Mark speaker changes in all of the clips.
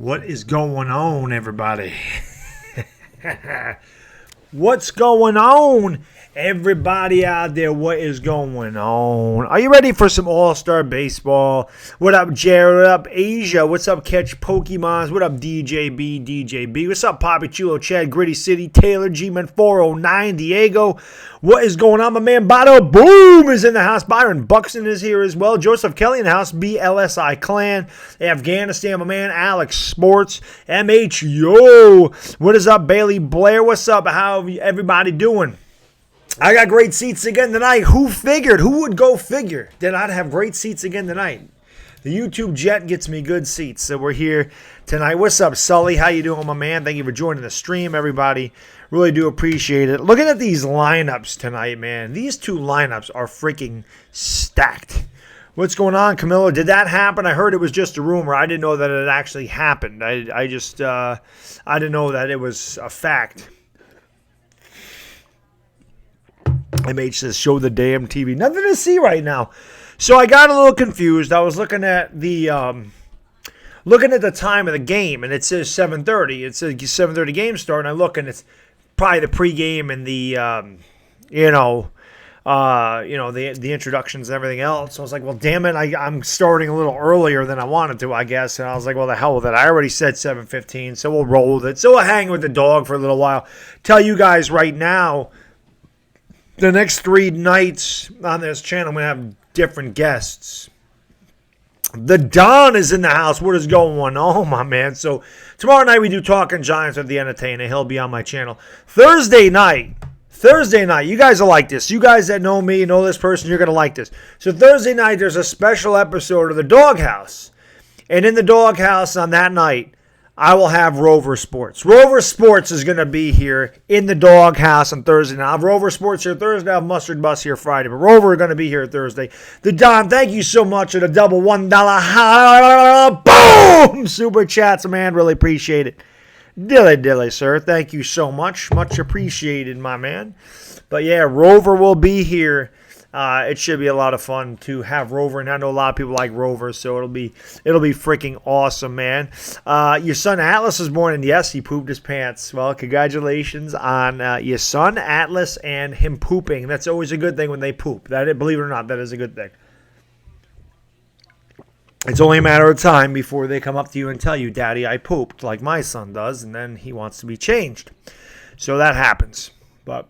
Speaker 1: What is going on, everybody? What's going on, everybody out there? What is going on? Are you ready for some All-Star Baseball? What up, Jared? What up, Asia? What's up, Catch Pokemons? What up, DJB? What's up, Poppy Chulo, Chad, Gritty City, Taylor, G-Man 409, Diego? What is going on? My man Baddog Boom is in the house. Byron Buxton is here as well. Joseph Kelly in the house. BLSI Clan. Afghanistan, my man Alex Sports. MH, yo. What is up, Bailey Blair? What's up? How everybody doing? I got great seats again tonight. Who figured? Who would go figure that I'd have great seats again tonight? The YouTube jet gets me good seats, so we're here tonight. What's up, Sully? How you doing, my man? Thank you for joining the stream, everybody. Really do appreciate it. Looking at these lineups tonight, man. These two lineups are freaking stacked. What's going on, Camilo? Did that happen? I heard it was just a rumor. I didn't know that it actually happened. I didn't know that it was a fact. MH says, show the damn TV. Nothing to see right now. So I got a little confused. I was looking at the time of the game, and it says 7:30. It says 7:30 game start, and I look, and it's probably the pregame and the the introductions and everything else. So I was like, well, damn it, I'm starting a little earlier than I wanted to, I guess. And I was like, well, the hell with it. I already said 7:15, so we'll roll with it. So we'll hang with the dog for a little while. Tell you guys right now, the next 3 nights on this channel, I'm going to have different guests. The Don is in the house. What is going on, my man? So tomorrow night we do Talking Giants with the Entertainer. He'll be on my channel. Thursday night, you guys will like this. You guys that know me, know this person, you're going to like this. So Thursday night, there's a special episode of The Doghouse. And in The Doghouse on that night, I will have Rover Sports. Rover Sports is going to be here in the Doghouse on Thursday. Now, I have Rover Sports here Thursday. I have Mustard Bus here Friday. But Rover are going to be here Thursday. The Don, thank you so much for the double $1 boom super chats, man. Really appreciate it. Dilly, sir. Thank you so much. Much appreciated, my man. But, yeah, Rover will be here. It should be a lot of fun to have Rover, and I know a lot of people like Rover, so it'll be freaking awesome, man. Your son Atlas was born, and yes, he pooped his pants. Well, congratulations on your son Atlas and him pooping. That's always a good thing when they poop. Believe it or not, that is a good thing. It's only a matter of time before they come up to you and tell you, Daddy, I pooped, like my son does, and then he wants to be changed. So that happens, but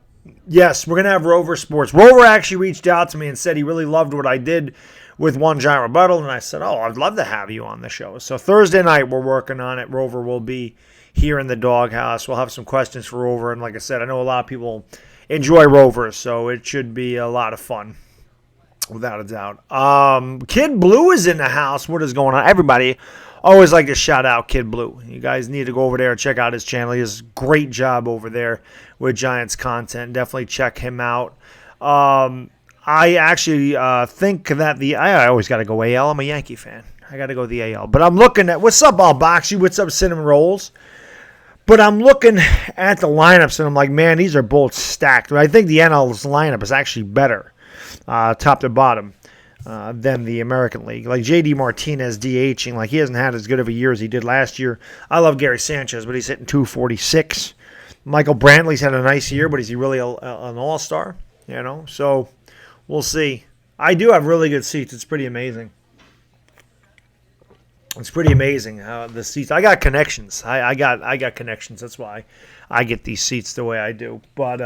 Speaker 1: yes, we're going to have Rover Sports. Rover actually reached out to me and said he really loved what I did with OneGiantRebuttal, and I said, oh, I'd love to have you on the show. So Thursday night, we're working on it. Rover will be here in the Doghouse. We'll have some questions for Rover, and like I said, I know a lot of people enjoy Rover, so it should be a lot of fun, without a doubt. Kid Blue is in the house. What is going on? Everybody, always like to shout out Kid Blue. You guys need to go over there and check out his channel. He does a great job over there with Giants content. Definitely check him out. I actually think that I always got to go AL. I'm a Yankee fan. I got to go the AL. But I'm looking at, what's up, Alboxy? What's up, Cinnamon Rolls? But I'm looking at the lineups, and I'm like, man, these are both stacked. But I think the NL's lineup is actually better, top to bottom, than the American League. Like J.D. Martinez DHing, like he hasn't had as good of a year as he did last year. I love Gary Sanchez, but he's hitting 246. Michael Brantley's had a nice year, but is he really an all-star? So we'll see. I do have really good seats. It's pretty amazing. It's pretty amazing how the seats. I got connections. I got connections. That's why I get these seats the way I do. But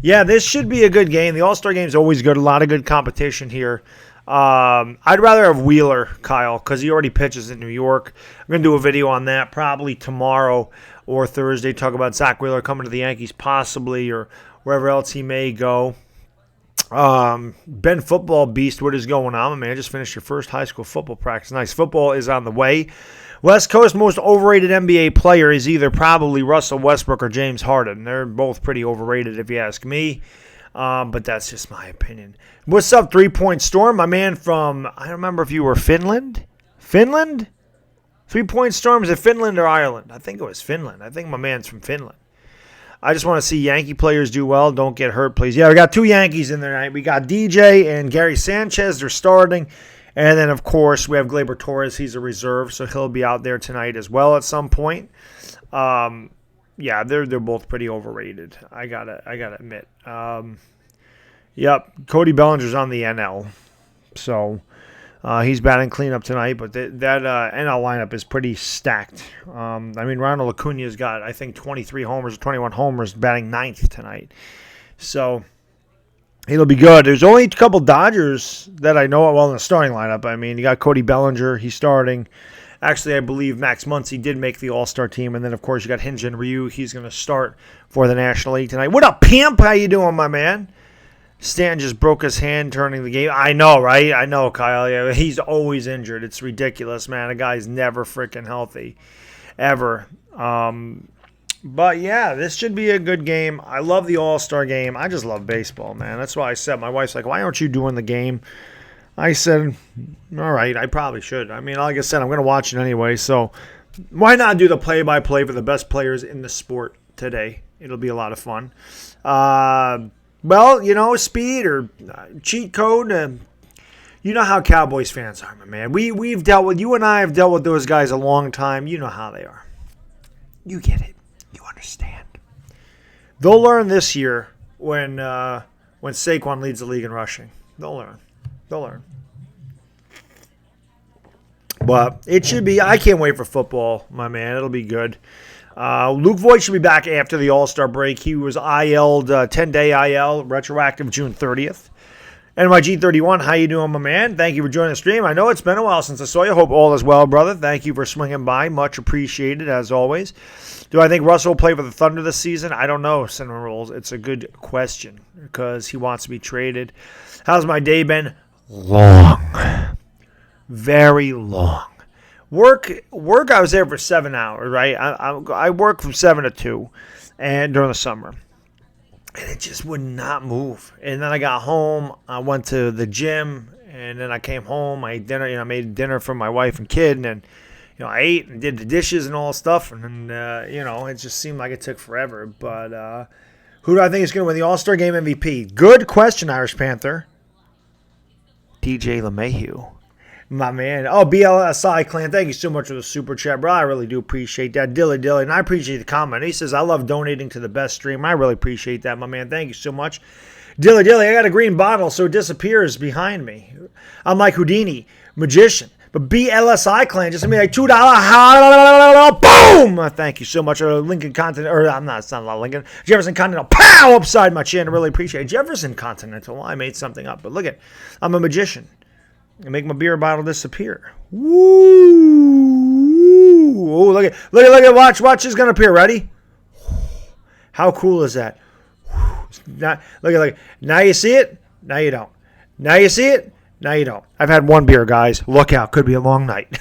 Speaker 1: yeah, this should be a good game. The All-Star game is always good. A lot of good competition here. I'd rather have Wheeler, Kyle, because he already pitches in New York. I'm going to do a video on that probably tomorrow or Thursday. Talk about Zach Wheeler coming to the Yankees possibly, or wherever else he may go. Ben Football Beast, what is going on, man? I just finished your first high school football practice. Nice. Football is on the way. West Coast most overrated NBA player is either probably Russell Westbrook or James Harden. They're both pretty overrated if you ask me. But that's just my opinion. What's up, 3-Point Storm? My man from, I don't remember if you were Finland? 3-Point Storm, is it Finland or Ireland? I think it was Finland. I think my man's from Finland. I just want to see Yankee players do well. Don't get hurt, please. Yeah, we got 2 Yankees in there tonight. We got DJ and Gary Sanchez. They're starting. And then, of course, we have Gleyber Torres. He's a reserve, so he'll be out there tonight as well at some point. Yeah, they're both pretty overrated. I gotta admit. Yep, Cody Bellinger's on the NL, so he's batting cleanup tonight. But that NL lineup is pretty stacked. I mean, Ronald Acuna's got, I think, 23 homers, 21 homers, batting ninth tonight. So it'll be good. There's only a couple Dodgers that I know well in the starting lineup. I mean, you got Cody Bellinger. He's starting. Actually, I believe Max Muncy did make the All-Star team. And then, of course, you got Hyun-Jin Ryu. He's going to start for the National League tonight. What up, Pimp? How you doing, my man? Stanton just broke his hand turning the game. I know, right? I know, Kyle. Yeah, he's always injured. It's ridiculous, man. A guy's never freaking healthy, ever. But, yeah, this should be a good game. I love the All-Star game. I just love baseball, man. That's why I said, my wife's like, why aren't you doing the game? I said, all right, I probably should. I mean, like I said, I'm going to watch it anyway. So why not do the play-by-play for the best players in the sport today? It'll be a lot of fun. Well, you know, speed or cheat code, you know how Cowboys fans are, my man. You and I have dealt with those guys a long time. You know how they are. You get it. You understand. They'll learn this year when Saquon leads the league in rushing. They'll learn. But it should be, I can't wait for football, my man. It'll be good. Luke Voigt should be back after the All-Star break. He was IL'd, 10-day IL, retroactive June 30th. NYG31, how you doing, my man? Thank you for joining the stream. I know it's been a while since I saw you. Hope all is well, brother. Thank you for swinging by. Much appreciated, as always. Do I think Russell will play for the Thunder this season? I don't know, Cinnamon Rolls. It's a good question because he wants to be traded. How's my day been? Long. Very long. Work. I was there for 7 hours, right? I work from 7 to 2 and during the summer. And it just would not move. And then I got home. I went to the gym. And then I came home. I ate dinner. I made dinner for my wife and kid. And then, I ate and did the dishes and all that stuff. And then, it just seemed like it took forever. But who do I think is going to win the All-Star Game MVP? Good question, Irish Panther. DJ LeMahieu. My man. Oh, BLSI Clan, thank you so much for the super chat, bro. I really do appreciate that. Dilly, and I appreciate the comment. He says, I love donating to the best stream. I really appreciate that, my man. Thank you so much. Dilly, I got a green bottle, so it disappears behind me. I'm like Houdini, magician. But BLSI Clan just sent me like $2. Boom! Thank you so much. Lincoln Continental, or I'm not, it's not a lot of Lincoln. Jefferson Continental, pow! Upside my chin. I really appreciate it. Jefferson Continental. I made something up, but look at, I'm a magician. And make my beer bottle disappear. Woo! Oh, look at, watch, it's gonna appear. Ready? How cool is that? Now, look. Now you see it. Now you don't. Now you see it. Now you don't. I've had one beer, guys. Look out. Could be a long night.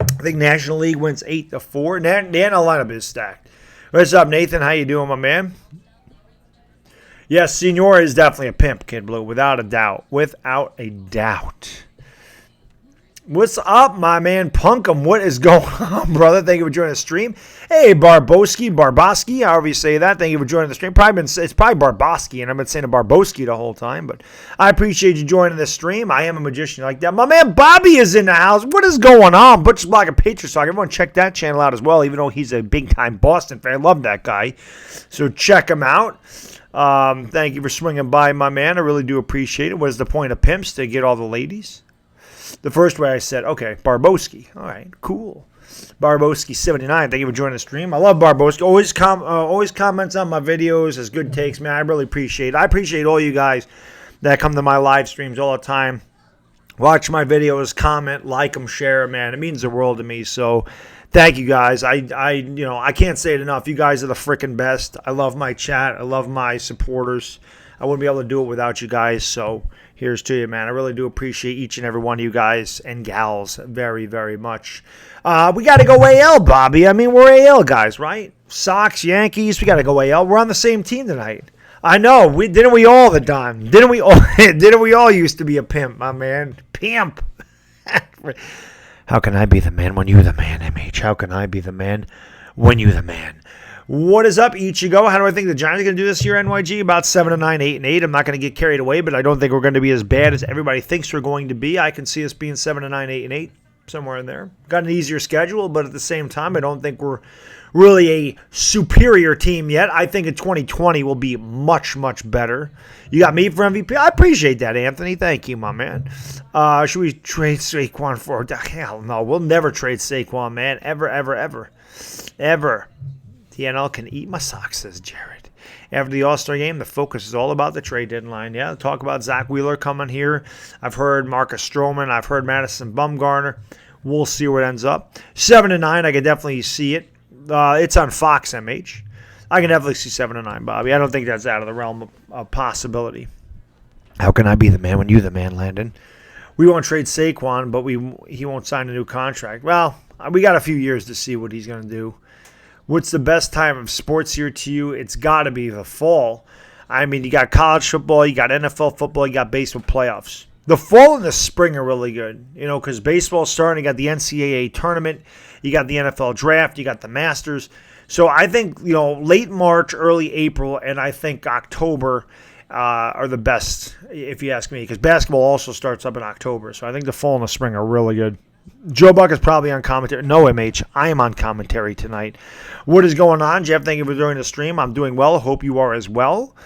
Speaker 1: I think National League wins 8-4. The NL lineup is stacked. What's up, Nathan? How you doing, my man? Yes, Senor is definitely a pimp, Kid Blue, without a doubt. Without a doubt. What's up, my man Punkum? What is going on, brother? Thank you for joining the stream. Hey, Barboski, however you say that. Thank you for joining the stream. It's probably Barboski, and I've been saying Barboski the whole time, but I appreciate you joining the stream. I am a magician like that. My man Bobby is in the house. What is going on? Butcher's Block of Patriots Talk. Everyone check that channel out as well, even though he's a big-time Boston fan. I love that guy. So check him out. Thank you for swinging by, my man. I really do appreciate it. What is the point of pimps? To get all the ladies? The first way I said, okay, Barboski. All right, cool. Barboski79, thank you for joining the stream. I love Barboski. Always comments on my videos, has good takes, man. I really appreciate it. I appreciate all you guys that come to my live streams all the time. Watch my videos, comment, like them, share them, man. It means the world to me. So thank you guys. I can't say it enough. You guys are the freaking best. I love my chat. I love my supporters. I wouldn't be able to do it without you guys. So here's to you, man. I really do appreciate each and every one of you guys and gals very, very much. We got to go AL, Bobby. I mean, we're AL guys, right? Sox, Yankees, we got to go AL. We're on the same team tonight. I know. Didn't we all the time? Didn't we all used to be a pimp, my man? Pimp. How can I be the man when you're the man, MH? How can I be the man when you're the man? What is up, Ichigo? How do I think the Giants are going to do this year, NYG? About 7-9, 8-8. I'm not going to get carried away, but I don't think we're going to be as bad as everybody thinks we're going to be. I can see us being 7-9, 8-8, somewhere in there. Got an easier schedule, but at the same time, I don't think we're really a superior team yet. I think in 2020 will be much, much better. You got me for MVP? I appreciate that, Anthony. Thank you, my man. Should we trade Saquon for... Hell no, we'll never trade Saquon, man. Ever, ever, ever. Ever. TNL can eat my socks, says Jared. After the All-Star game, the focus is all about the trade deadline. Yeah, talk about Zach Wheeler coming here. I've heard Marcus Stroman. I've heard Madison Bumgarner. We'll see where it ends up. 7-9, I can definitely see it. It's on Fox, MH. I can definitely see 7-9, Bobby. I don't think that's out of the realm of possibility. How can I be the man when you're the man, Landon? We won't trade Saquon, but he won't sign a new contract. Well, we got a few years to see what he's going to do. What's the best time of sports year to you? It's got to be the fall. I mean, you got college football, you got NFL football, you got baseball playoffs. The fall and the spring are really good, because baseball's starting. You got the NCAA tournament, you got the NFL draft, you got the Masters. So I think, late March, early April, and I think October are the best, if you ask me, because basketball also starts up in October. So I think the fall and the spring are really good. Joe Buck is probably on commentary. No, MH, I am on commentary tonight. What is going on, Jeff? Thank you for joining the stream. I'm doing well. Hope you are as well.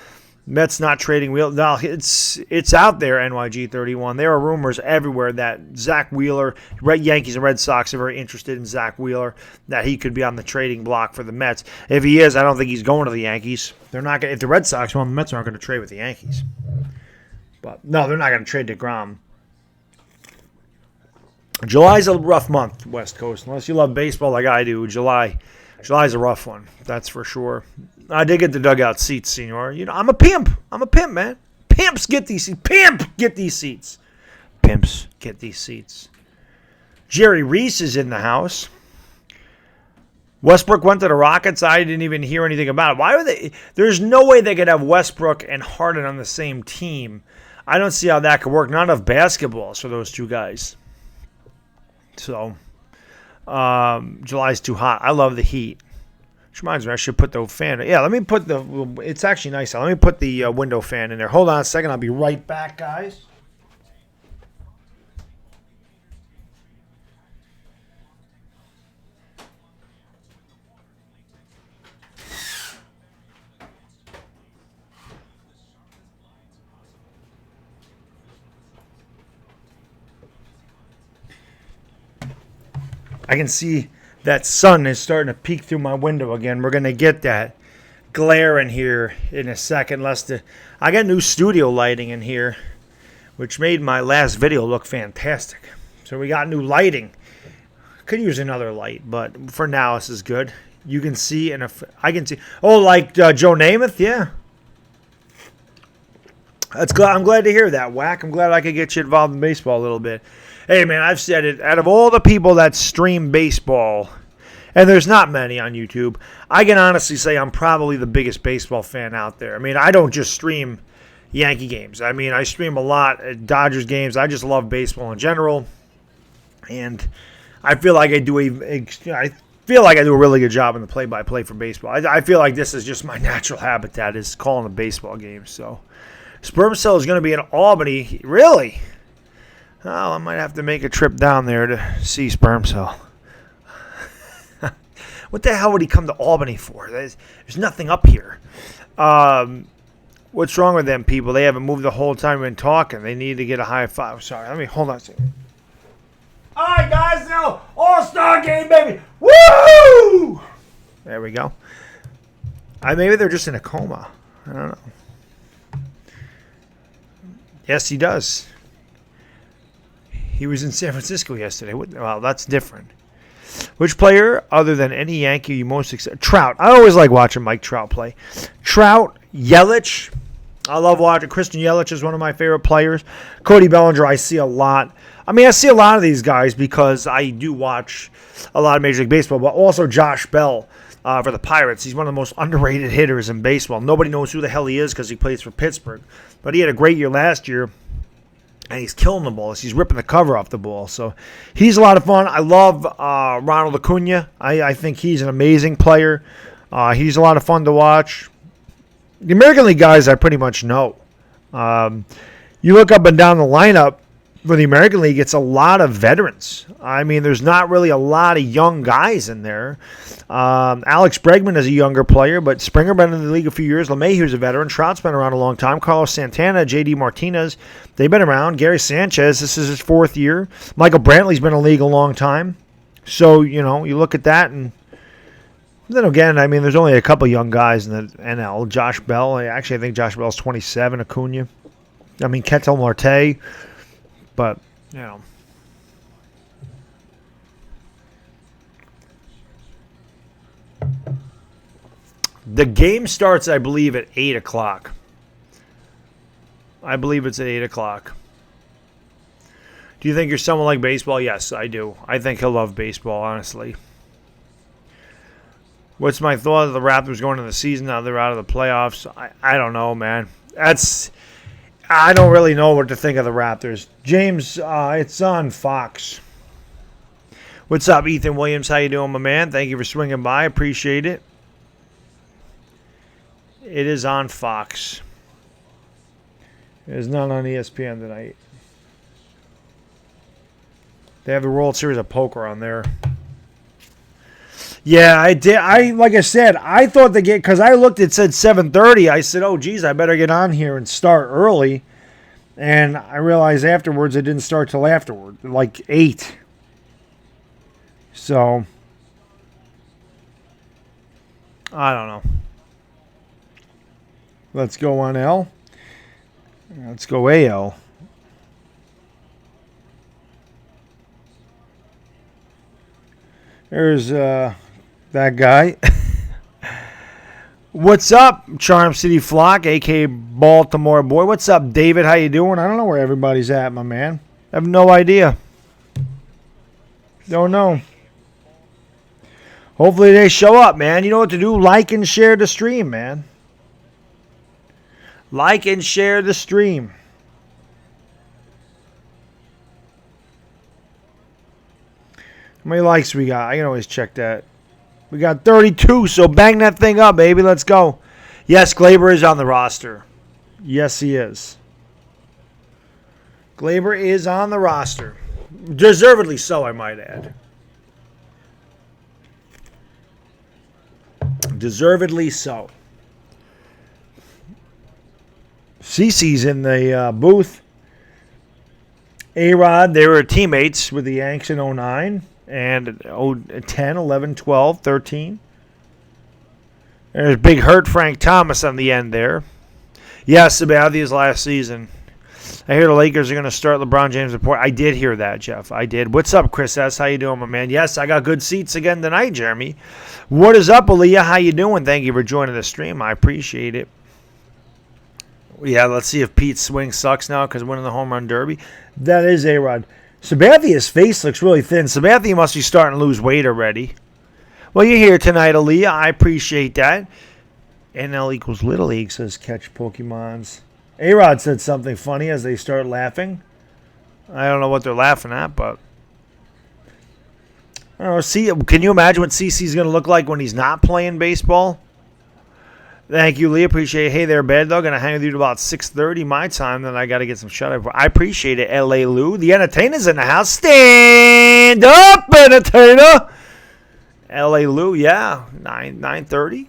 Speaker 1: Mets not trading Wheeler. No, it's out there, NYG31. There are rumors everywhere that Zach Wheeler, Yankees and Red Sox are very interested in Zach Wheeler, that he could be on the trading block for the Mets. If he is, I don't think he's going to the Yankees. They're not. If the Red Sox want, the Mets aren't going to trade with the Yankees. But no, they're not going to trade DeGrom. July's a rough month, West Coast. Unless you love baseball like I do, July's a rough one. That's for sure. I did get the dugout seats, senor. I'm a pimp. I'm a pimp, man. Pimps get these seats. Pimp get these seats. Pimps get these seats. Jerry Reese is in the house. Westbrook went to the Rockets. I didn't even hear anything about it. Why are they? There's no way they could have Westbrook and Harden on the same team. I don't see how that could work. Not enough basketballs for those two guys. So, July's too hot. I love the heat. Which reminds me, I should put the fan. Yeah, let me put it's actually nice. Let me put the window fan in there. Hold on a second. I'll be right back, guys. I can see that sun is starting to peek through my window again. We're going to get that glare in here in a second. I got new studio lighting in here, which made my last video look fantastic. So we got new lighting. Could use another light, but for now this is good. You can see, and I can see. Oh, like Joe Namath? Yeah. I'm glad to hear that, Whack. I'm glad I could get you involved in baseball a little bit. Hey, man, I've said it. Out of all the people that stream baseball, and there's not many on YouTube, I can honestly say I'm probably the biggest baseball fan out there. I mean, I don't just stream Yankee games. I mean, I stream a lot at Dodgers games. I just love baseball in general, and I feel like I do a really good job in the play-by-play for baseball. I feel like this is just my natural habitat is calling a baseball game. So, SpermCell is going to be in Albany. Really? Oh, I might have to make a trip down there to see SpermCell. What the hell would he come to Albany for? There's nothing up here. What's wrong with them people? They haven't moved the whole time we've been talking. They need to get a high five. Sorry, hold on a second. All right, guys, now All-Star game, baby. Woo! There we go. Maybe they're just in a coma. I don't know. Yes, he does. He was in San Francisco yesterday. Well, that's different. Which player, other than any Yankee, you most excited? Trout. I always like watching Mike Trout play. Trout, Yelich. I love watching. Christian Yelich is one of my favorite players. Cody Bellinger, I see a lot. I mean, I see a lot of these guys because I do watch a lot of Major League Baseball, but also Josh Bell for the Pirates. He's one of the most underrated hitters in baseball. Nobody knows who the hell he is because he plays for Pittsburgh. But he had a great year last year. And he's killing the balls. He's ripping the cover off the ball. So he's a lot of fun. I love Ronald Acuna. I think he's an amazing player. He's a lot of fun to watch. The American League guys I pretty much know. You look up and down the lineup for the American League, it's a lot of veterans. I mean, there's not really a lot of young guys in there. Alex Bregman is a younger player, but Springer been in the league a few years. LeMahieu's a veteran. Trout's been around a long time. Carlos Santana, J.D. Martinez, they've been around. Gary Sanchez, this is his 4th year. Michael Brantley's been in the league a long time. So, you look at that, and then again, I mean, there's only a couple young guys in the NL. Josh Bell, actually, I think Josh Bell's 27, Acuna. I mean, Ketel Marte, but, The game starts, I believe, at 8 o'clock. I believe it's at 8 o'clock. Do you think you're someone like baseball? Yes, I do. I think he'll love baseball, honestly. What's my thought of the Raptors going into the season now they're out of the playoffs? I don't know, man. I don't really know what to think of the Raptors. James, it's on Fox. What's up, Ethan Williams? How you doing, my man? Thank you for swinging by. Appreciate it. It is on Fox. It is not on ESPN tonight. They have the World Series of Poker on there. Yeah, I did. Like I said, I thought the game, because I looked, it said 7:30. I said, oh, geez, I better get on here and start early. And I realized afterwards it didn't start till afterward, like 8. So, I don't know. Let's go on L. Let's go AL. There's that guy. What's up, Charm City Flock, a.k.a. Baltimore Boy? What's up, David? How you doing? I don't know where everybody's at, my man. I have no idea. Don't know. Hopefully they show up, man. You know what to do? Like and share the stream, man. Like and share the stream. How many likes we got? I can always check that. We got 32, so bang that thing up, baby. Let's go. Yes, Glaber is on the roster. Yes, he is. Glaber is on the roster. Deservedly so, I might add. Deservedly so. CeCe's in the booth. A-Rod, they were teammates with the Yanks in 09 and 10, 11, 12, 13. There's big hurt Frank Thomas on the end there. Yes, Sabathia's last season. I hear the Lakers are going to start LeBron James report. I did hear that, Jeff. I did. What's up, Chris S? How you doing, my man? Yes, I got good seats again tonight, Jeremy. What is up, Aaliyah? How you doing? Thank you for joining the stream. I appreciate it. Yeah, let's see if Pete's swing sucks now because winning the home run derby. That is A-Rod. Sabathia's face looks really thin. Sabathia must be starting to lose weight already. Well, you're here tonight, Aaliyah. I appreciate that. NL equals Little League, says Catch Pokemons. A-Rod said something funny as they start laughing. I don't know what they're laughing at, but I don't know. See, can you imagine what CeCe's going to look like when he's not playing baseball? Thank you, Lee. Appreciate it. Hey there, Baddog. Going to hang with you to about 6:30 my time. Then I got to get some shut-eye. I appreciate it, L.A. Lou. The entertainer's in the house. Stand up, entertainer. L.A. Lou, yeah. 9:30.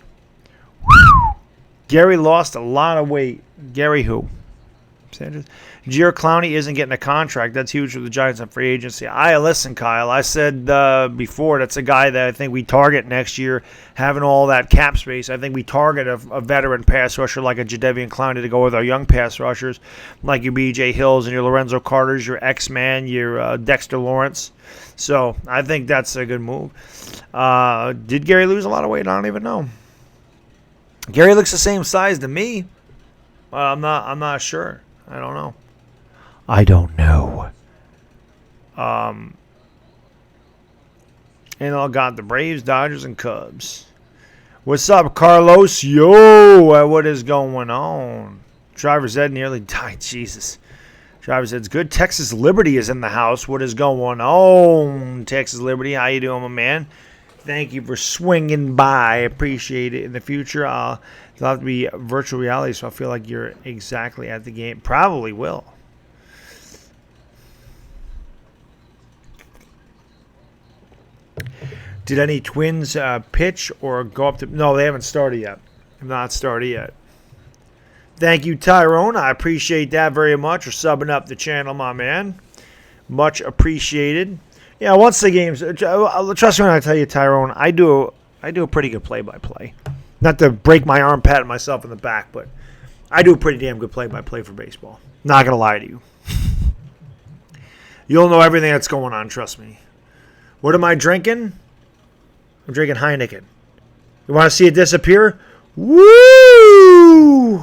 Speaker 1: Gary lost a lot of weight. Gary who? Sanders? Jair Clowney isn't getting a contract. That's huge for the Giants on free agency. Listen, Kyle. I said before, that's a guy that I think we target next year, having all that cap space. I think we target a veteran pass rusher like a Jadeveon Clowney to go with our young pass rushers, like your B.J. Hills and your Lorenzo Carters, your X-Man, your Dexter Lawrence. So I think that's a good move. Did Gary lose a lot of weight? I don't even know. Gary looks the same size to me. I'm not sure. I don't know. I don't know. And I got the Braves, Dodgers, and Cubs. What's up, Carlos? Yo, what is going on? Driver's Ed nearly died. Jesus. Driver's Ed's good. Texas Liberty is in the house. What is going on, Texas Liberty? How you doing, my man? Thank you for swinging by. I appreciate it. In the future, it'll have to be virtual reality, so I feel like you're exactly at the game. Probably will. Did any Twins pitch or go up to... No, they haven't started yet. Have not started yet. Thank you, Tyrone. I appreciate that very much for subbing up the channel, my man. Much appreciated. Yeah, once the games... Trust me when I tell you, Tyrone, I do a pretty good play-by-play. Not to break my arm, pat myself in the back, but I do a pretty damn good play-by-play for baseball. Not going to lie to you. You'll know everything that's going on, trust me. What am I drinking? I'm drinking Heineken. You want to see it disappear? Woo!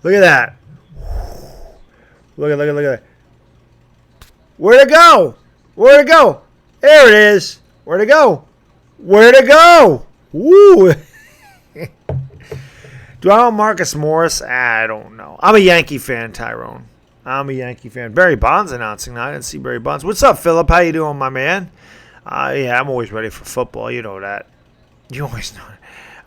Speaker 1: Look at that. Look at that. Where'd it go? Where'd it go? There it is. Where'd it go? Where'd it go? Woo! Do I know Marcus Morris? I don't know. I'm a Yankee fan, Tyrone. I'm a Yankee fan. Barry Bonds announcing that. I didn't see Barry Bonds. What's up, Philip? How you doing, my man? Yeah, I'm always ready for football. You know that. You always know it.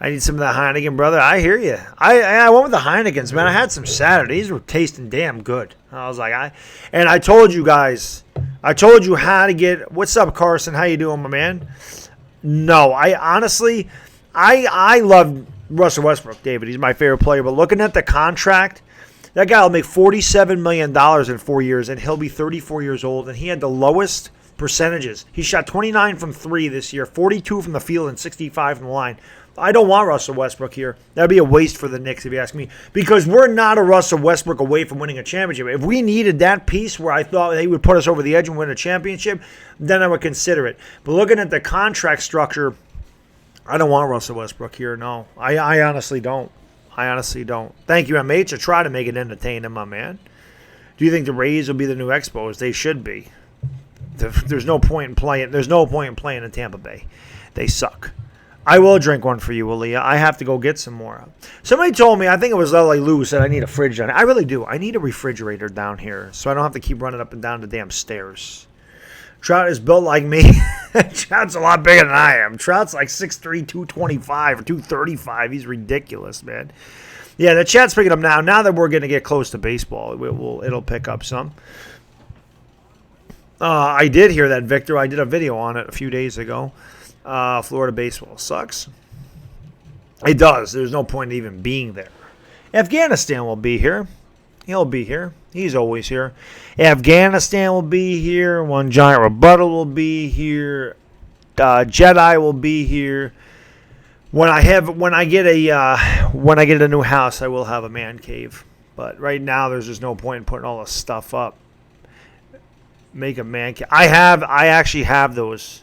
Speaker 1: I need some of that Heineken, brother. I hear you. I went with the Heinekens, man. I had some Saturday. These were tasting damn good. I was like, I told you guys. I told you how to get. What's up, Carson? How you doing, my man? No, I honestly, I love Russell Westbrook, David. He's my favorite player. But looking at the contract, that guy will make $47 million in 4 years, and he'll be 34 years old, and he had the lowest percentages. He shot 29 from 3 this year, 42 from the field, and 65 from the line. I don't want Russell Westbrook here. That would be a waste for the Knicks, if you ask me, because we're not a Russell Westbrook away from winning a championship. If we needed that piece where I thought they would put us over the edge and win a championship, then I would consider it. But looking at the contract structure, I don't want Russell Westbrook here, no. I honestly don't. I honestly don't. Thank you, MH. I try to make it entertaining, my man. Do you think the Rays will be the new Expos? They should be. There's no point in playing. There's no point in playing in Tampa Bay. They suck. I will drink one for you, Aaliyah. I have to go get some more. Somebody told me, I think it was Lilley Lou, said I need a fridge down here. I really do. I need a refrigerator down here so I don't have to keep running up and down the damn stairs. Trout is built like me. Trout's a lot bigger than I am. Trout's like 6'3", 225 or 235. He's ridiculous, man. Yeah, the chat's picking up now. Now that we're going to get close to baseball, it'll pick up some. I did hear that, Victor. I did a video on it a few days ago. Florida baseball sucks. It does. There's no point in even being there. Afghanistan will be here. He'll be here. He's always here. Afghanistan will be here. OneGiantRebuttal will be here. Jedi will be here. When I get a new house, I will have a man cave. But right now, there's just no point in putting all this stuff up. Make a man cave. I actually have those.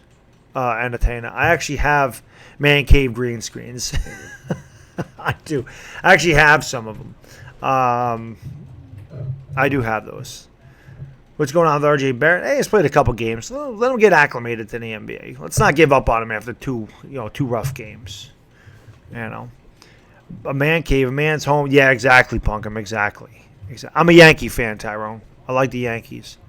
Speaker 1: Entertainer. I actually have man cave green screens. I do. I actually have some of them. I do have those. What's going on with RJ Barrett? Hey, he's played a couple games. Let him get acclimated to the NBA. Let's not give up on him after two rough games. You know, a man cave, a man's home. Yeah, exactly, Punkham. Exactly. I'm a Yankee fan, Tyrone. I like the Yankees.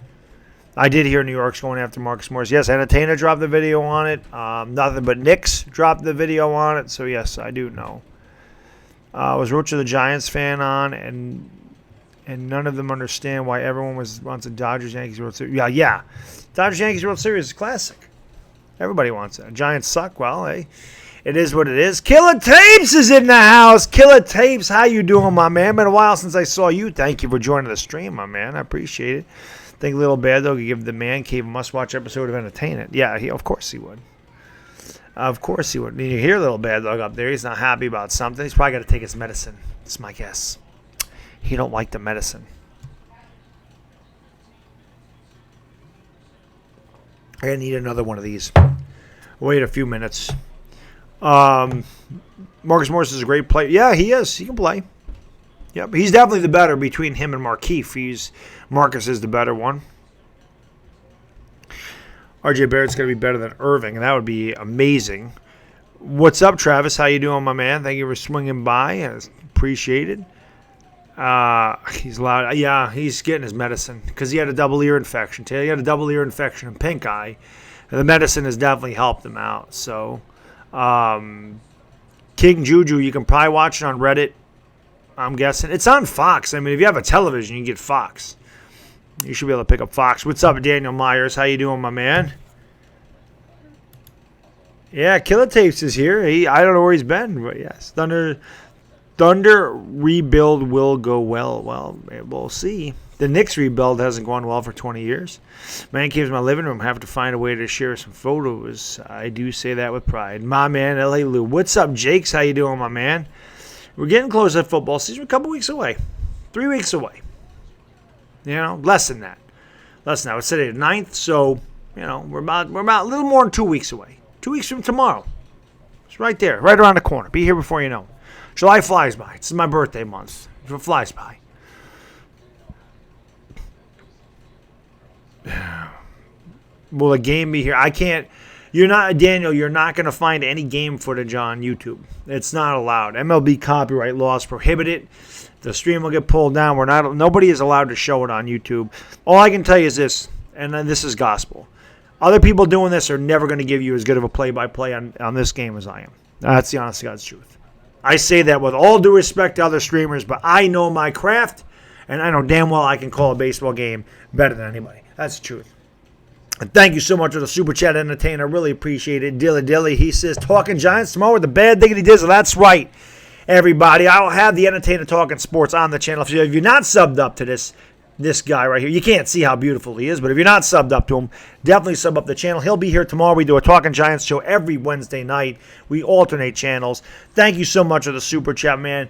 Speaker 1: I did hear New York's going after Marcus Morris. Yes, Entertainer dropped the video on it. Nothing but Knicks dropped the video on it. So, yes, I do know. Was Roach of the Giants fan on, and none of them understand why everyone wants a Dodgers-Yankees World Series. Yeah. Dodgers-Yankees World Series is classic. Everybody wants it. Giants suck. Well, hey, it is what it is. Killer Tapes is in the house. Killer Tapes, how you doing, my man? Been a while since I saw you. Thank you for joining the stream, my man. I appreciate it. Think Little Baddog could give the Man Cave a must-watch episode of Entertainment. Yeah, of course he would. Of course he would. You hear Little Baddog up there. He's not happy about something. He's probably got to take his medicine. That's my guess. He don't like the medicine. I need another one of these. Wait a few minutes. Marcus Morris is a great player. Yeah, he is. He can play. Yep, he's definitely the better between him and Markieff. Marcus is the better one. RJ Barrett's going to be better than Irving, and that would be amazing. What's up, Travis? How you doing, my man? Thank you for swinging by. Appreciate it. He's loud. Yeah, he's getting his medicine because he had a double ear infection. He had a double ear infection and pink eye. And the medicine has definitely helped him out. So King Juju, you can probably watch it on Reddit, I'm guessing. It's on Fox. I mean, if you have a television, you can get Fox. You should be able to pick up Fox. What's up, Daniel Myers? How you doing, my man? Yeah, Killer Tapes is here. I don't know where he's been, but yes. Thunder rebuild will go well. Well, we'll see. The Knicks rebuild hasn't gone well for 20 years. Man cave's my living room. Have to find a way to share some photos. I do say that with pride. My man, L.A. Lou. What's up, Jakes? How you doing, my man? We're getting close to football season. We're a couple weeks away. 3 weeks away. You know, less than that. Less than that. It's today the 9th, so, you know, we're about a little more than 2 weeks away. 2 weeks from tomorrow. It's right there, right around the corner. Be here before you know. July flies by. This is my birthday month. It flies by. Will a game be here? I can't. You're not, Daniel, you're not going to find any game footage on YouTube. It's not allowed. MLB copyright laws prohibit it. The stream will get pulled down. Nobody is allowed to show it on YouTube. All I can tell you is this, and this is gospel. Other people doing this are never going to give you as good of a play-by-play on this game as I am. That's the honest to God's truth. I say that with all due respect to other streamers, but I know my craft, and I know damn well I can call a baseball game better than anybody. That's the truth. And thank you so much for the Super Chat Entertainer. I really appreciate it. Dilly, he says, talking Giants tomorrow with the bad diggity dizzle. That's right, everybody. I will have the Entertainer talking sports on the channel. If you're not subbed up to this guy right here, you can't see how beautiful he is, but if you're not subbed up to him, definitely sub up the channel. He'll be here tomorrow. We do a Talking Giants show every Wednesday night. We alternate channels. Thank you so much for the Super Chat, man.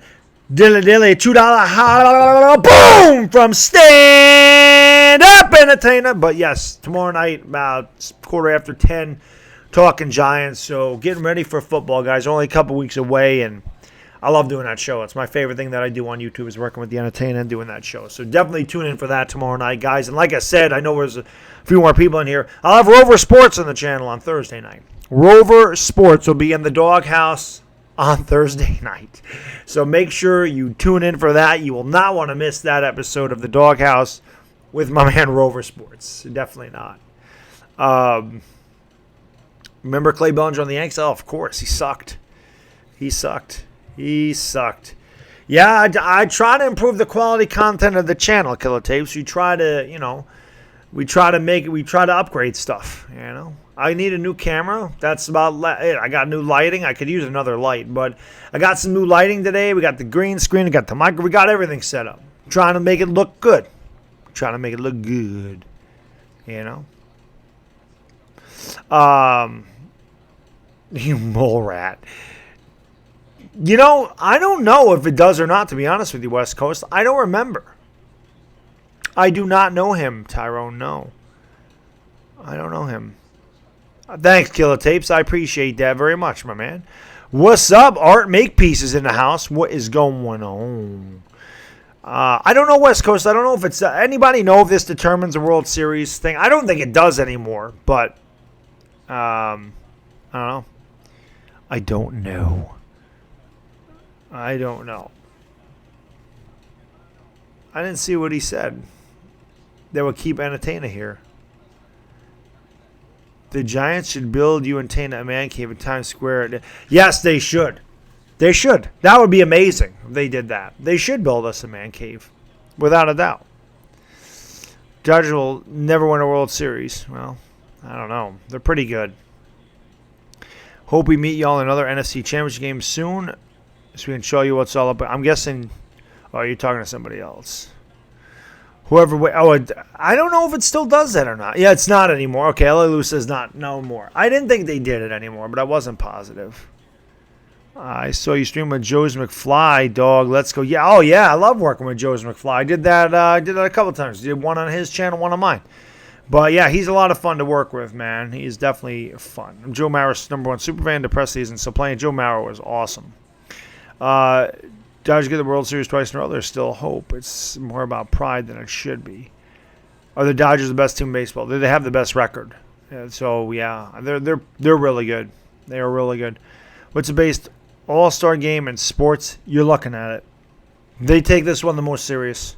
Speaker 1: $2 boom from Stand Up Entertainer. But yes, tomorrow night about 10:15, Talking Giants. So getting ready for football, guys. Only a couple weeks away, and I love doing that show. It's my favorite thing that I do on YouTube is working with the Entertainer and doing that show. So definitely tune in for that tomorrow night, guys. And like I said, I know there's a few more people in here. I'll have Rover Sports on the channel on Thursday night. Rover Sports will be in the doghouse on Thursday night. So make sure you tune in for that. You will not want to miss that episode of the doghouse with my man Rover Sports. Definitely not. Remember Clay Bellinger on the Yanks? Oh, of course. He sucked. Yeah, I try to improve the quality content of the channel, Killer Tapes. We try to upgrade stuff, you know. I need a new camera. That's about it. I got new lighting. I could use another light, but I got some new lighting today. We got the green screen. We got the mic. We got everything set up. Trying to make it look good. You know. You mole rat. You know, I don't know if it does or not, to be honest with you, West Coast. I don't remember. I do not know him, Tyrone. No. I don't know him. Thanks, Killer Tapes. I appreciate that very much, my man. What's up? Art Makepeace in the house. What is going on? I don't know, West Coast. I don't know if it's... anybody know if this determines a World Series thing? I don't think it does anymore, but... I don't know. I don't know. I didn't see what he said. They would keep Entertainer here. The Giants should build you and Tana a man cave in Times Square. Yes, they should. They should. That would be amazing if they did that. They should build us a man cave, without a doubt. Dodgers will never win a World Series. Well, I don't know. They're pretty good. Hope we meet y'all in another NFC Championship game soon, so we can show you what's all up. I'm guessing. Oh, you're talking to somebody else. Whoever. I don't know if it still does that or not. Yeah, it's not anymore. Okay, L.A. Lou says not no more. I didn't think they did it anymore, but I wasn't positive. I saw you stream with Joe's McFly, dog. Let's go. Yeah. Oh yeah, I love working with Joe's McFly. I did that. I did that a couple times. Did one on his channel, one on mine. But yeah, he's a lot of fun to work with, man. He's definitely fun. I'm Joe Mauer's #1 superfan. Depressed season, so playing Joe Mauer was awesome. Dodgers get the World Series twice in a row. There's still hope. It's more about pride than it should be. Are the Dodgers the best team in baseball? They have the best record. So yeah, they're really good. They are really good. What's the base all-star game in sports? You're looking at it. They take this one the most serious.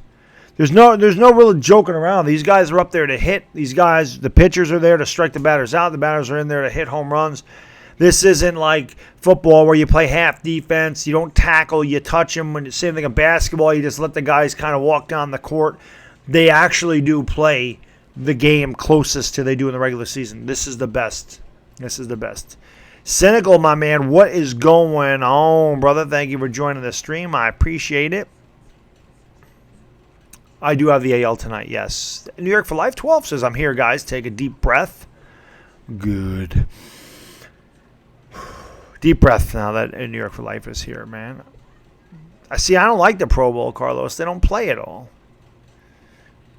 Speaker 1: There's no real joking around. These guys are up there to hit. These guys, the pitchers are there to strike the batters out. The batters are in there to hit home runs. This isn't like football where you play half defense, you don't tackle, you touch them. When same thing in basketball, you just let the guys kind of walk down the court. They actually do play the game closest to they do in the regular season. This is the best. This is the best. Cynical, my man, what is going on, brother? Thank you for joining the stream. I appreciate it. I do have the AL tonight, yes. New York for Life 12 says, I'm here, guys. Take a deep breath. Good. Deep breath now that New York for Life is here, man. I don't like the Pro Bowl, Carlos. They don't play at all.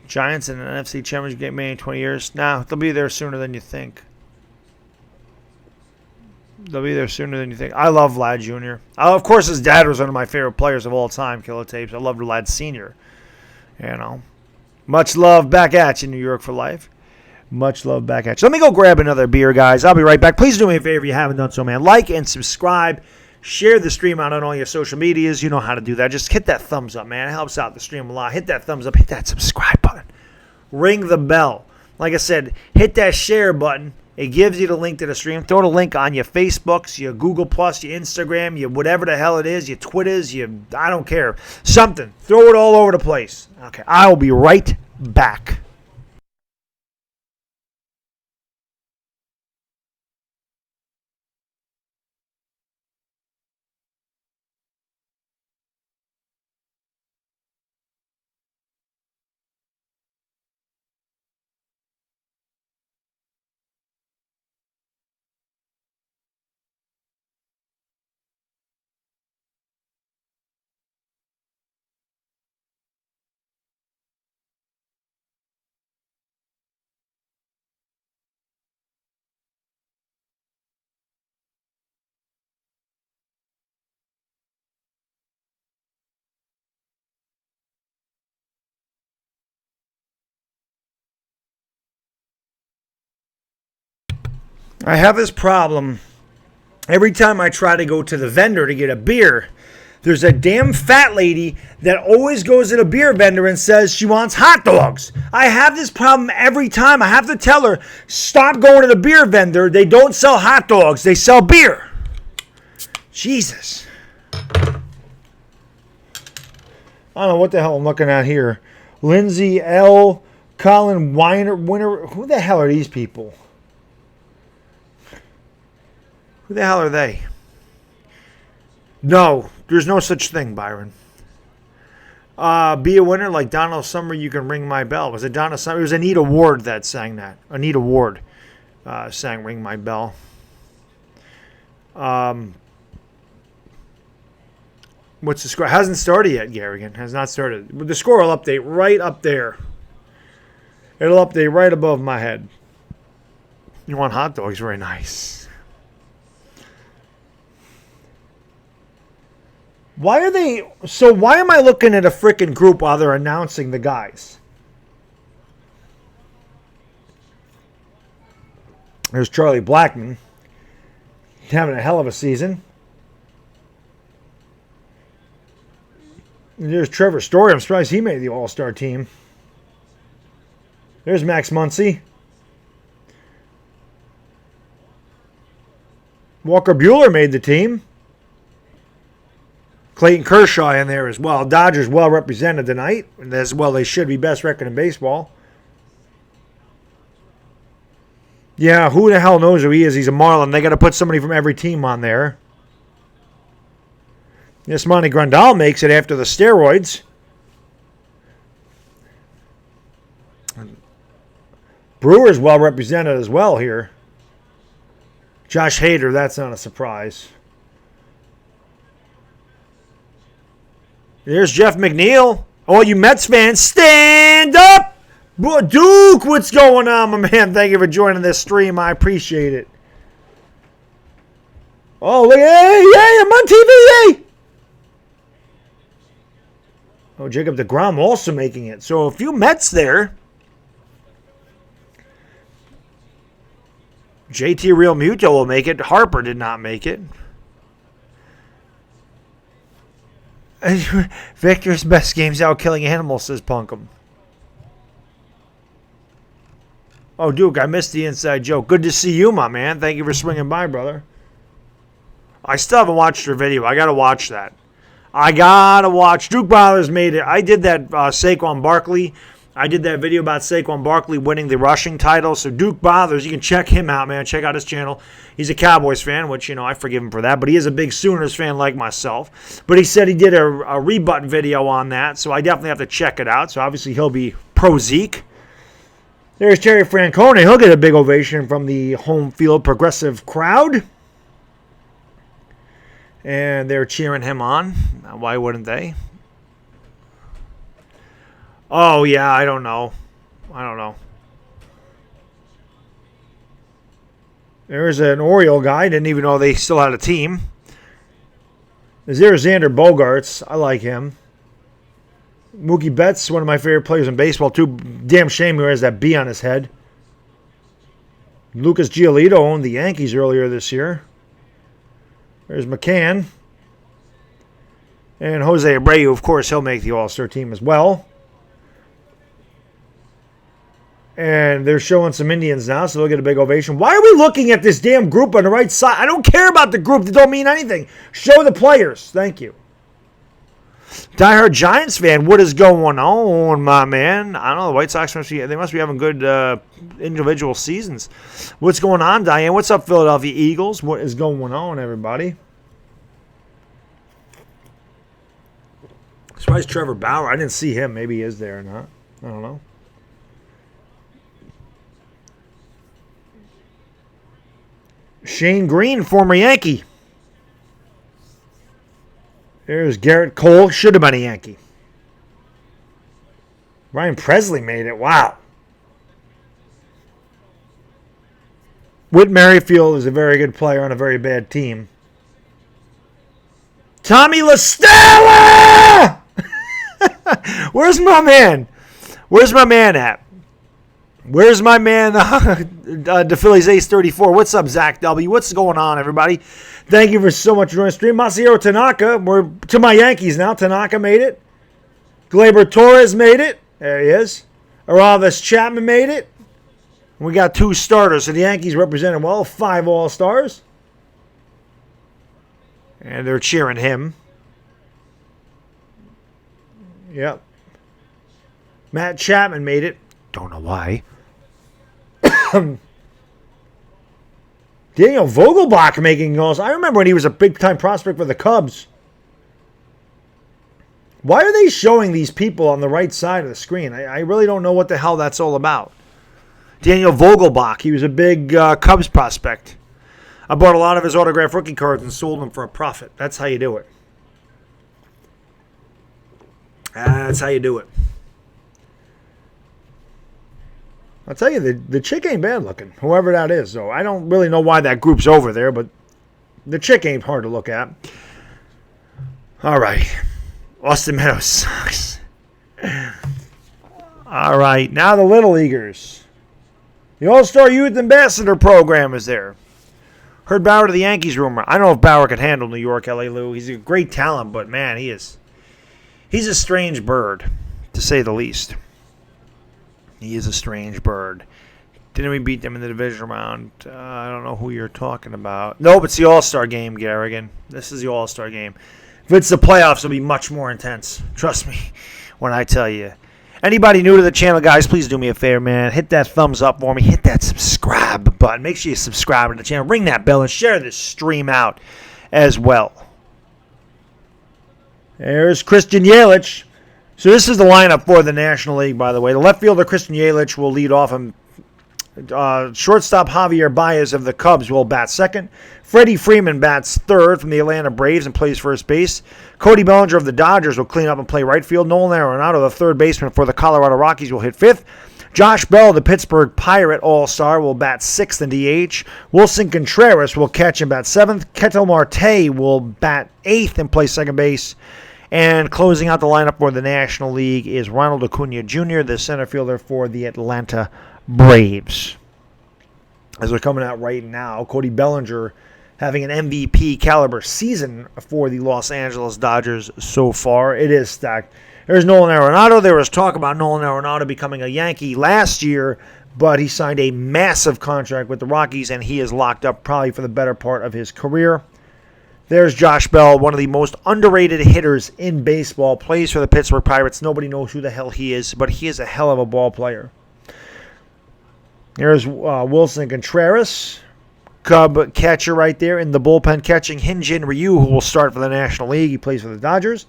Speaker 1: Giants in an NFC Championship game maybe in 20 years. Nah, they'll be there sooner than you think. They'll be there sooner than you think. I love Vlad Jr. Of course, his dad was one of my favorite players of all time, Killer Tapes. I loved Vlad Sr. You know. Much love back at you, New York for Life. Much love back at you. Let me go grab another beer, guys. I'll be right back. Please do me a favor if you haven't done so, man. Like and subscribe. Share the stream out on all your social medias. You know how to do that. Just hit that thumbs up, man. It helps out the stream a lot. Hit that thumbs up. Hit that subscribe button. Ring the bell. Like I said, hit that share button. It gives you the link to the stream. Throw the link on your Facebooks, your Google+, your Instagram, your whatever the hell it is, your Twitters, I don't care. Something. Throw it all over the place. Okay, I will be right back. I have this problem. Every time I try to go to the vendor to get a beer, there's a damn fat lady that always goes to the beer vendor and says she wants hot dogs. I have this problem every time. I have to tell her, stop going to the beer vendor. They don't sell hot dogs. They sell beer. Jesus. I don't know what the hell I'm looking at here. Lindsay L. Colin Winter. Who the hell are these people? Who the hell are they? No, there's no such thing, Byron. Be a winner like Donald Summer, you can ring my bell. Was it Donald Summer? It was Anita Ward that sang that. Anita Ward sang Ring My Bell. What's the score? Hasn't started yet, Garrigan. Has not started. The score will update right up there. It'll update right above my head. You want hot dogs? Very nice. Why am I looking at a freaking group while they're announcing the guys? There's Charlie Blackmon. Having a hell of a season. And there's Trevor Story. I'm surprised he made the All-Star team. There's Max Muncy. Walker Buehler made the team. Clayton Kershaw in there as well. Dodgers well represented tonight. And as well they should be, best record in baseball. Yeah, who the hell knows who he is? He's a Marlin. They got to put somebody from every team on there. Yes, Monty Grandal makes it after the steroids. Brewers well represented as well here. Josh Hader, that's not a surprise. There's Jeff McNeil. All you Mets fans, stand up! Duke, what's going on, my man? Thank you for joining this stream. I appreciate it. Oh, look, hey, I'm on TV, hey! Oh, Jacob deGrom also making it. So a few Mets there. JT Real Muto will make it. Harper did not make it. Victor's best game's out killing animals, says Punkum. Oh, Duke, I missed the inside joke. Good to see you, my man. Thank you for swinging by, brother. I still haven't watched her video. I got to watch that. I got to watch. Duke Brothers made it. I did that Saquon Barkley. I did that video about Saquon Barkley winning the rushing title. So Duke Brothers, you can check him out, man. Check out his channel. He's a Cowboys fan, which, I forgive him for that. But he is a big Sooners fan like myself. But he said he did a rebut video on that. So I definitely have to check it out. So obviously he'll be pro Zeke. There's Terry Francona. He'll get a big ovation from the home field progressive crowd. And they're cheering him on. Why wouldn't they? Oh, yeah, I don't know. There's an Oriole guy. Didn't even know they still had a team. There's Xander Bogaerts. I like him. Mookie Betts, one of my favorite players in baseball, too. Damn shame he has that B on his head. Lucas Giolito owned the Yankees earlier this year. There's McCann. And Jose Abreu, of course, he'll make the All-Star team as well. And they're showing some Indians now, so they'll get a big ovation. Why are we looking at this damn group on the right side? I don't care about the group. That don't mean anything. Show the players. Thank you. DieHardGiantsFan, what is going on, my man? I don't know. The White Sox must be having good individual seasons. What's going on, Diane? What's up, Philadelphia Eagles? What is going on, everybody? As far as Trevor Bauer, I didn't see him. Maybe he is there or not. I don't know. Shane Green, former Yankee. There's Garrett Cole. Should have been a Yankee. Ryan Presley made it. Wow. Whit Merrifield is a very good player on a very bad team. Tommy LaStella! Where's my man? Where's my man at? Where's my man, the Phillies Ace 34? What's up, Zach W? What's going on, everybody? Thank you for so much for joining the stream. Masahiro Tanaka, we're to my Yankees now. Tanaka made it. Gleyber Torres made it. There he is. Aravis Chapman made it. We got 2 starters, so the Yankees represented well. 5 All-Stars. And they're cheering him. Yep. Matt Chapman made it. Don't know why. Daniel Vogelbach making goals. I remember when he was a big-time prospect for the Cubs. Why are they showing these people on the right side of the screen? I really don't know what the hell that's all about. Daniel Vogelbach. He was a big Cubs prospect. I bought a lot of his autographed rookie cards and sold them for a profit. That's how you do it. That's how you do it. I'll tell you, the chick ain't bad looking, whoever that is. So I don't really know why that group's over there, but the chick ain't hard to look at. All right. Austin Meadows sucks. All right. Now the Little Leaguers. The All-Star Youth Ambassador Program is there. Heard Bauer to the Yankees rumor. I don't know if Bauer could handle New York, L.A. Lou. He's a great talent, but, man, he's a strange bird, to say the least. He is a strange bird. Didn't we beat them in the division round? I don't know who you're talking about. Nope, it's the All-Star game, Garrigan. This is the All-Star game. If it's the playoffs, it'll be much more intense. Trust me when I tell you. Anybody new to the channel, guys, please do me a favor, man. Hit that thumbs up for me. Hit that subscribe button. Make sure you subscribe to the channel. Ring that bell and share this stream out as well. There's Christian Yelich. So this is the lineup for the National League, by the way. The left fielder, Christian Yelich, will lead off. And shortstop Javier Baez of the Cubs will bat second. Freddie Freeman bats third from the Atlanta Braves and plays first base. Cody Bellinger of the Dodgers will clean up and play right field. Nolan Arenado, the third baseman for the Colorado Rockies, will hit fifth. Josh Bell, the Pittsburgh Pirate All-Star, will bat sixth in DH. Wilson Contreras will catch and bat seventh. Ketel Marte will bat eighth and play second base. And closing out the lineup for the National League is Ronald Acuna Jr., the center fielder for the Atlanta Braves. As we're coming out right now, Cody Bellinger having an MVP caliber season for the Los Angeles Dodgers so far. It is stacked. There's Nolan Arenado. There was talk about Nolan Arenado becoming a Yankee last year, but he signed a massive contract with the Rockies, and he is locked up probably for the better part of his career. There's Josh Bell, one of the most underrated hitters in baseball. Plays for the Pittsburgh Pirates. Nobody knows who the hell he is, but he is a hell of a ball player. There's Wilson Contreras, Cub catcher right there in the bullpen catching Hyun-Jin Ryu, who will start for the National League. He plays for the Dodgers.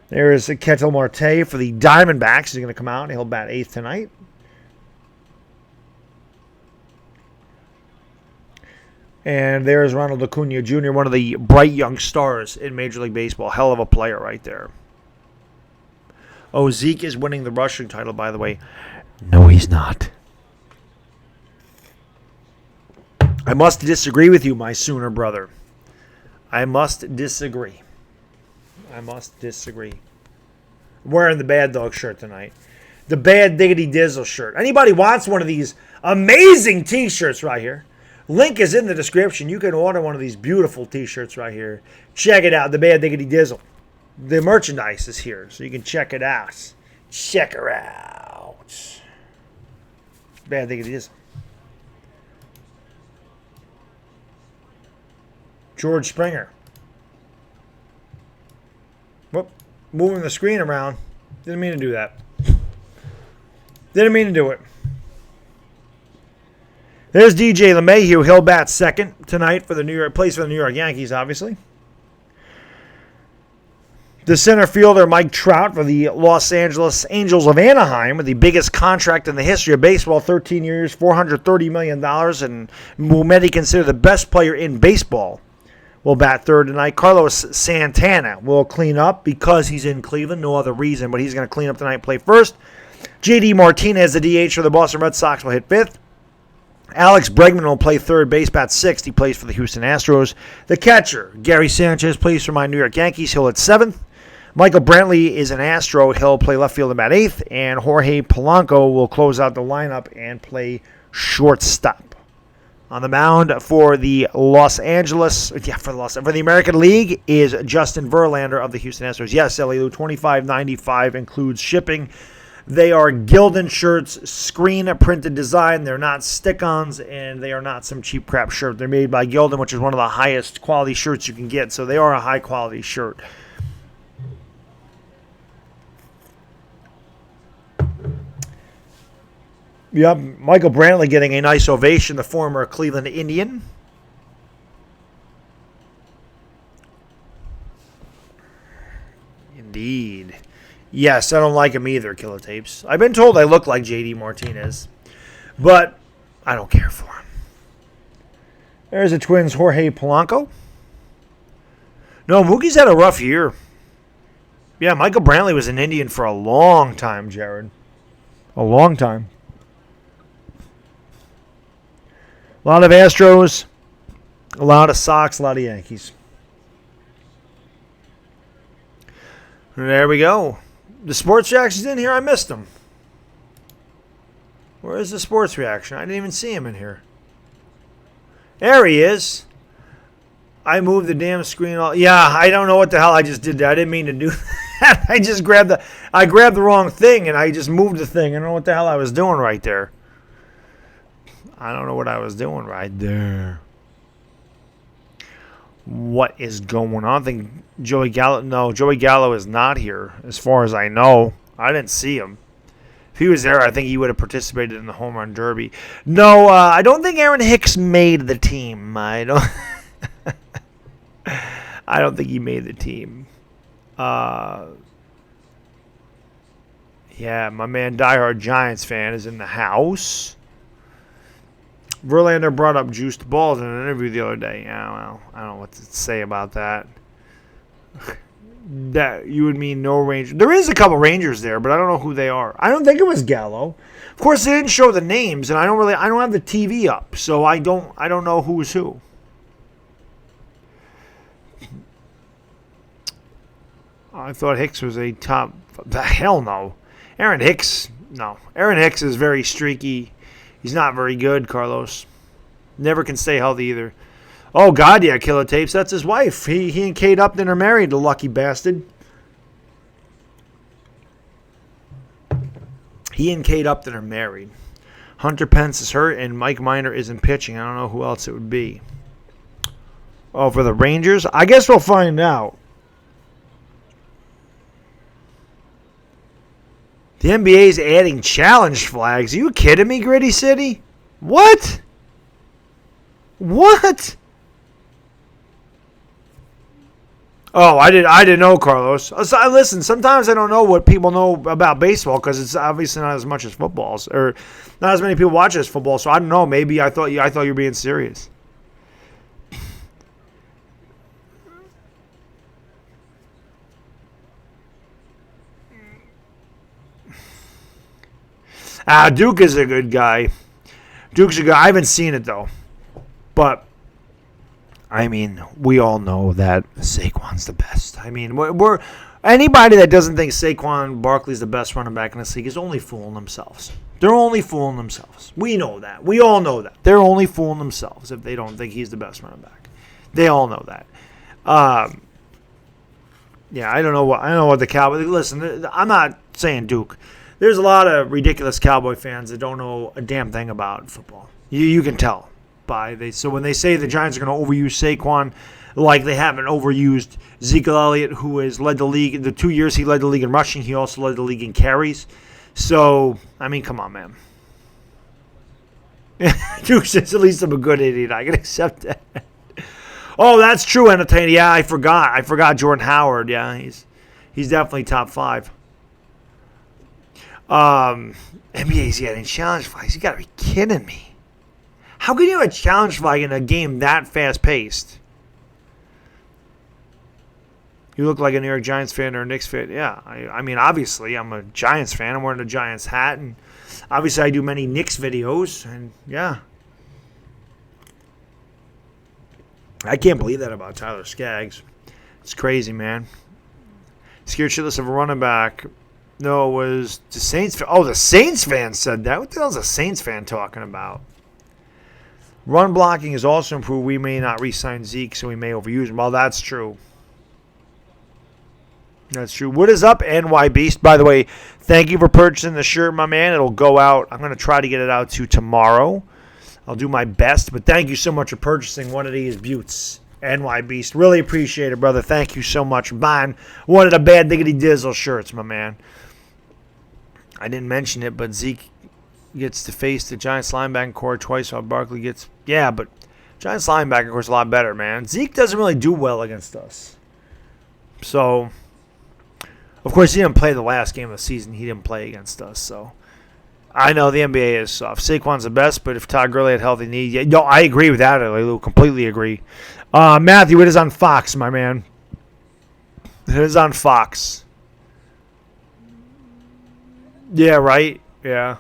Speaker 1: There's Ketel Marte for the Diamondbacks. He's going to come out and he'll bat 8th tonight. And there's Ronald Acuna Jr., one of the bright young stars in Major League Baseball. Hell of a player right there. Oh, Zeke is winning the rushing title, by the way. No, he's not. I must disagree with you, my Sooner brother. I must disagree. I'm wearing the Baddog shirt tonight. The Bad Diggity Dizzle shirt. Anybody wants one of these amazing t-shirts right here? Link is in the description. You can order one of these beautiful t-shirts right here. Check it out. The Bad Diggity Dizzle. The merchandise is here, so you can check it out. Check her out. Bad Diggity Dizzle. George Springer. Whoop. Moving the screen around. Didn't mean to do that. Didn't mean to do it. There's DJ LeMahieu. He'll bat 2nd tonight for the New York. Plays for the New York Yankees, obviously. The center fielder, Mike Trout, for the Los Angeles Angels of Anaheim, with the biggest contract in the history of baseball, 13 years, $430 million, and will many consider the best player in baseball. Will bat 3rd tonight. Carlos Santana will clean up because he's in Cleveland. No other reason, but he's going to clean up tonight and play 1st. J.D. Martinez, the DH for the Boston Red Sox, will hit 5th. Alex Bregman will play 3rd base, bat 6th. He plays for the Houston Astros. The catcher, Gary Sanchez, plays for my New York Yankees. He'll hit 7th. Michael Brantley is an Astro. He'll play left field and bat 8th. And Jorge Polanco will close out the lineup and play shortstop. On the mound for the for the American League is Justin Verlander of the Houston Astros. Yes, Ellie, $25.95 includes shipping. They are Gildan shirts, screen printed design. They're not stick-ons, and they are not some cheap crap shirt. They're made by Gildan, which is one of the highest quality shirts you can get. So they are a high quality shirt. Yep, Michael Brantley getting a nice ovation, the former Cleveland Indian. Indeed. Yes, I don't like him either, Killer Tapes. I've been told I look like J.D. Martinez, but I don't care for him. There's the Twins' Jorge Polanco. No, Mookie's had a rough year. Yeah, Michael Brantley was an Indian for a long time, Jared. A long time. A lot of Astros, a lot of Sox, a lot of Yankees. There we go. The sports reaction's in here. I missed him. Where is the sports reaction? I didn't even see him in here. There he is. I moved the damn screen. Yeah, I don't know what the hell I just did there. I didn't mean to do that. I just grabbed the wrong thing, and I just moved the thing. I don't know what the hell I was doing right there. I don't know what I was doing right there. What is going on? I think Joey Gallo. No, Joey Gallo is not here, as far as I know. I didn't see him. If he was there, I think he would have participated in the home run derby. No, I don't think Aaron Hicks made the team. I don't think he made the team. Yeah, my man DieHardGiantsFan is in the house. Verlander brought up juiced balls in an interview the other day. Yeah, well, I don't know what to say about that. That you would mean no Rangers. There is a couple Rangers there, but I don't know who they are. I don't think it was Gallo. Of course, they didn't show the names, and I don't have the TV up, so I don't know who's who. I thought Hicks was a top. The hell no. Aaron Hicks is very streaky. He's not very good, Carlos. Never can stay healthy either. Oh, God, yeah, Killer Tapes. That's his wife. He and Kate Upton are married, the lucky bastard. He and Kate Upton are married. Hunter Pence is hurt, and Mike Minor isn't pitching. I don't know who else it would be. Oh, for the Rangers? I guess we'll find out. The NBA's adding challenge flags. Are you kidding me, Gritty City? What? What? Oh, I didn't know, Carlos. Listen, sometimes I don't know what people know about baseball because it's obviously not as much as football, or not as many people watch as football. So I don't know. Maybe I thought you were being serious. Duke is a good guy. Duke's a good. I haven't seen it though, but I mean, we all know that Saquon's the best. I mean, we're anybody that doesn't think Saquon Barkley's the best running back in this league is only fooling themselves. They're only fooling themselves. We know that. We all know that. They're only fooling themselves if they don't think he's the best running back. They all know that. Yeah, I don't know what the Cowboys. Listen, I'm not saying Duke. There's a lot of ridiculous Cowboy fans that don't know a damn thing about football. You can tell. So when they say the Giants are going to overuse Saquon like they haven't overused Zeke Elliott, who has led the league. The 2 years he led the league in rushing, he also led the league in carries. So, I mean, come on, man. Duke says at least I'm a good idiot. I can accept that. Oh, that's true, Entertainer. Yeah, I forgot Jordan Howard. Yeah, he's definitely top 5. NBA's getting challenge flags. You got to be kidding me. How can you have a challenge flag in a game that fast-paced? You look like a New York Giants fan or a Knicks fan. Yeah, I mean, obviously, I'm a Giants fan. I'm wearing a Giants hat, and obviously I do many Knicks videos, and yeah. I can't believe that about Tyler Skaggs. It's crazy, man. Scared shitless of a running back. No, it was the Saints. Oh, the Saints fan said that. What the hell is a Saints fan talking about? Run blocking is also improved. We may not re-sign Zeke, so we may overuse him. Well, that's true. That's true. What is up, NY Beast? By the way, thank you for purchasing the shirt, my man. It'll go out. I'm going to try to get it out to you tomorrow. I'll do my best, but thank you so much for purchasing one of these buttes. NY Beast. Really appreciate it, brother. Thank you so much for buying one of the Bad Diggity Dizzle shirts, my man. I didn't mention it, but Zeke gets to face the Giants linebacker core twice while Barkley gets... Yeah, but Giants linebacker core is a lot better, man. Zeke doesn't really do well against us. So, of course, he didn't play the last game of the season. He didn't play against us, so... I know the NBA is soft. Saquon's the best, but if Todd Gurley had healthy knee... Yeah, no, I agree with that, I completely agree. Matthew, it is on Fox, my man. It is on Fox. Yeah, right? Yeah.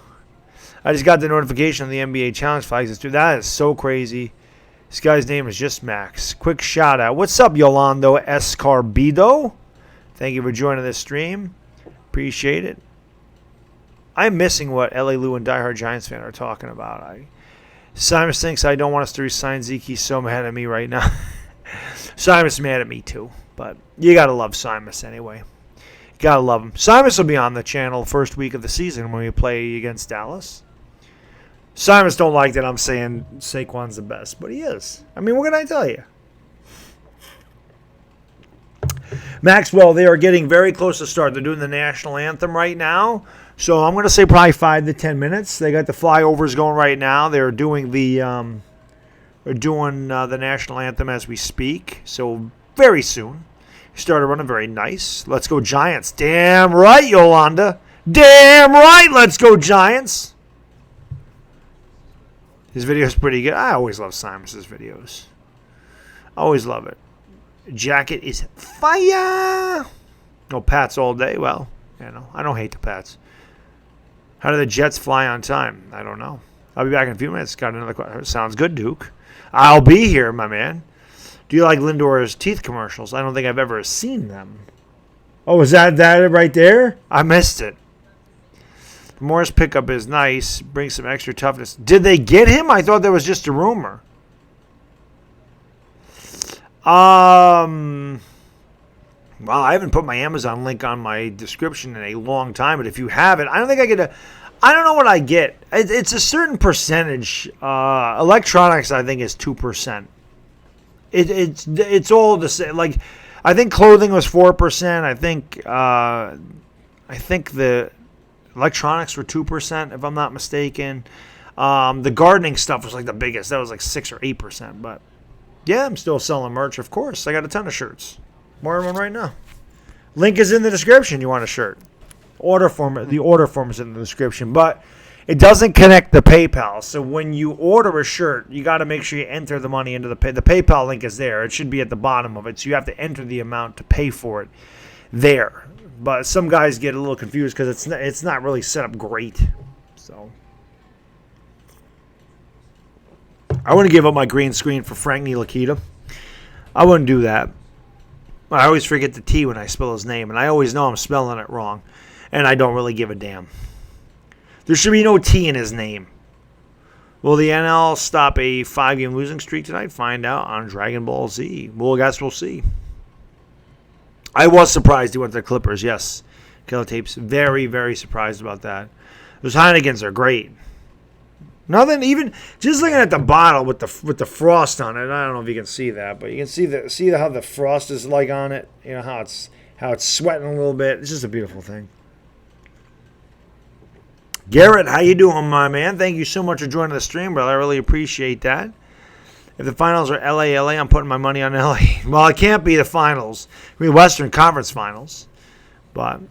Speaker 1: I just got the notification on the NBA challenge flags. Dude, that is so crazy. This guy's name is just Max. Quick shout out. What's up, Yolando Escarbido? Thank you for joining this stream. Appreciate it. I'm missing what LA Lou and DieHardGiantsFan are talking about. Simon thinks I don't want us to resign Zeke. He's so mad at me right now. Simon's mad at me too. But you got to love Simus anyway. Gotta love him. Simus will be on the channel first week of the season when we play against Dallas. Simus don't like that I'm saying Saquon's the best, but he is. I mean, what can I tell you? Maxwell, they are getting very close to start. They're doing the national anthem right now. So I'm going to say probably 5 to 10 minutes. They got the flyovers going right now. They're doing the national anthem as we speak. So very soon. Started running very nice. Let's go Giants. Damn right, Yolanda. Damn right, let's go Giants. His video is pretty good. I always love Simus's videos. Always love it. Jacket is fire. No Pats all day. Well, I don't hate the Pats. How do the Jets fly on time? I don't know. I'll be back in a few minutes. Got another question. Sounds good, Duke. I'll be here, my man. Do you like Lindor's teeth commercials? I don't think I've ever seen them. Oh, is that right there? I missed it. Morris pickup is nice. Brings some extra toughness. Did they get him? I thought that was just a rumor. Well, I haven't put my Amazon link on my description in a long time, but if you have it, I don't think I get I don't know what I get. It's a certain percentage. Electronics, I think, is 2%. It's all the same. Like, I think clothing was 4%. I think the electronics were 2%, if I'm not mistaken. The gardening stuff was like the biggest. That was like 6 or 8%. But yeah, I'm still selling merch, of course. I got a ton of shirts. More than one right now. Link is in the description. You want a shirt? The order form is in the description, but it doesn't connect to PayPal. So when you order a shirt, you got to make sure you enter the money into the PayPal link is there. It should be at the bottom of it. So you have to enter the amount to pay for it there. But some guys get a little confused because it's not really set up great. So I wouldn't give up my green screen for Frank Ntilikina. I wouldn't do that. I always forget the T when I spell his name, and I always know I'm spelling it wrong, and I don't really give a damn. There should be no T in his name. Will the NL stop a 5-game losing streak tonight? Find out on Dragon Ball Z. Well, I guess we'll see. I was surprised he went to the Clippers, yes. Killer Tapes, very, very surprised about that. Those Heinekens are great. Nothing, even just looking at the bottle with the frost on it. I don't know if you can see that, but you can see how the frost is like on it. You know how it's sweating a little bit. It's just a beautiful thing. Garrett, how you doing, my man? Thank you so much for joining the stream, brother. I really appreciate that. If the finals are LA, I'm putting my money on LA. Well, it can't be the finals. I mean, Western Conference Finals. But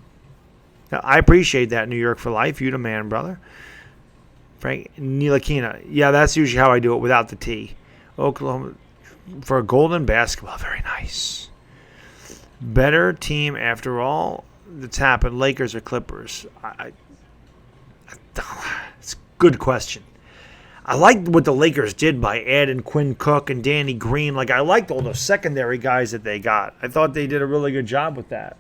Speaker 1: I appreciate that, New York for life. You the man, brother. Frank Ntilikina. Yeah, that's usually how I do it without the T. Oklahoma for a golden basketball. Very nice. Better team after all that's happened, Lakers or Clippers? It's a good question. I liked what the Lakers did by adding Quinn Cook and Danny Green. Like, I liked all those secondary guys that they got. I thought they did a really good job with that.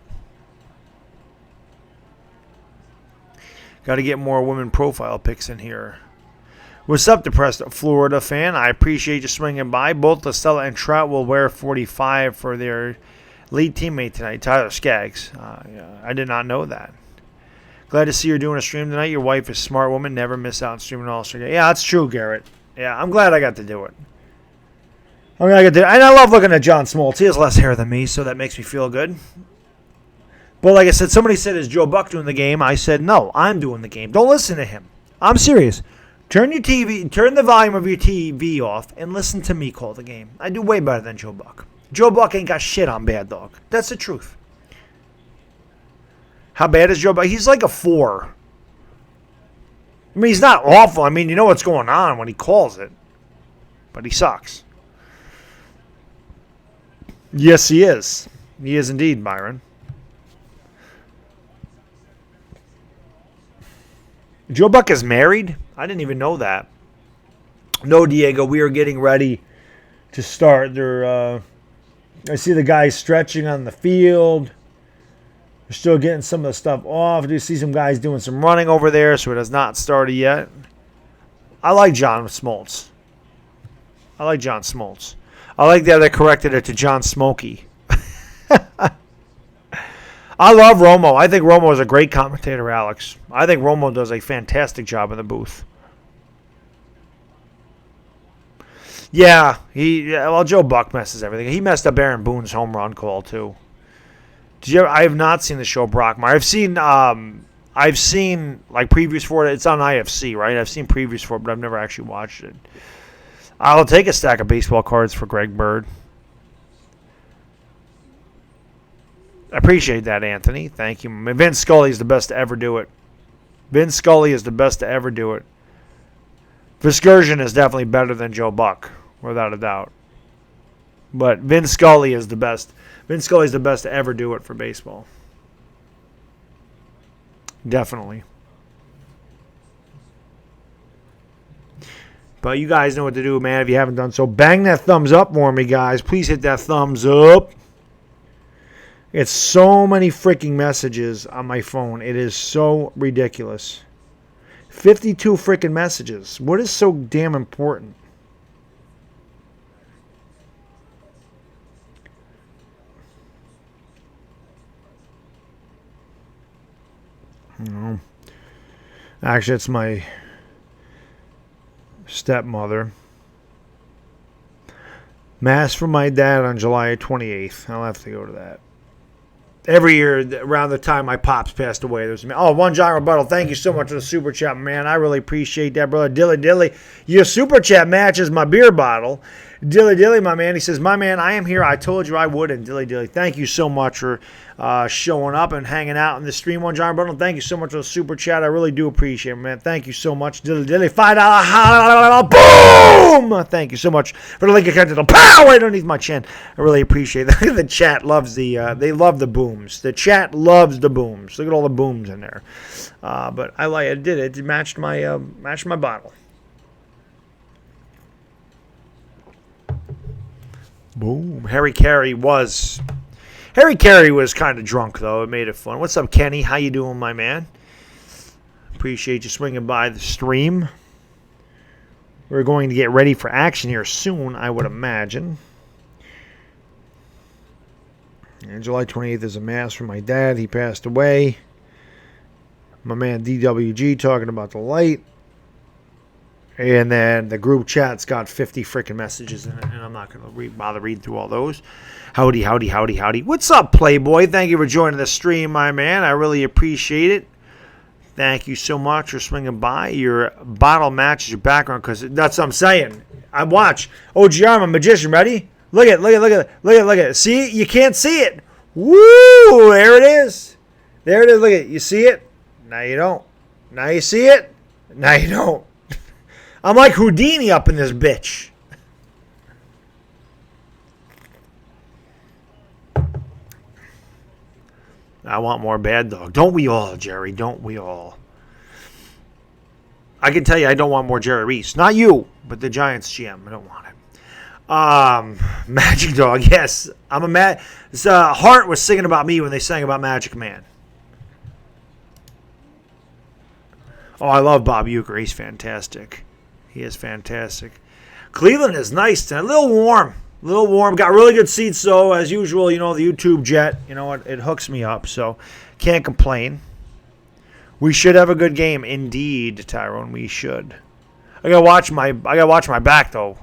Speaker 1: Got to get more women profile pics in here. What's up, depressed Florida fan? I appreciate you swinging by. Both Estella and Trout will wear 45 for their lead teammate tonight, Tyler Skaggs. Yeah, I did not know that. Glad to see you're doing a stream tonight. Your wife is a smart woman. Never miss out on streaming All-Star Game. Yeah, that's true, Garrett. Yeah, I'm glad I got to do it. And I love looking at John Smoltz. He has less hair than me, so that makes me feel good. But like I said, somebody said, is Joe Buck doing the game? I said, no, I'm doing the game. Don't listen to him. I'm serious. Turn the volume of your TV off and listen to me call the game. I do way better than Joe Buck. Joe Buck ain't got shit on Baddog. That's the truth. How bad is Joe Buck? He's like a 4. I mean, he's not awful. I mean, you know what's going on when he calls it. But he sucks. Yes, he is. He is indeed, Byron. Joe Buck is married? I didn't even know that. No, Diego, we are getting ready to start. I see the guys stretching on the field. They're still getting some of the stuff off. I do see some guys doing some running over there, so it has not started yet. I like John Smoltz. I like that they corrected it to John Smokey. I love Romo. I think Romo is a great commentator, Alex. I think Romo does a fantastic job in the booth. Yeah, Joe Buck messes everything. He messed up Aaron Boone's home run call too. I have not seen the show Brockmire. I've seen like previews for it. It's on IFC, right? I've seen previews for it, but I've never actually watched it. I'll take a stack of baseball cards for Greg Bird. I appreciate that, Anthony. Thank you. Vince Scully is the best to ever do it. Viscursion is definitely better than Joe Buck, without a doubt. But Vince Scully is the best. Vince Scully is the best to ever do it for baseball. Definitely. But you guys know what to do, man, if you haven't done so. Bang that thumbs up for me, guys. Please hit that thumbs up. It's so many freaking messages on my phone. It is so ridiculous. 52 freaking messages. What is so damn important? No. Actually, it's my stepmother. Mass for my dad on July 28th. I'll have to go to that. Every year, around the time my pops passed away, there's OneGiantRebuttal. Thank you so much for the super chat, man. I really appreciate that, brother. Dilly, your super chat matches my beer bottle. Dilly, my man. He says, my man, I am here. I told you I would. And Dilly, thank you so much for showing up and hanging out in the stream. OneGiantRebuttal. Thank you so much for the super chat. I really do appreciate it, man. Thank you so much. Dilly, $5. Boom! Thank you so much for the link account to the pow right underneath my chin. I really appreciate it. The chat loves they love the booms. The chat loves the booms. Look at all the booms in there. But I like it. It matched my bottle. Boom. Harry Carey was kind of drunk, though. It made it fun. What's up, Kenny? How you doing, my man? Appreciate you swinging by the stream. We're going to get ready for action here soon, I would imagine. And July 28th is a mass for my dad. He passed away. My man DWG talking about the light. And then the group chat's got 50 freaking messages in it, and I'm not going to bother reading through all those. Howdy. What's up, Playboy? Thank you for joining the stream, my man. I really appreciate it. Thank you so much for swinging by. Your bottle matches your background, because that's what I'm saying. I watch. OGR, I'm a magician. Ready? Look at it. See? You can't see it. Woo! There it is. Look at it. You see it? Now you don't. Now you see it? Now you don't. I'm like Houdini up in this bitch. I want more Baddog. Don't we all, Jerry? Don't we all? I can tell you I don't want more Jerry Reese. Not you, but the Giants GM. I don't want it. Magic Dog, yes. I'm a mad. Hart was singing about me when they sang about Magic Man. Oh, I love Bob Uecker. He's fantastic. He is fantastic. Cleveland is nice tonight. A little warm. Got really good seats, though, as usual. You know, the YouTube jet, it hooks me up, so can't complain. We should have a good game. Indeed, Tyrone, we should. I gotta watch my back, though,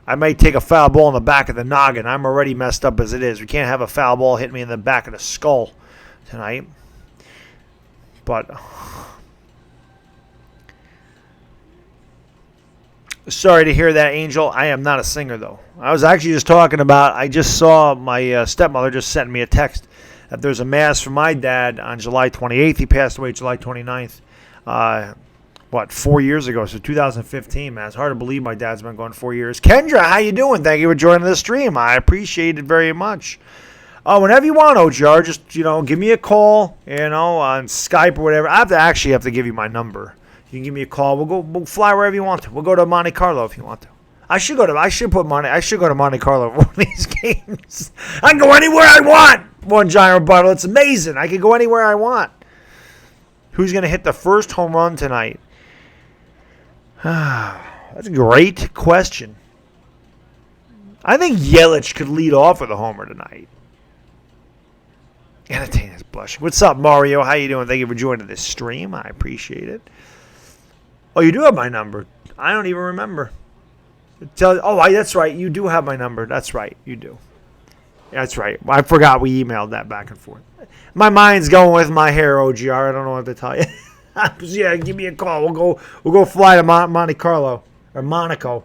Speaker 1: I might take a foul ball in the back of the noggin. I'm already messed up as it is. We can't have a foul ball hit me in the back of the skull tonight. But sorry to hear that, Angel. I am not a singer, though. I was actually just talking about, I just saw my stepmother just sent me a text that there's a mass for my dad on July 28th. He passed away July 29th. 4 years ago? So 2015, man. It's hard to believe my dad's been going 4 years. Kendra, how you doing? Thank you for joining the stream. I appreciate it very much. Whenever you want, OJR, just, give me a call, on Skype or whatever. I have to give you my number. You can give me a call. We'll fly wherever you want to. We'll go to Monte Carlo if you want to. I should go to Monte Carlo for one of these games. I can go anywhere I want. OneGiantRebuttal. It's amazing. I can go anywhere I want. Who's going to hit the first home run tonight? That's a great question. I think Yelich could lead off with a homer tonight. Entertainers blushing. What's up, Mario? How you doing? Thank you for joining this stream. I appreciate it. Oh, you do have my number. I don't even remember. That's right. You do have my number. That's right. You do. That's right. I forgot we emailed that back and forth. My mind's going with my hair, OGR. I don't know what to tell you. Yeah, give me a call. We'll go fly to Monte Carlo or Monaco.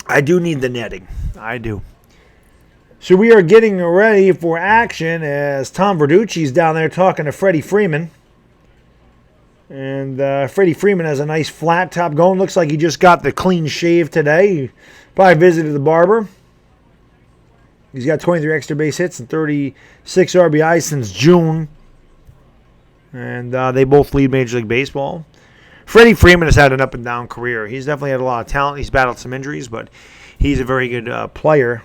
Speaker 1: I do need the netting. I do. So we are getting ready for action as Tom Verducci's down there talking to Freddie Freeman. And Freddie Freeman has a nice flat top going. Looks like he just got the clean shave today. He probably visited the barber. He's got 23 extra base hits and 36 RBIs since June. And they both lead Major League Baseball. Freddie Freeman has had an up-and-down career. He's definitely had a lot of talent. He's battled some injuries, but he's a very good player.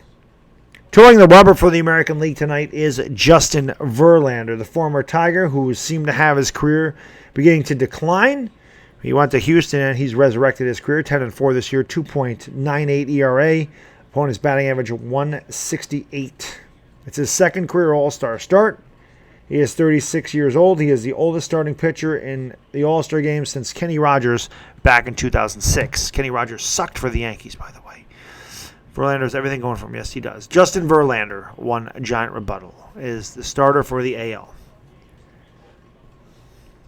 Speaker 1: Touring the rubber for the American League tonight is Justin Verlander, the former Tiger, who seemed to have his career beginning to decline. He went to Houston, and he's resurrected his career. 10-4 this year, 2.98 ERA. Opponent's batting average of 168. It's his second career All-Star start. He is 36 years old. He is the oldest starting pitcher in the All-Star game since Kenny Rogers back in 2006. Kenny Rogers sucked for the Yankees, by the way. Verlander has everything going for him. Yes, he does. Justin Verlander, one giant rebuttal, is the starter for the AL.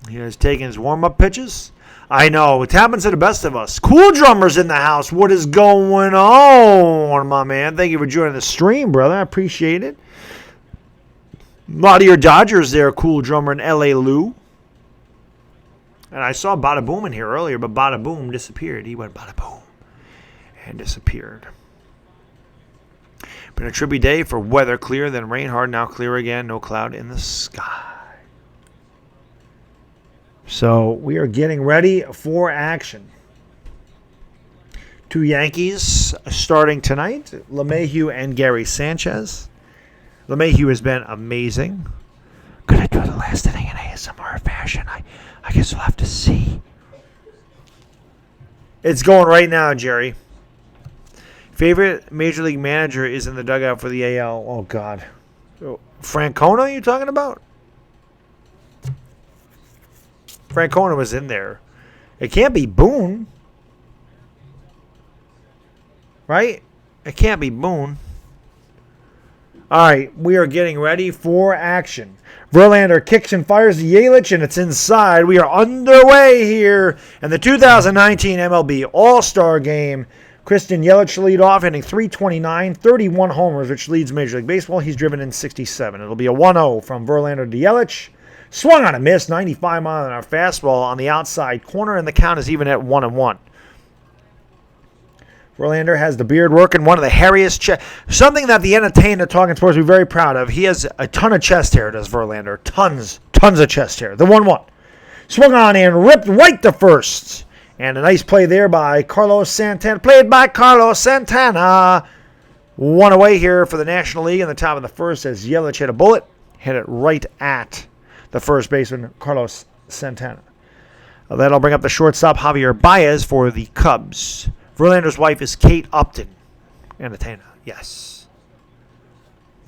Speaker 1: He has taken his warm-up pitches. I know. It happens to the best of us. Cooldrummer's in the house. What is going on, my man? Thank you for joining the stream, brother. I appreciate it. A lot of your Dodgers there, Cooldrummer and L.A. Lou. And I saw Bada Boom in here earlier, but Bada Boom disappeared. He went Bada Boom and disappeared. Been a trippy day for weather. Clear, then rain hard, now clear again. No cloud in the sky. So we are getting ready for action. 2 Yankees starting tonight. LeMahieu and Gary Sanchez. LeMahieu has been amazing. Gonna do the last inning in ASMR fashion. I guess we'll have to see. It's going right now, Jerry. Favorite Major League manager is in the dugout for the AL. Oh, God. Francona, you talking about? Francona was in there. It can't be Boone. Right? It can't be Boone. All right, we are getting ready for action. Verlander kicks and fires the Yelich, and it's inside. We are underway here in the 2019 MLB All-Star Game. Christian Yelich lead off, hitting .329, 31 homers, which leads Major League Baseball. He's driven in 67. It'll be a 1-0 from Verlander to Yelich. Swung on a miss, 95-mile-an-hour fastball on the outside corner, and the count is even at 1-1. Verlander has the beard working, one of the hairiest chest. Something that the entertainer Talking Sports will be very proud of. He has a ton of chest hair, does Verlander. Tons of chest hair. The 1-1. Swung on and ripped right to first. And a nice play there by Carlos Santana. Played by Carlos Santana. 1 away here for the National League in the top of the first as Yelich hit a bullet. Hit it right at the first baseman, Carlos Santana. That'll bring up the shortstop, Javier Baez, for the Cubs. Verlander's wife is Kate Upton. Entertainer, yes.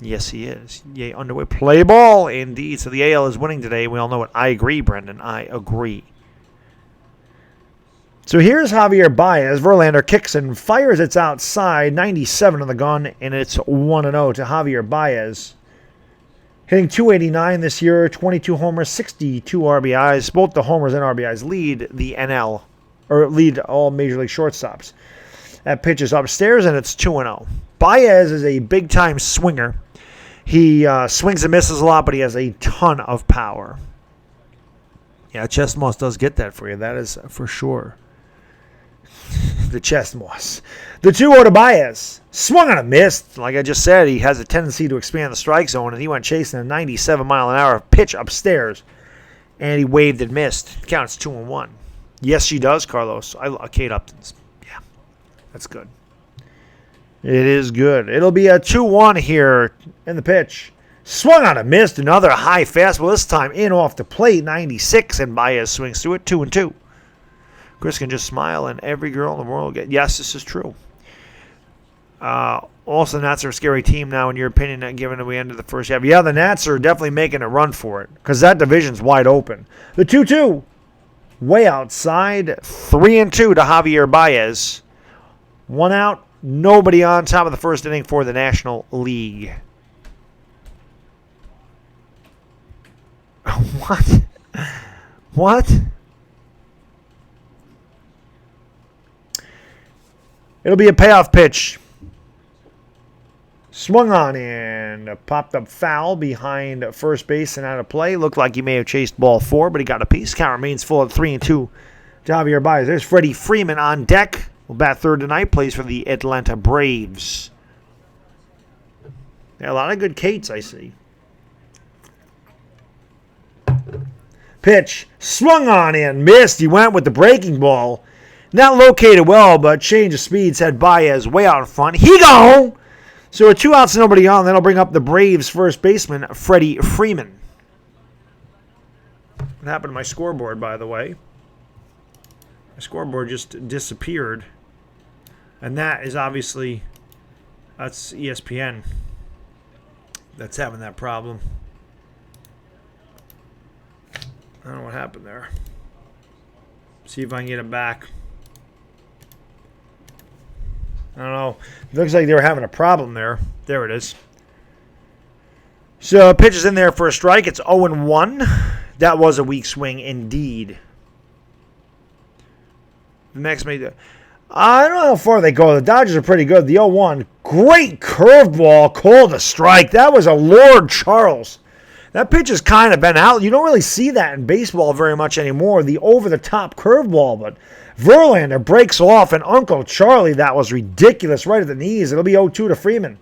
Speaker 1: Yes, he is. Yay, underway. Play ball, indeed. So the AL is winning today. We all know it. I agree, Brendan. I agree. So here's Javier Baez. Verlander kicks and fires. It's outside. 97 on the gun, and it's 1-0 to Javier Baez. Hitting .289 this year, 22 homers, 62 RBIs. Both the homers and RBIs lead the NL, or lead all Major League shortstops. That pitch is upstairs, and it's 2-0. Baez is a big-time swinger. He swings and misses a lot, but he has a ton of power. Yeah, chest moss does get that for you. That is for sure. The chest moss. The 2-0 to Baez. Swung on a miss. Like I just said, he has a tendency to expand the strike zone, and he went chasing a 97-mile-an-hour pitch upstairs, and he waved and missed. Counts 2-1. Yes, she does, Carlos. Kate Upton's. Yeah, that's good. It is good. It'll be a 2-1 here in the pitch. Swung on a miss. Another high fastball, this time in off the plate. 96, and Baez swings through it. 2-2. Chris can just smile, and every girl in the world will get. Yes, this is true. Also, the Nats are a scary team now, in your opinion, given that we ended the first half. Yeah, the Nats are definitely making a run for it because that division's wide open. The 2-2, way outside. 3-2 to Javier Baez. 1 out, nobody on. Top of the first inning for the National League. What? What? It'll be a payoff pitch. Swung on and popped up foul behind first base and out of play. Looked like he may have chased ball 4, but he got a piece. Count remains full at 3-2 to Javier Baez. There's Freddie Freeman on deck. Will bat third tonight. Plays for the Atlanta Braves. Yeah, a lot of good Kates, I see. Pitch. Swung on and missed. He went with the breaking ball. Not located well, but change of speeds had Baez way out in front. He gone! So with 2 outs and nobody on, that'll bring up the Braves' first baseman, Freddie Freeman. What happened to my scoreboard, by the way? My scoreboard just disappeared. And that is obviously, that's ESPN that's having that problem. I don't know what happened there. See if I can get it back. I don't know. It looks like they were having a problem there. There it is. So pitch is in there for a strike. It's 0-1. That was a weak swing indeed. The next made. I don't know how far they go. The Dodgers are pretty good. The 0-1. Great curveball called a strike. That was a Lord Charles. That pitch has kind of been out. You don't really see that in baseball very much anymore. The over-the-top curveball. But Verlander breaks off, and Uncle Charlie, that was ridiculous right at the knees. It'll be 0-2 to Freeman.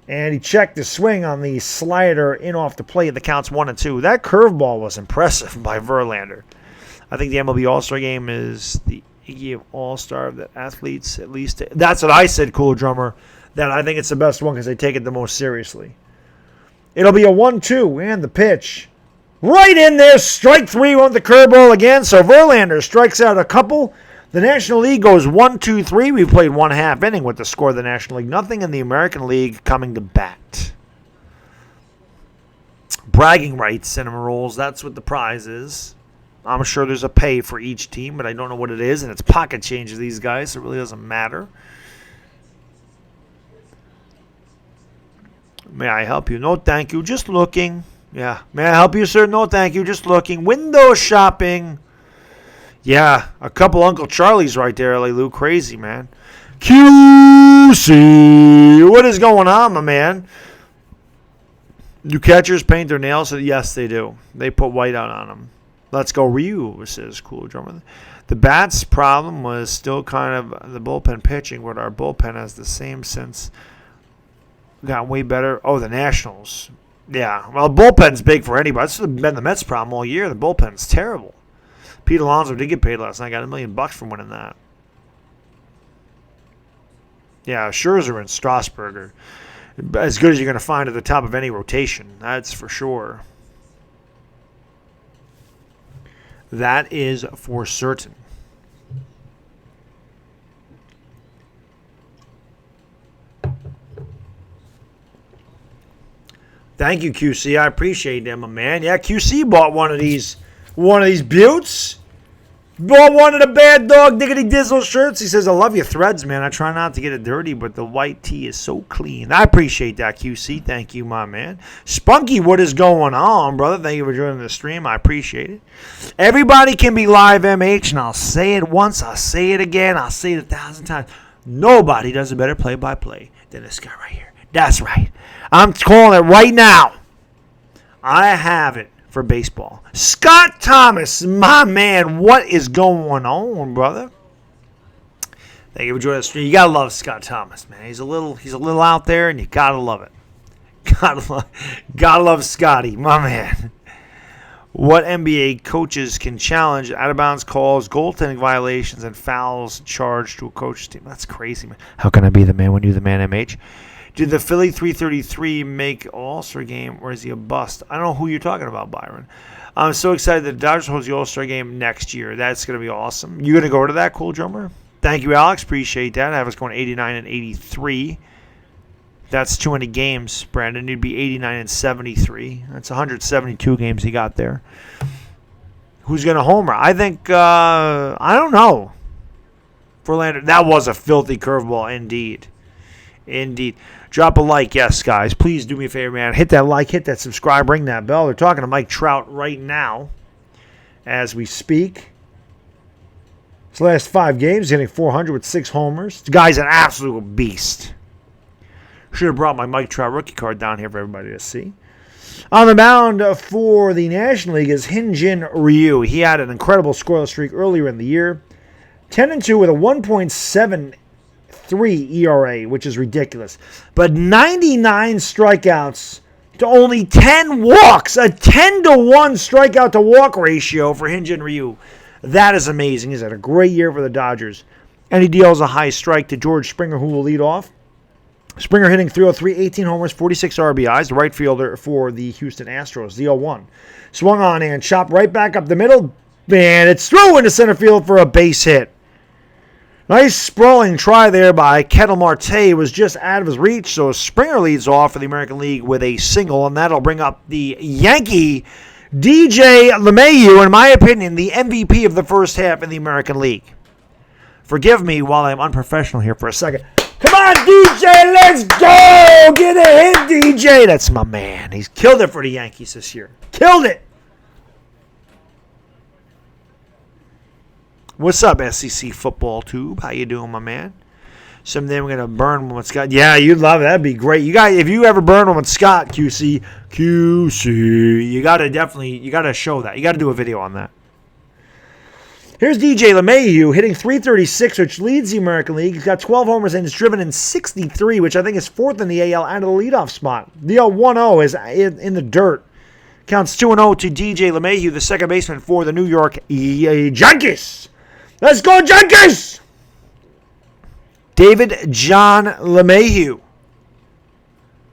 Speaker 1: And he checked the swing on the slider in off the plate. The count's 1-2. That curveball was impressive by Verlander. I think the MLB All-Star Game is the Iggy of All-Star that athletes at least. That's what I said, Cooldrummer, that I think it's the best one because they take it the most seriously. It'll be a 1-2 and the pitch. Right in there, strike 3 on the curveball again. So Verlander strikes out a couple. The National League goes 1-2-3. We played 1/2 inning with the score of the National League. Nothing in the American League coming to bat. Bragging rights, Cinema Rolls. That's what the prize is. I'm sure there's a pay for each team, but I don't know what it is. And it's pocket change of these guys, so it really doesn't matter. May I help you? No, thank you. Just looking. Yeah. May I help you, sir? No, thank you. Just looking. Window shopping. Yeah. A couple Uncle Charlies right there, L.A. Lou. Crazy, man. QC. What is going on, my man? Do catchers paint their nails? Yes, they do. They put white out on them. Let's go Ryu, says Cooldrummer. The bats' problem was still kind of the bullpen pitching, but our bullpen has the same since gotten way better. Oh, the Nationals. Yeah, well, the bullpen's big for anybody. That's been the Mets' problem all year. The bullpen's terrible. Pete Alonso did get paid last night. Got $1 million from winning that. Yeah, Scherzer and Strasburger. As good as you're going to find at the top of any rotation. That's for sure. That is for certain. Thank you, QC. I appreciate them, my man. Yeah, QC bought one of these buttes. Bought one of the Baddog Diggity Dizzle shirts. He says, I love your threads, man. I try not to get it dirty, but the white tee is so clean. I appreciate that, QC. Thank you, my man. Spunky, what is going on, brother? Thank you for joining the stream. I appreciate it. Everybody can be live MH, and I'll say it once. I'll say it again. I'll say it 1,000 times. Nobody does a better play-by-play than this guy right here. That's right. I'm calling it right now. I have it for baseball. Scott Thomas, my man, what is going on, brother? Thank you for joining the stream. You gotta love Scott Thomas, man. He's a little out there, and you gotta love it. Gotta love Scotty, my man. What NBA coaches can challenge out-of-bounds calls, goaltending violations, and fouls charged to a coach's team? That's crazy, man. How can I be the man when you're the man, MH? Did the Philly 333 make All-Star game, or is he a bust? I don't know who you're talking about, Byron. I'm so excited that the Dodgers host the All-Star game next year. That's going to be awesome. You going to go to that, Cooldrummer? Thank you, Alex. Appreciate that. I have us going 89 and 83. That's 200 games, Brandon. You'd be 89 and 73. That's 172 games he got there. Who's going to homer? I think, I don't know. Verlander, that was a filthy curveball indeed. Indeed. Drop a like, yes, guys. Please do me a favor, man. Hit that like, hit that subscribe, ring that bell. They're talking to Mike Trout right now as we speak. His last 5 games, hitting 400 with 6 homers. The guy's an absolute beast. Should have brought my Mike Trout rookie card down here for everybody to see. On the mound for the National League is Hyun-Jin Ryu. He had an incredible scoreless streak earlier in the year. 10-2 with a 1.73 ERA, which is ridiculous. But 99 strikeouts to only 10 walks. A 10-to-1 strikeout to walk ratio for Hyun-Jin Ryu. That is amazing. He's had a great year for the Dodgers. And he deals a high strike to George Springer, who will lead off. Springer hitting 303, 18 homers, 46 RBIs. The right fielder for the Houston Astros, the 0-1. Swung on and chopped right back up the middle. And it's through into center field for a base hit. Nice sprawling try there by Ketel Marte. Was just out of his reach. So Springer leads off for the American League with a single. And that'll bring up the Yankee DJ LeMahieu, in my opinion, the MVP of the first half in the American League. Forgive me while I'm unprofessional here for a second. Come on, DJ, let's go! Get a hit, DJ. That's my man. He's killed it for the Yankees this year. Killed it. What's up, SEC Football Tube? How you doing, my man? Someday we're gonna burn one with Scott. Yeah, you'd love it. That'd be great. You guys, if you ever burn one with Scott, QC, you gotta show that. You gotta do a video on that. Here's DJ LeMahieu hitting .336, which leads the American League. He's got 12 homers and is driven in 63, which I think is fourth in the AL out of the leadoff spot. The 1-0 is in the dirt. Counts 2-0 to DJ LeMahieu, the second baseman for the New York Yankees. Let's go, Yankees! David John LeMahieu.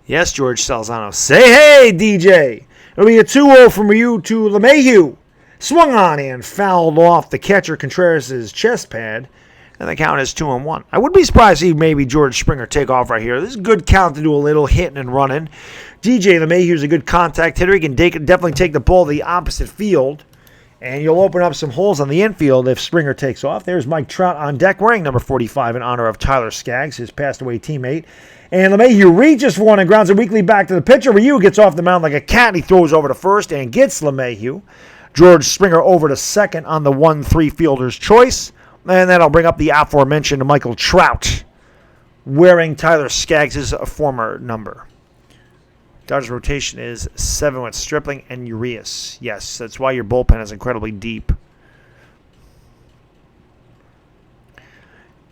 Speaker 1: Yes, George Salzano. Say hey, DJ. It'll be a 2-0 from you to LeMahieu. Swung on and fouled off the catcher Contreras' chest pad. And the count is 2-1. I wouldn't be surprised to see maybe George Springer take off right here. This is a good count to do a little hitting and running. DJ LeMahieu is a good contact hitter. He can definitely take the ball to the opposite field. And you'll open up some holes on the infield if Springer takes off. There's Mike Trout on deck wearing number 45 in honor of Tyler Skaggs, his passed-away teammate. And LeMahieu reaches for one and grounds it weakly back to the pitcher. Ryu gets off the mound like a cat, and he throws over to first and gets LeMahieu. George Springer over to second on the 1-3 fielder's choice. And that'll bring up the aforementioned Michael Trout, wearing Tyler Skaggs' former number. Dodgers rotation is 7 with Stripling and Urias. Yes, that's why your bullpen is incredibly deep.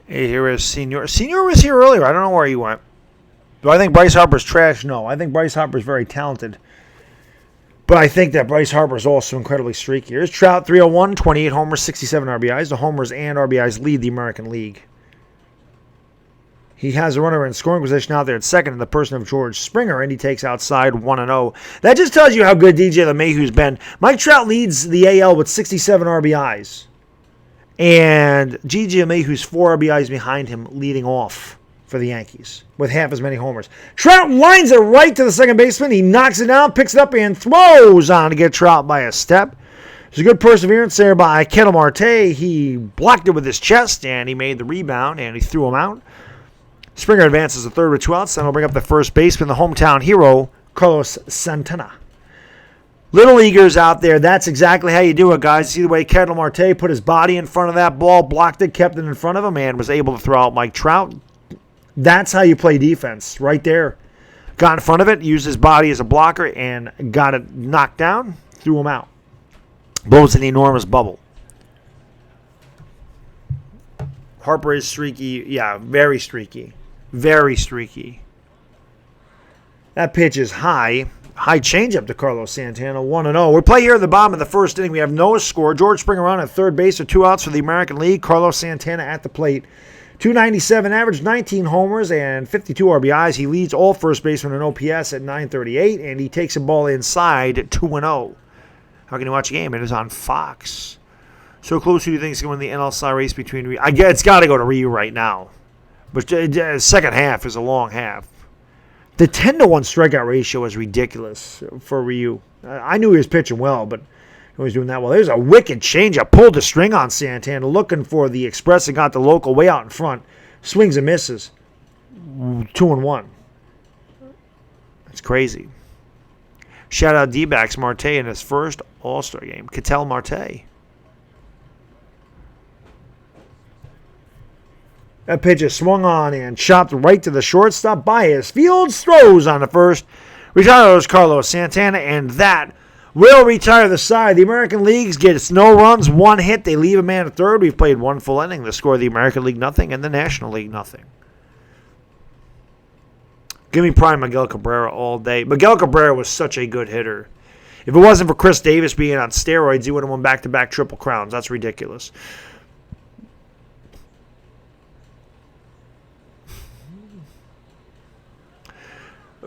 Speaker 1: Hey, here is Senior. Senior was here earlier. I don't know where he went. Do I think Bryce Harper's trash? No. I think Bryce Harper's very talented. But I think that Bryce Harper is also incredibly streaky. Here's Trout, 301, 28 homers, 67 RBIs. The homers and RBIs lead the American League. He has a runner in scoring position out there at second in the person of George Springer, and he takes outside 1-0. That just tells you how good DJ LeMahieu's been. Mike Trout leads the AL with 67 RBIs. And DJ LeMahieu's 4 RBIs behind him leading off for the Yankees with half as many homers. Trout lines it right to the second baseman. He knocks it down, picks it up, and throws on to get Trout by a step. There's a good perseverance there by Ketel Marte. He blocked it with his chest, and he made the rebound, and he threw him out. Springer advances to third with 2 outs. Then he'll bring up the first baseman, the hometown hero, Carlos Santana. Little leaguers out there, that's exactly how you do it, guys. See the way Ketel Marte put his body in front of that ball, blocked it, kept it in front of him, and was able to throw out Mike Trout. That's how you play defense, right there. Got in front of it, used his body as a blocker, and got it knocked down, threw him out. Blows an enormous bubble. Harper is streaky. Yeah, very streaky. Very streaky. That pitch is high. High changeup to Carlos Santana, 1-0. We play here at the bottom of the first inning. We have no score. George Springer on at third base with 2 outs for the American League. Carlos Santana at the plate. .297 average, 19 homers, and 52 RBIs. He leads all first basemen in OPS at .938, and he takes a ball inside 2-0. How can you watch a game? It is on Fox. So close, who do you think is going to win the NL Cy race between Ryu? I guess it's got to go to Ryu right now. But second half is a long half. The 10-1 strikeout ratio is ridiculous for Ryu. I knew he was pitching well, but he was doing that well. There's a wicked changeup. Pulled the string on Santana, looking for the express and got the local way out in front. Swings and misses. 2-1. That's crazy. Shout out D-backs Marte in his first All-Star game. Ketel Marte. That pitch is swung on and chopped right to the shortstop. Baez Fields throws on the first. Retires Carlos Santana, and that will retire the side. The American Leagues gets no runs, 1 hit. They leave a man at third. We've played 1 full inning. The score of the American League, nothing, and the National League, nothing. Give me prime Miguel Cabrera all day. Miguel Cabrera was such a good hitter. If it wasn't for Chris Davis being on steroids, he would have won back-to-back Triple Crowns. That's ridiculous.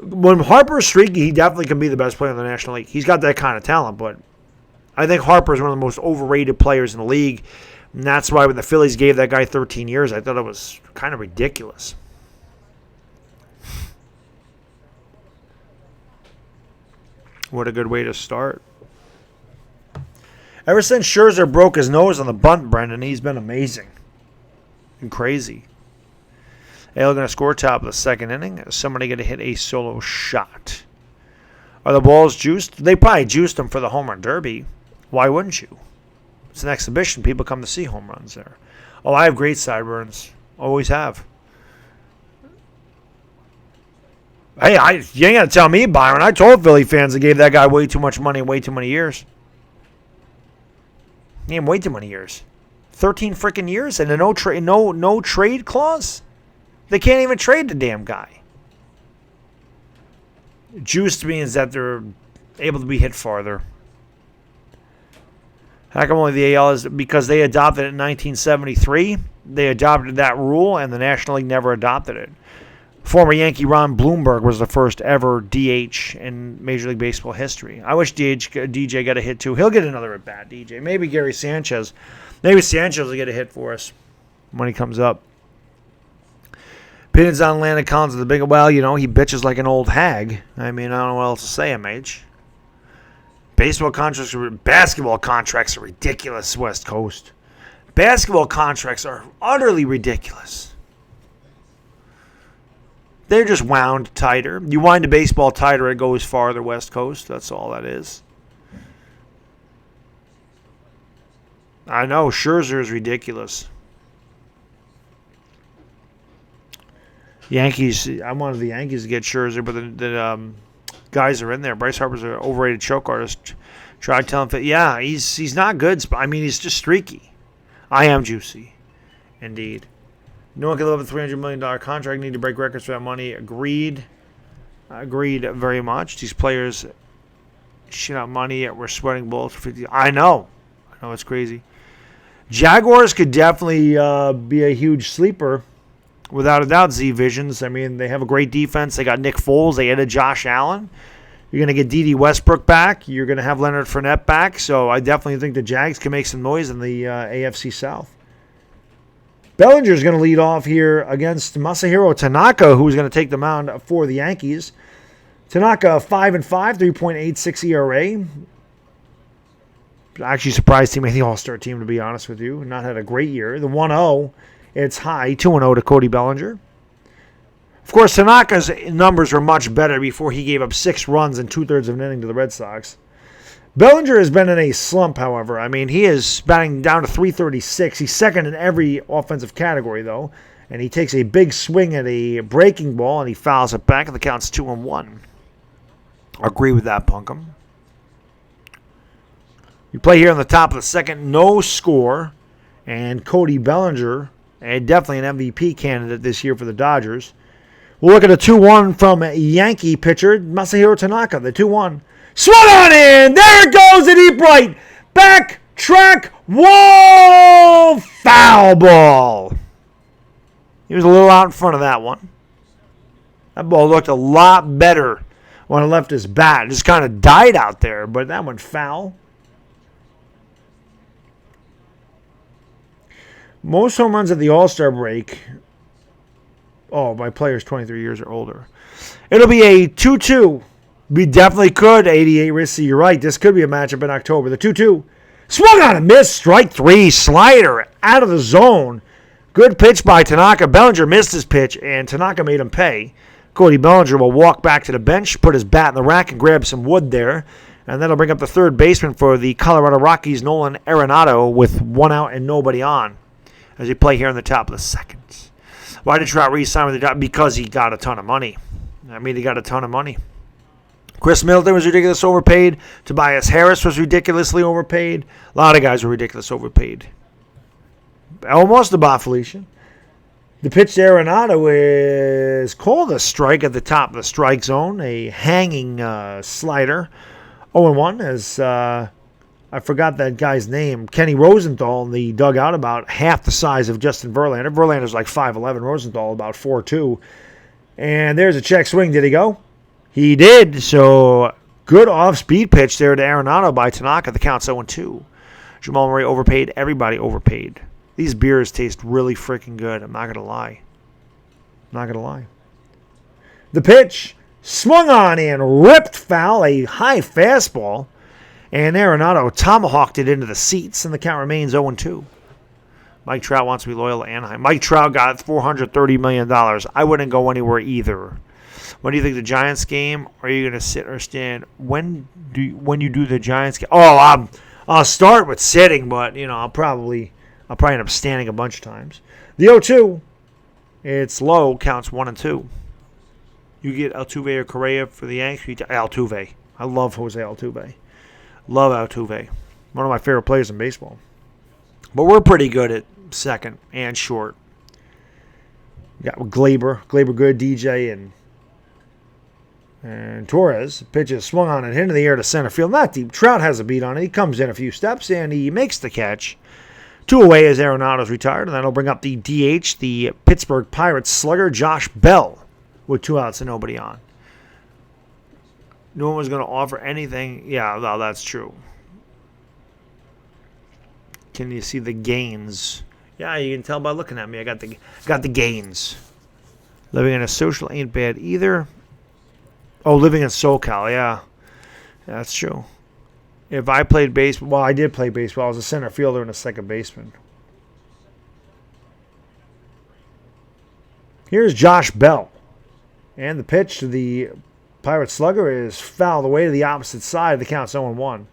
Speaker 1: When Harper's streaky, he definitely can be the best player in the National League. He's got that kind of talent, but I think Harper is one of the most overrated players in the league. And that's why when the Phillies gave that guy 13 years, I thought it was kind of ridiculous. What a good way to start. Ever since Scherzer broke his nose on the bunt, Brendan, he's been amazing and crazy. Ale going to score top of the second inning. Somebody going to hit a solo shot. Are the balls juiced? They probably juiced them for the home run derby. Why wouldn't you? It's an exhibition. People come to see home runs there. Oh, I have great sideburns. Always have. Hey, you ain't got to tell me, Byron. I told Philly fans they gave that guy way too much money, way too many years. He gave him way too many years. 13 freaking years and a no trade clause? They can't even trade the damn guy. Juiced means that they're able to be hit farther. How come only the AL is? Because they adopted it in 1973. They adopted that rule, and the National League never adopted it. Former Yankee Ron Blomberg was the first ever DH in Major League Baseball history. I wish DJ got a hit too. He'll get another at bat, DJ. Maybe Gary Sanchez. Maybe Sanchez will get a hit for us when he comes up. Opinions on Landon Collins of the big. Well, you know, he bitches like an old hag. I mean, I don't know what else to say, MH. Basketball contracts are ridiculous, West Coast. Basketball contracts are utterly ridiculous. They're just wound tighter. You wind a baseball tighter, it goes farther, West Coast. That's all that is. I know, Scherzer is ridiculous. Yankees, I wanted the Yankees to get Scherzer, but the guys are in there. Bryce Harper's an overrated choke artist. Try to tell him, yeah, he's not good. I mean, he's just streaky. I am juicy. Indeed. No one can live with a $300 million contract. Need to break records for that money. Agreed. Agreed very much. These players shit out money. Yet we're sweating bullets for 50. I know. It's crazy. Jaguars could definitely be a huge sleeper. Without a doubt, Z-Visions. I mean, they have a great defense. They got Nick Foles. They added Josh Allen. You're going to get D.D. Westbrook back. You're going to have Leonard Fournette back. So I definitely think the Jags can make some noise in the AFC South. Bellinger's going to lead off here against Masahiro Tanaka, who's going to take the mound for the Yankees. Tanaka, 5-5, 3.86 ERA. Actually surprised he made the All-Star team, to be honest with you. Not had a great year. The 1-0, it's high, 2-0 to Cody Bellinger. Of course, Tanaka's numbers were much better before he gave up 6 runs in 2/3 of an inning to the Red Sox. Bellinger has been in a slump, however. I mean, he is batting down to 336. He's second in every offensive category, though. And he takes a big swing at a breaking ball, and he fouls it back, and the count's 2-1. Agree with that, Punkum. You play here on the top of the second, no score. And Cody Bellinger, definitely an MVP candidate this year for the Dodgers. We'll look at a 2-1 from Yankee pitcher Masahiro Tanaka, the 2-1. Swung on in! There it goes to deep right! Back, track, wall! Foul ball! He was a little out in front of that one. That ball looked a lot better when it left his bat. It just kind of died out there, but that went foul. Most home runs at the All-Star break. Oh, by players 23 years or older. It'll be a 2-2. We definitely could. 88 risky. You're right. This could be a matchup in October. The 2-2. Swung on a miss. Strike 3. Slider out of the zone. Good pitch by Tanaka. Bellinger missed his pitch, and Tanaka made him pay. Cody Bellinger will walk back to the bench, put his bat in the rack, and grab some wood there. And that'll bring up the third baseman for the Colorado Rockies, Nolan Arenado, with 1 out and nobody on, as they play here in the top of the second. Why did Trout re-sign with the Dodgers? Because he got a ton of money. He got a ton of money. Chris Middleton was ridiculously overpaid. Tobias Harris was ridiculously overpaid. A lot of guys were ridiculously overpaid. Almost about Felicia. The pitch to Arenado is called a strike at the top of the strike zone. A hanging slider. 0-1 as I forgot that guy's name. Kenny Rosenthal in the dugout, about half the size of Justin Verlander. Verlander's like 5'11", Rosenthal about 4'2". And there's a check swing. Did he go? He did. So good off-speed pitch there to Arenado by Tanaka. The count's 0-2. Jamal Murray overpaid. Everybody overpaid. These beers taste really freaking good. I'm not going to lie. The pitch swung on and ripped foul. A high fastball. And Arenado tomahawked it into the seats, and the count remains 0-2. Mike Trout wants to be loyal to Anaheim. Mike Trout got $430 million. I wouldn't go anywhere either. What do you think the Giants game? Are you going to sit or stand? When you do the Giants game? Oh, I'll start with sitting, but I'll probably end up standing a bunch of times. The 0-2, it's low, counts 1-2. You get Altuve or Correa for the Yankees. Altuve. I love Jose Altuve. Love Altuve. One of my favorite players in baseball. But we're pretty good at second and short. We got Glaber good, DJ, and Torres. Pitches swung on and hit into the air to center field. Not deep. Trout has a beat on it. He comes in a few steps, and he makes the catch. 2 away as Arenado's retired, and that'll bring up the DH, the Pittsburgh Pirates slugger, Josh Bell, with 2 outs and nobody on. No one was going to offer anything. Yeah, well, that's true. Can you see the gains? Yeah, you can tell by looking at me. I got the gains. Living in a social ain't bad either. Oh, living in SoCal, yeah. That's true. If I played baseball, well, I did play baseball. I was a center fielder and a second baseman. Here's Josh Bell. And the pitch to the Pirate slugger is fouled away to the opposite side. The count's 0-1.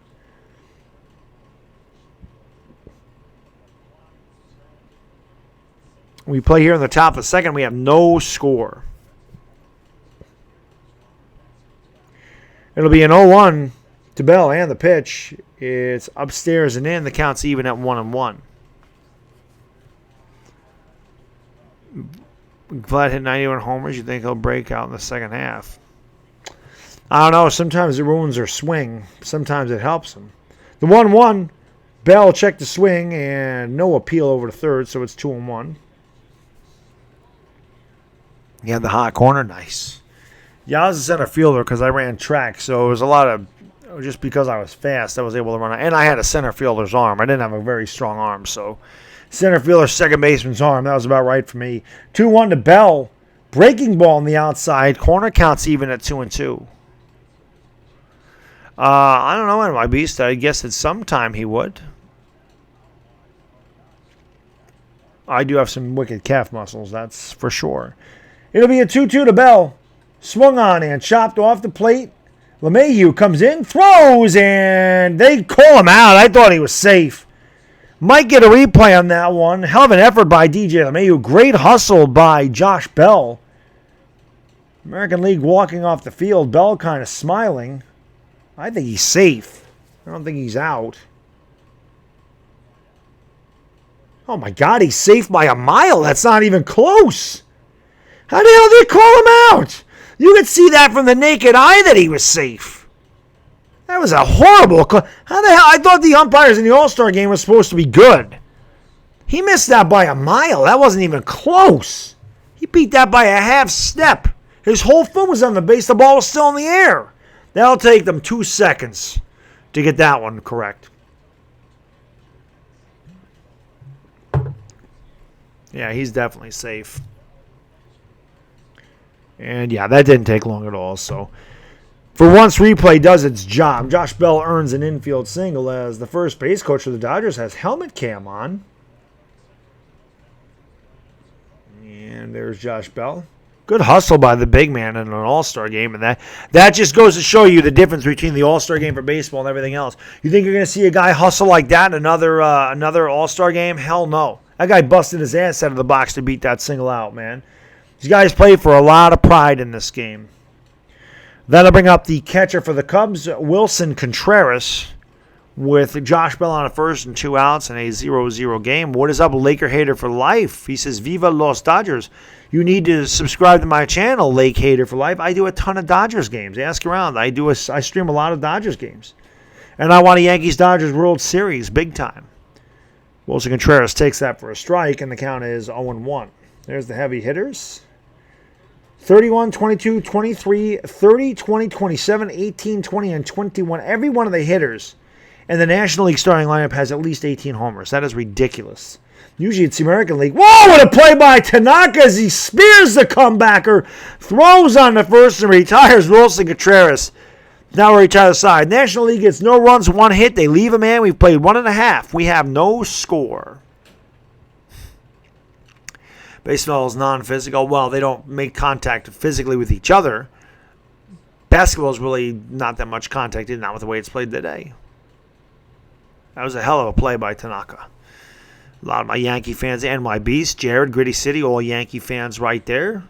Speaker 1: We play here in the top of the second. We have no score. It'll be an 0-1 to Bell, and the pitch. It's upstairs and in. The count's even at 1-1. Vlad hit 91 homers. You think he'll break out in the second half? I don't know. Sometimes it ruins their swing. Sometimes it helps them. The 1-1, Bell checked the swing, and no appeal over to third, so it's 2-1. He had the hot corner. Nice. Yeah, I was a center fielder because I ran track, so it was a lot of, just because I was fast, I was able to run. And I had a center fielder's arm. I didn't have a very strong arm, so center fielder, second baseman's arm, that was about right for me. 2-1 to Bell. Breaking ball on the outside. Corner counts even at 2-2. I don't know, my beast. I guess at some time he would. I do have some wicked calf muscles, that's for sure. It'll be a 2-2 to Bell. Swung on and chopped off the plate. LeMahieu comes in, throws, and they call him out. I thought he was safe. Might get a replay on that one. Hell of an effort by DJ LeMahieu. Great hustle by Josh Bell. American League walking off the field. Bell kind of smiling. I think he's safe. I don't think he's out. Oh my God, he's safe by a mile. That's not even close. How the hell did they call him out? You could see that from the naked eye that he was safe. That was a horrible call. How the hell? I thought the umpires in the All-Star game were supposed to be good. He missed that by a mile. That wasn't even close. He beat that by a half step. His whole foot was on the base. The ball was still in the air. That'll take them 2 seconds to get that one correct. Yeah, he's definitely safe. And yeah, that didn't take long at all. So, for once, replay does its job. Josh Bell earns an infield single as the first base coach of the Dodgers has helmet cam on. And there's Josh Bell. Good hustle by the big man in an All-Star game. And that just goes to show you the difference between the All-Star game for baseball and everything else. You think you're going to see a guy hustle like that in another All-Star game? Hell no. That guy busted his ass out of the box to beat that single out, man. These guys play for a lot of pride in this game. That'll bring up the catcher for the Cubs, Wilson Contreras, with Josh Bell on a first and 2 outs in a 0-0 game. What is up, Laker Hater for Life? He says, Viva Los Dodgers. You need to subscribe to my channel, Lake Hater for Life. I do a ton of Dodgers games. Ask around. I stream a lot of Dodgers games. And I want a Yankees-Dodgers World Series, big time. Wilson Contreras takes that for a strike, and the count is 0-1. There's the heavy hitters. 31, 22, 23, 30, 20, 27, 18, 20, and 21. Every one of the hitters in the National League starting lineup has at least 18 homers. That is ridiculous. Usually it's the American League. Whoa, what a play by Tanaka as he spears the comebacker, throws on the first and retires Wilson Contreras. Now we're each other's side. National League gets no runs, 1 hit. They leave a man. We've played 1.5. We have no score. Baseball is non-physical. Well, they don't make contact physically with each other. Basketball is really not that much contact, not with the way it's played today. That was a hell of a play by Tanaka. A lot of my Yankee fans and my beast, Jared, Gritty City, all Yankee fans right there.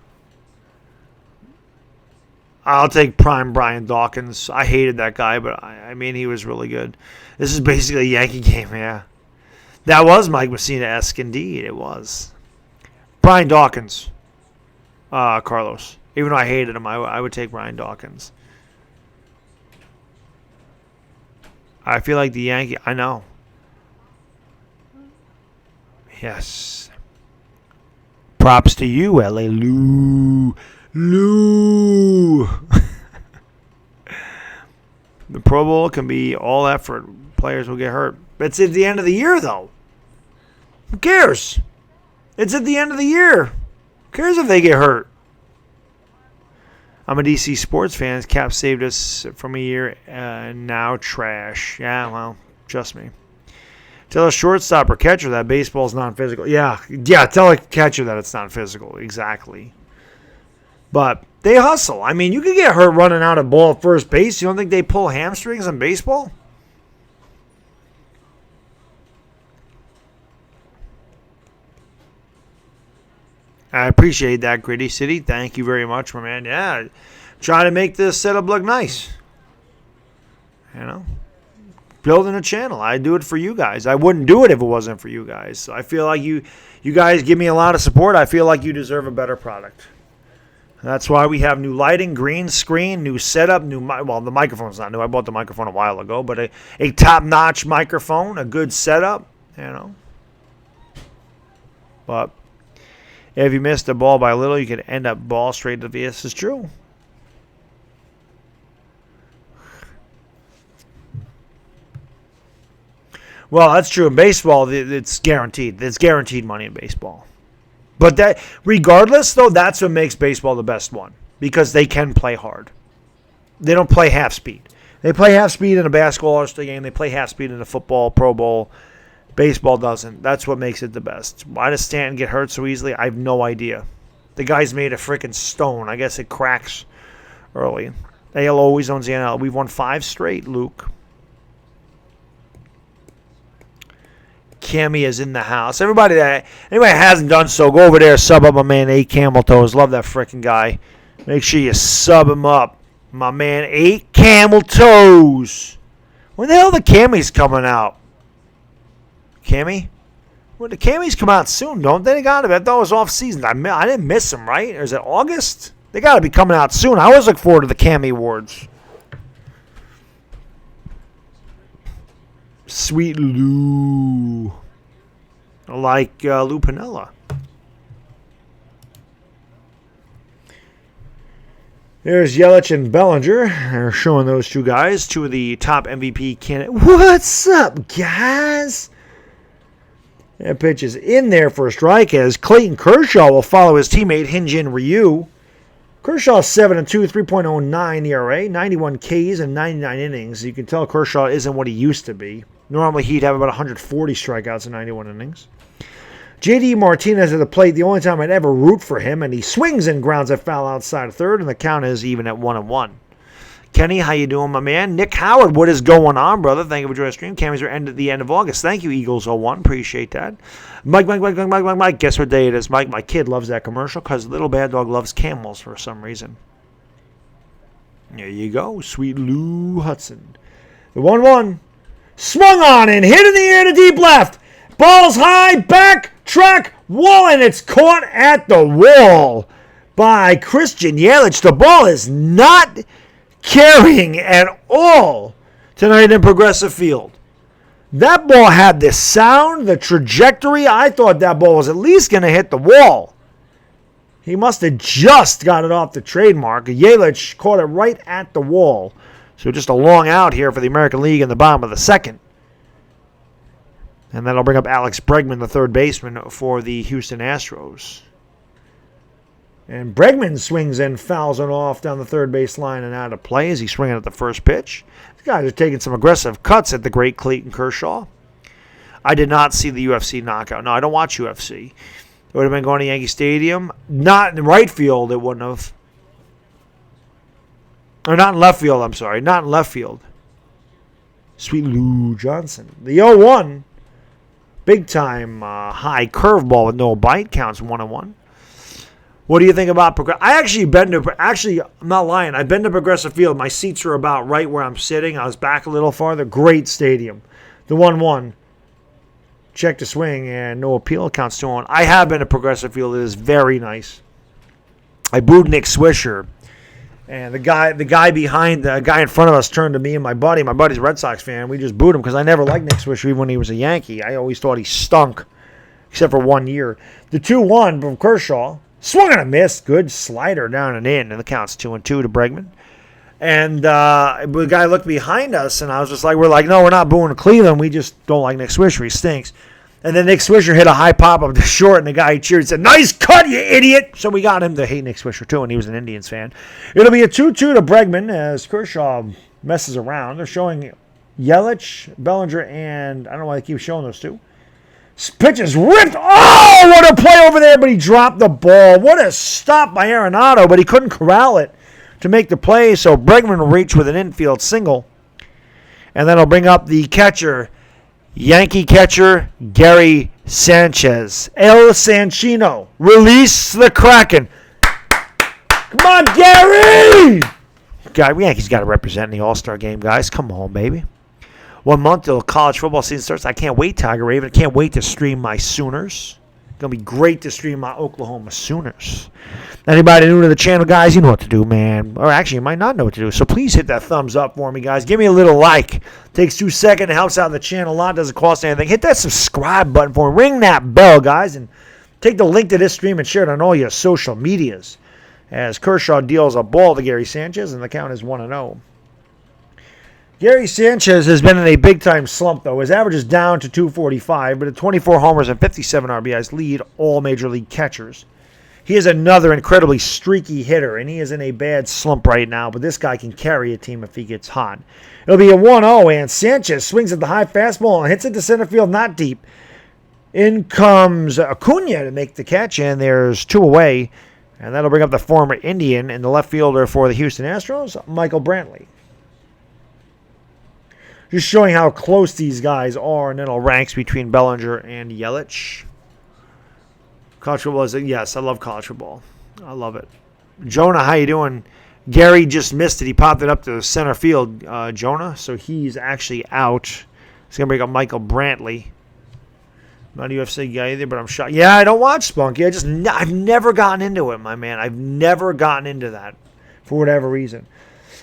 Speaker 1: I'll take prime Brian Dawkins. I hated that guy, but I mean, he was really good. This is basically a Yankee game, yeah. That was Mike Messina-esque, indeed. It was. Brian Dawkins, Carlos. Even though I hated him, I would take Brian Dawkins. I feel like the Yankee... I know. Yes. Props to you, L.A. Lou. The Pro Bowl can be all effort. Players will get hurt. It's at the end of the year, though. Who cares? It's at the end of the year. Who cares if they get hurt? I'm a DC sports fan. Cap saved us from a year, and now trash. Yeah, well, trust me. Tell a shortstop or catcher that baseball's non-physical. Yeah, tell a catcher that it's not physical. Exactly. But they hustle. I mean, you could get hurt running out of ball at first base. You don't think they pull hamstrings in baseball? I appreciate that, Gritty City. Thank you very much, my man. Yeah, try to make this setup look nice. You know, building a channel. I do it for you guys. I wouldn't do it if it wasn't for you guys. So I feel like you guys give me a lot of support. I feel like you deserve a better product. That's why we have new lighting, green screen, new setup, well, the microphone's not new. I bought the microphone a while ago, but a top-notch microphone, a good setup, you know. But if you missed the ball by a little, you could end up ball straight to the VS. Is true. Well, that's true. In baseball, it's guaranteed. It's guaranteed money in baseball. But that, regardless, though, that's what makes baseball the best one. Because they can play hard. They don't play half speed. They play half speed in a basketball All-Star game. They play half speed in a football Pro Bowl. Baseball doesn't. That's what makes it the best. Why does Stanton get hurt so easily? I have no idea. The guy's made of freaking stone. I guess it cracks early. AL always owns the NL. We've won 5 straight, Luke. Cammy is in the house. Anybody that hasn't done so, go over there, sub up my man 8 Camel Toes. Love that freaking guy. Make sure you sub him up. My man 8 Camel Toes. When the hell are the Cammys coming out? Cammy? Well, the Cammys come out soon, don't they? They got to be. I thought it was off season. I didn't miss them, right? Or is it August? They got to be coming out soon. I always look forward to the Cammy Awards. Sweet Lou. Like Lou Piniella. There's Yelich and Bellinger. They're showing those two guys. 2 of the top MVP candidates. What's up, guys? That pitch is in there for a strike as Clayton Kershaw will follow his teammate Hyun-Jin Ryu. Kershaw 7-2, 3.09 ERA, 91 Ks and 99 innings. You can tell Kershaw isn't what he used to be. Normally he'd have about 140 strikeouts in 91 innings. J.D. Martinez at the plate, the only time I'd ever root for him, and he swings and grounds a foul outside of third, and the count is even at 1-1. Kenny, how you doing, my man? Nick Howard, what is going on, brother? Thank you for joining the stream. Cammys are at the end of August. Thank you, Eagles01. Appreciate that. Mike. Guess what day it is, Mike? My kid loves that commercial because Little Bad Dog loves camels for some reason. There you go. Sweet Lou Hudson. The 1-1. Swung on and hit in the air to deep left. Ball's high, back, track, wall, and it's caught at the wall by Christian Yelich. The ball is not carrying at all tonight in Progressive Field. That ball had the sound, the trajectory. I thought that ball was at least going to hit the wall. He must have just got it off the trademark. Yelich caught it right at the wall. So just a long out here for the American League in the bottom of the second. And that'll bring up Alex Bregman, the third baseman for the Houston Astros. And Bregman swings and fouls it off down the third base line and out of play as he's swinging at the first pitch. These guys are taking some aggressive cuts at the great Clayton Kershaw. I did not see the UFC knockout. No, I don't watch UFC. It would have been going to Yankee Stadium. Not in right field, it wouldn't have. Or not in left field, I'm sorry. Not in left field. Sweet Lou Johnson. The 0-1. Big time high curveball with no bite. Counts 1-1. What do you think about Progressive? I'm not lying. I've been to Progressive Field. My seats are about right where I'm sitting. I was back a little farther. Great stadium. The 1-1. Check the swing and no appeal. Counts 2-1. I have been to Progressive Field. It is very nice. I booed Nick Swisher. And the guy in front of us turned to me and my buddy. My buddy's a Red Sox fan. We just booed him because I never liked Nick Swisher even when he was a Yankee. I always thought he stunk, except for 1 year. The 2-1 from Kershaw. Swung and a miss. Good slider down and in. And the count's 2-2 to Bregman. And the guy looked behind us, and I was just like, we're like, no, we're not booing Cleveland. We just don't like Nick Swisher. He stinks. And then Nick Swisher hit a high pop up the short, and the guy cheered and said, nice cut, you idiot. So we got him to hate Nick Swisher, too, and he was an Indians fan. It'll be a 2-2 to Bregman as Kershaw messes around. They're showing Yelich, Bellinger, and I don't know why they keep showing those two. Pitch is ripped. Oh, what a play over there, but he dropped the ball. What a stop by Arenado, but he couldn't corral it to make the play, so Bregman will reach with an infield single. And then he'll bring up the catcher, Yankee catcher Gary Sanchez. El Sanchino. Release the Kraken. Come on, Gary! Yankees got to represent in the All-Star game, guys. Come on, baby. 1 month till college football season starts. I can't wait, Tiger Raven. I can't wait to stream my Sooners. It's going to be great to stream my Oklahoma Sooners. Anybody new to the channel, guys, you know what to do, man. Or actually, you might not know what to do. So please hit that thumbs up for me, guys. Give me a little like. Takes 2 seconds. It helps out the channel a lot. Doesn't cost anything. Hit that subscribe button for me. Ring that bell, guys. And take the link to this stream and share it on all your social medias. As Kershaw deals a ball to Gary Sanchez, and the count is 1-0. Gary Sanchez has been in a big-time slump, though. His average is down to 245, but at 24 homers and 57 RBIs lead all Major League catchers. He is another incredibly streaky hitter, and he is in a bad slump right now, but this guy can carry a team if he gets hot. It'll be a 1-0, and Sanchez swings at the high fastball and hits it to center field, not deep. In comes Acuna to make the catch, and there's 2 away, and that'll bring up the former Indian and the left fielder for the Houston Astros, Michael Brantley. Just showing how close these guys are, and then it'll ranks between Bellinger and Yelich. College football is, yes, I love college football. I love it. Jonah, how you doing? Gary just missed it. He popped it up to center field, Jonah, so he's actually out. He's going to bring up Michael Brantley. Not a UFC guy either, but I'm shocked. Yeah, I don't watch Spunky. I've never gotten into it, my man. I've never gotten into that for whatever reason.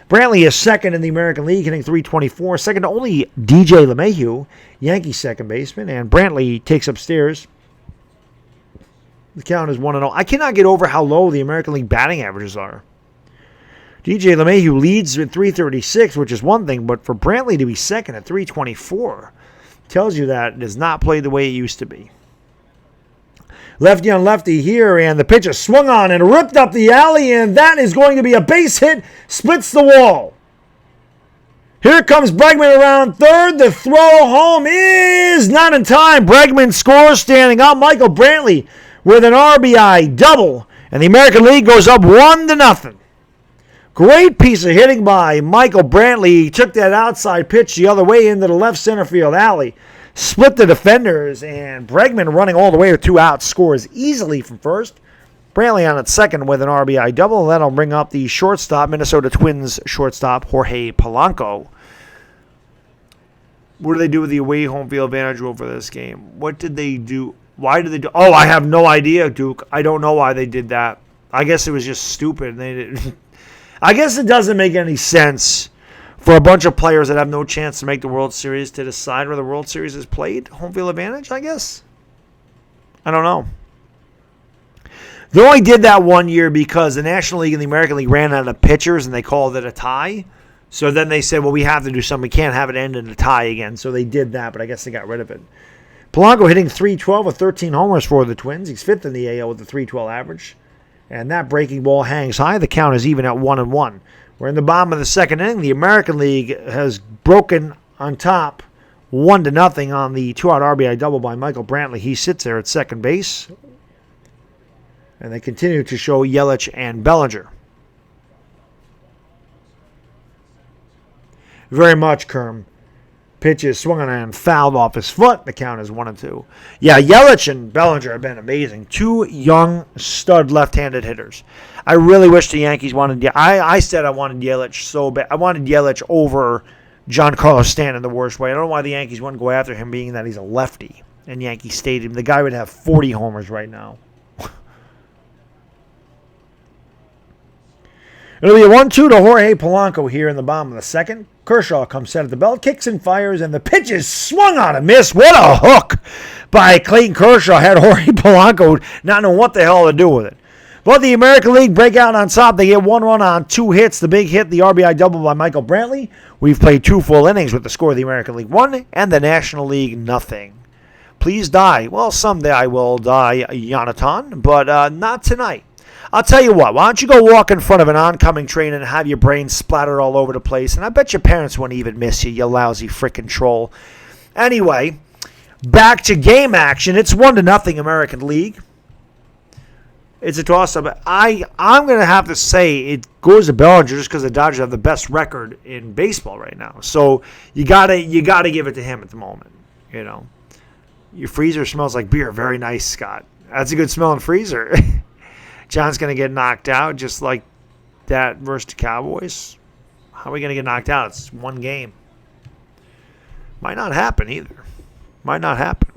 Speaker 1: Brantley is second in the American League, hitting .324. Second to only DJ LeMahieu, Yankees second baseman. And Brantley takes upstairs. The count is 1-0. I cannot get over how low the American League batting averages are. DJ LeMahieu leads at .336, which is one thing, but for Brantley to be second at .324 tells you that it does not play the way it used to be. Lefty on lefty here, and the pitch is swung on and ripped up the alley, and that is going to be a base hit, splits the wall. Here comes Bregman around third. The throw home is not in time. Bregman scores standing up. Michael Brantley with an RBI double, and the American League goes up 1-0. Great piece of hitting by Michael Brantley. He took that outside pitch the other way into the left center field alley. Split the defenders, and Bregman running all the way with 2 outs scores easily from first. Brantley on at second with an RBI double. That'll bring up the shortstop, Minnesota Twins shortstop, Jorge Polanco. What do they do with the away home field advantage rule for this game? What did they do? Why did they do? Oh, I have no idea, Duke. I don't know why they did that. I guess it was just stupid. They didn't. I guess it doesn't make any sense for a bunch of players that have no chance to make the World Series to decide where the World Series is played. Home field advantage, I guess. I don't know. They only did that 1 year because the National League and the American League ran out of pitchers and they called it a tie. So then they said, well, we have to do something. We can't have it end in a tie again. So they did that, but I guess they got rid of it. Polanco hitting .312 with 13 homers for the Twins. He's 5th in the AL with a .312 average. And that breaking ball hangs high. The count is even at 1-1. We're in the bottom of the second inning. The American League has broken on top 1-0 on the 2-out RBI double by Michael Brantley. He sits there at second base. And they continue to show Yelich and Bellinger. Very much, Kerm. Pitch is swung on and fouled off his foot. The count is 1-2. Yeah, Yelich and Bellinger have been amazing. Two young stud left-handed hitters. I really wish the Yankees wanted. I said I wanted Yelich so bad. I wanted Yelich over Giancarlo Stanton the worst way. I don't know why the Yankees wouldn't go after him, being that he's a lefty in Yankee Stadium. The guy would have 40 homers right now. It'll be a 1-2 to Jorge Polanco here in the bottom of the second. Kershaw comes set at the belt, kicks and fires, and the pitch is swung on a miss. What a hook by Clayton Kershaw. Had Jorge Polanco not know what the hell to do with it. But the American League break out on top. They get 1 run on 2 hits. The big hit, the RBI double by Michael Brantley. We've played 2 full innings with the score of the American League 1 and the National League nothing. Please die. Well, someday I will die, Jonathan, but not tonight. I'll tell you what, why don't you go walk in front of an oncoming train and have your brain splattered all over the place, and I bet your parents won't even miss you, you lousy frickin' troll. Anyway, back to game action. It's 1-0 American League. It's a toss-up. I'm going to have to say it goes to Bellinger just because the Dodgers have the best record in baseball right now. So you gotta give it to him at the moment. You know, your freezer smells like beer. Very nice, Scott. That's a good smelling freezer. John's going to get knocked out just like that versus the Cowboys. How are we going to get knocked out? It's one game. Might not happen either. Might not happen.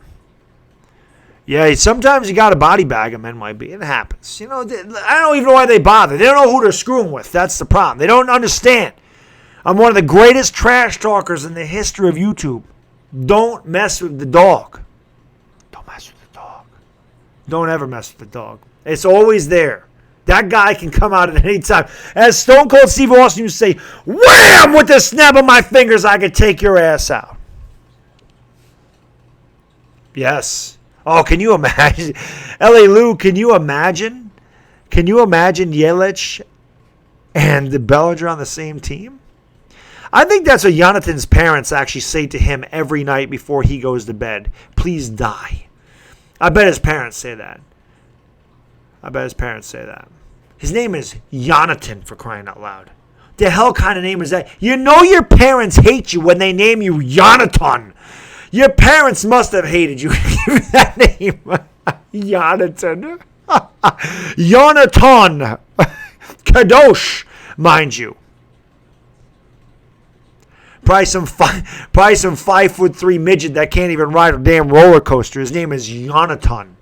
Speaker 1: Yeah, sometimes you got to body bag them, MLB. It happens. You know, I don't even know why they bother. They don't know who they're screwing with. That's the problem. They don't understand. I'm one of the greatest trash talkers in the history of YouTube. Don't mess with the dog. Don't mess with the dog. Don't ever mess with the dog. It's always there. That guy can come out at any time. As Stone Cold Steve Austin used to say, wham! With the snap of my fingers, I could take your ass out. Yes. Oh, can you imagine? L.A. Lou, can you imagine? Can you imagine Yelich and Bellinger on the same team? I think that's what Jonathan's parents actually say to him every night before he goes to bed. Please die. I bet his parents say that. His name is Jonathan, for crying out loud. The hell kind of name is that? You know your parents hate you when they name you Jonathan. Your parents must have hated you. Give that name. Jonathan. Jonathan. Kadosh, mind you. Probably some 5'3" midget that can't even ride a damn roller coaster. His name is Jonathan.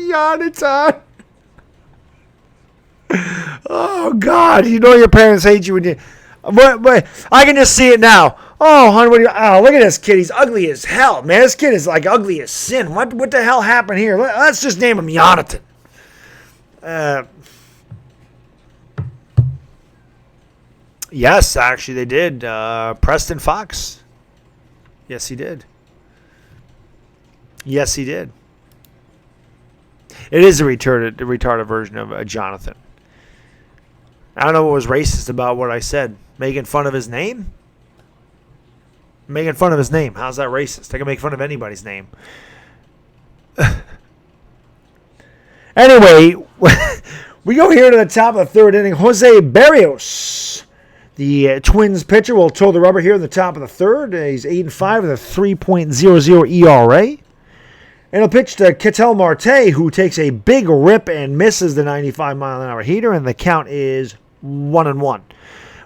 Speaker 1: Jonathan. Oh, God. You know your parents hate you. But I can just see it now. Oh, honey, look at this kid. He's ugly as hell, man. This kid is like ugly as sin. What the hell happened here? Let's just name him Jonathan. Yes, actually, they did. Preston Fox. Yes, he did. Yes, he did. It is a retarded version of Jonathan. I don't know what was racist about what I said. Making fun of his name? Making fun of his name. How's that racist? I can make fun of anybody's name. Anyway, we go here to the top of the third inning. Jose Berrios, the Twins pitcher, will toe the rubber here in the top of the third. He's 8-5 with a 3.00 ERA. And he'll pitch to Ketel Marte, who takes a big rip and misses the 95-mile-an-hour heater, and the count is 1-1.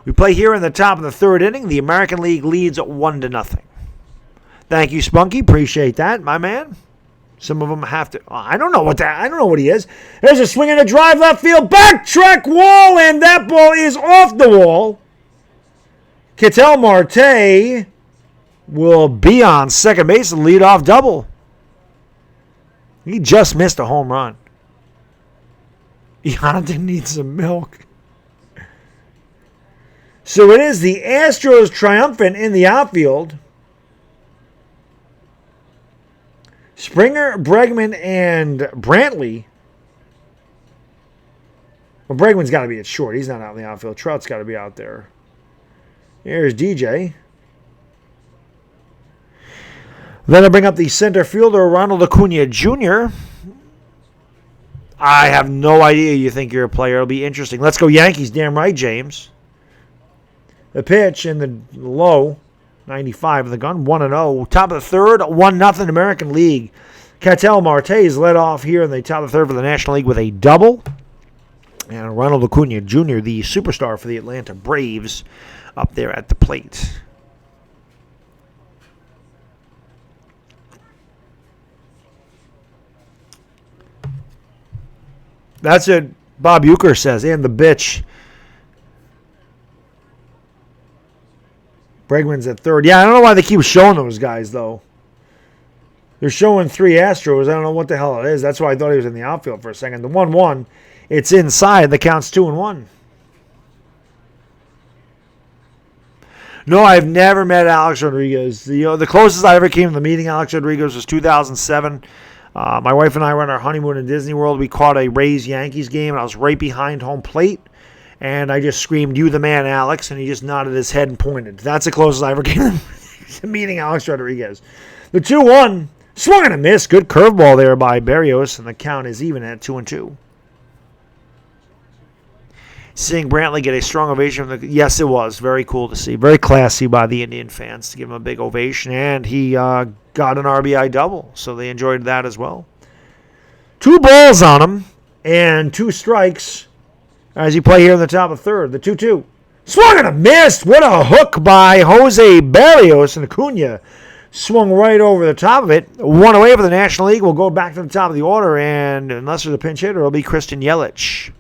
Speaker 1: We play here in the top of the third inning. The American League leads 1-0. Thank you, Spunky. Appreciate that, my man. Some of them have to. I don't know what he is. There's a swing and a drive left field, backtrack wall, and that ball is off the wall. Ketel Marte will be on second base and lead off double. He just missed a home run. Jonathan needs some milk. So it is the Astros triumphant in the outfield. Springer, Bregman, and Brantley. Well, Bregman's got to be at short. He's not out in the outfield. Trout's got to be out there. Here's DJ. Then I bring up the center fielder, Ronald Acuna Jr. I have no idea you think you're a player. It'll be interesting. Let's go Yankees. Damn right, James. The pitch in the low, 95 of the gun, 1-0. Top of the third, 1-0 American League. Ketel Marte's led off here in the top of the third for the National League with a double. And Ronald Acuna Jr., the superstar for the Atlanta Braves, up there at the plate. That's it. Bob Euchre says, and the bitch. Bregman's at third. Yeah, I don't know why they keep showing those guys, though. They're showing 3 Astros. I don't know what the hell it is. That's why I thought he was in the outfield for a second. The 1-1, it's inside. The count's 2-1. No, I've never met Alex Rodriguez. The closest I ever came to the meeting Alex Rodriguez was 2007. My wife and I were on our honeymoon in Disney World. We caught a Rays-Yankees game, and I was right behind home plate. And I just screamed, "You the man, Alex," and he just nodded his head and pointed. That's the closest I ever came to meeting Alex Rodriguez. The 2-1, swung and a miss. Good curveball there by Berrios, and the count is even at 2-2. Seeing Brantley get a strong ovation from yes, it was very cool to see. Very classy by the Indian fans to give him a big ovation, and he got an RBI double, so they enjoyed that as well. 2 balls on him and 2 strikes as you play here in the top of third. The 2-2. Swung and a miss. What a hook by Jose Berrios, and Acuna swung right over the top of it. 1 away for the National League. We'll go back to the top of the order, and unless there's a pinch hitter, it'll be Christian Yelich.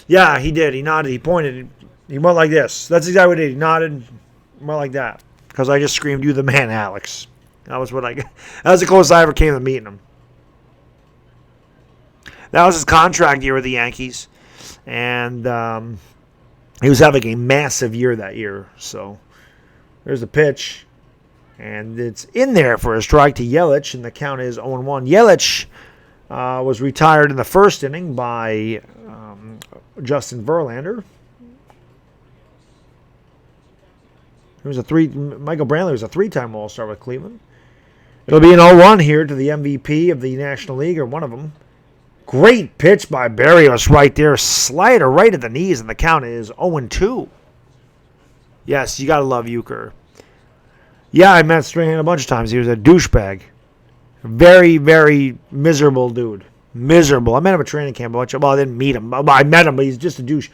Speaker 1: Yeah, he did. He nodded. He pointed. He went like this. That's exactly what he did. He nodded. Went like that. Because I just screamed, "You the man, Alex." That was what I got. That was the closest I ever came to meeting him. That was his contract year with the Yankees. And he was having a massive year that year. So there's the pitch. And it's in there for a strike to Yelich. And the count is 0-1. Yelich was retired in the first inning by Justin Verlander. Michael Brantley was a 3-time All-Star with Cleveland. It'll be an 0-1 here to the MVP of the National League, or one of them. Great pitch by Berrios right there. Slider right at the knees, and the count is 0-2. Yes, you got to love Euchre. Yeah, I met Strahan a bunch of times. He was a douchebag. Very, very miserable dude. Miserable. I met him at training camp a bunch. Well, I didn't meet him. I met him, but he's just a douche.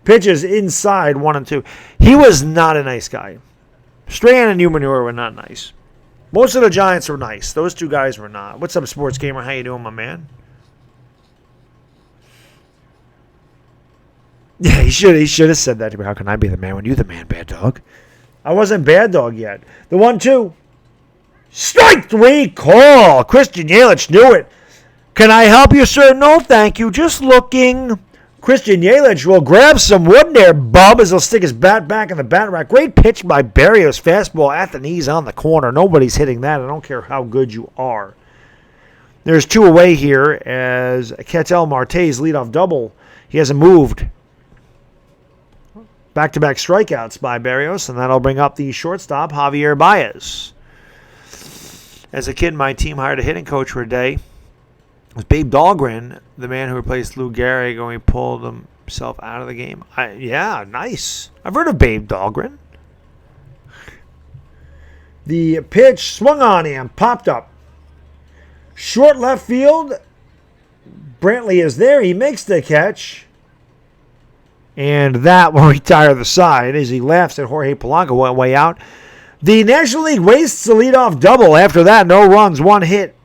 Speaker 1: Pitches inside 1-2. He was not a nice guy. Strahan and Umanure were not nice. Most of the Giants were nice. Those 2 guys were not. What's up, Sports Gamer? How you doing, my man? Yeah, he should have said that to me. How can I be the man when you're the man, Baddog? I wasn't Baddog yet. The 1-2. Strike 3 call. Christian Yelich knew it. Can I help you, sir? No, thank you. Just looking. Christian Yelich will grab some wood there, bub, as he'll stick his bat back in the bat rack. Great pitch by Berrios. Fastball at the knees on the corner. Nobody's hitting that. I don't care how good you are. There's 2 away here as Ketel Marte's leadoff double. He hasn't moved. Back-to-back strikeouts by Berrios, and that'll bring up the shortstop, Javier Baez. As a kid, my team hired a hitting coach for a day. It was Babe Dahlgren, the man who replaced Lou Gehrig when he pulled himself out of the game. Yeah, nice. I've heard of Babe Dahlgren. The pitch swung on him, popped up. Short left field. Brantley is there. He makes the catch. And that will retire the side as he laughs at Jorge Polanco went way out. The National League wastes the leadoff double. After that, no runs, 1 hit.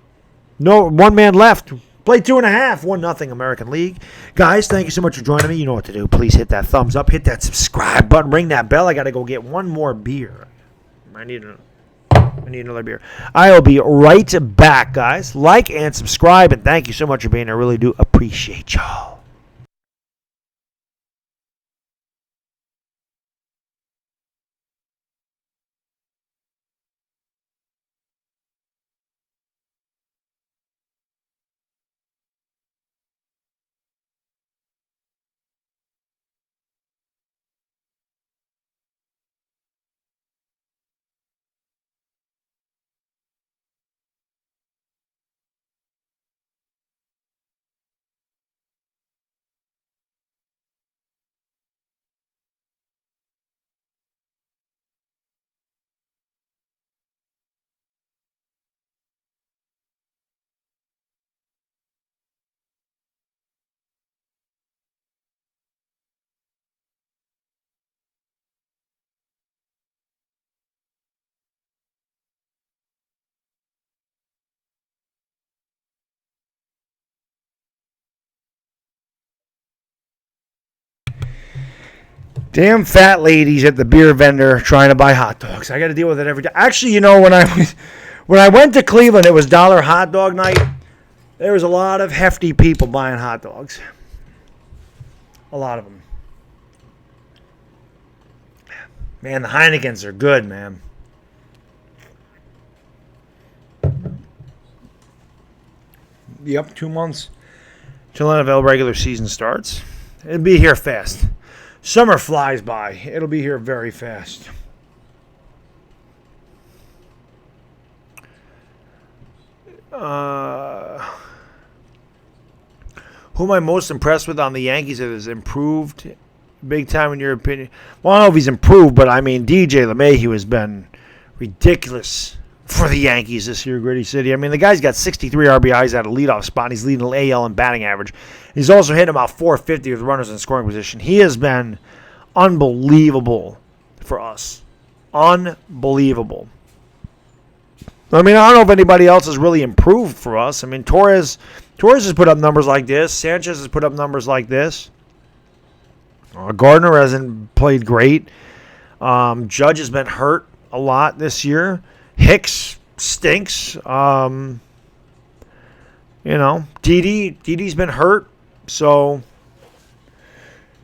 Speaker 1: No, 1 man left. Play 2.5. 1-0 American League. Guys, thank you so much for joining me. You know what to do. Please hit that thumbs up. Hit that subscribe button. Ring that bell. I got to go get 1 more beer. I need another beer. I'll be right back, guys. Like and subscribe. And thank you so much for being here. I really do appreciate y'all. Damn fat ladies at the beer vendor trying to buy hot dogs. I got to deal with it every day. Actually, you know, when I went to Cleveland, it was dollar hot dog night. There was a lot of hefty people buying hot dogs. A lot of them. Man, the Heinekens are good, man. Yep, 2 months till NFL regular season starts. It'll be here fast. Summer flies by. It'll be here very fast. Who am I most impressed with on the Yankees that has improved big time in your opinion? Well, I don't know if he's improved, but I mean, DJ LeMahieu has been ridiculous for the Yankees this year, Gritty City. I mean, the guy's got 63 RBIs at a leadoff spot, and he's leading the AL in batting average. He's also hitting about 450 with runners in scoring position. He has been unbelievable for us. Unbelievable. I mean, I don't know if anybody else has really improved for us. I mean, Torres has put up numbers like this. Sanchez has put up numbers like this. Gardner hasn't played great. Judge has been hurt a lot this year. Hicks stinks. Didi's been hurt. So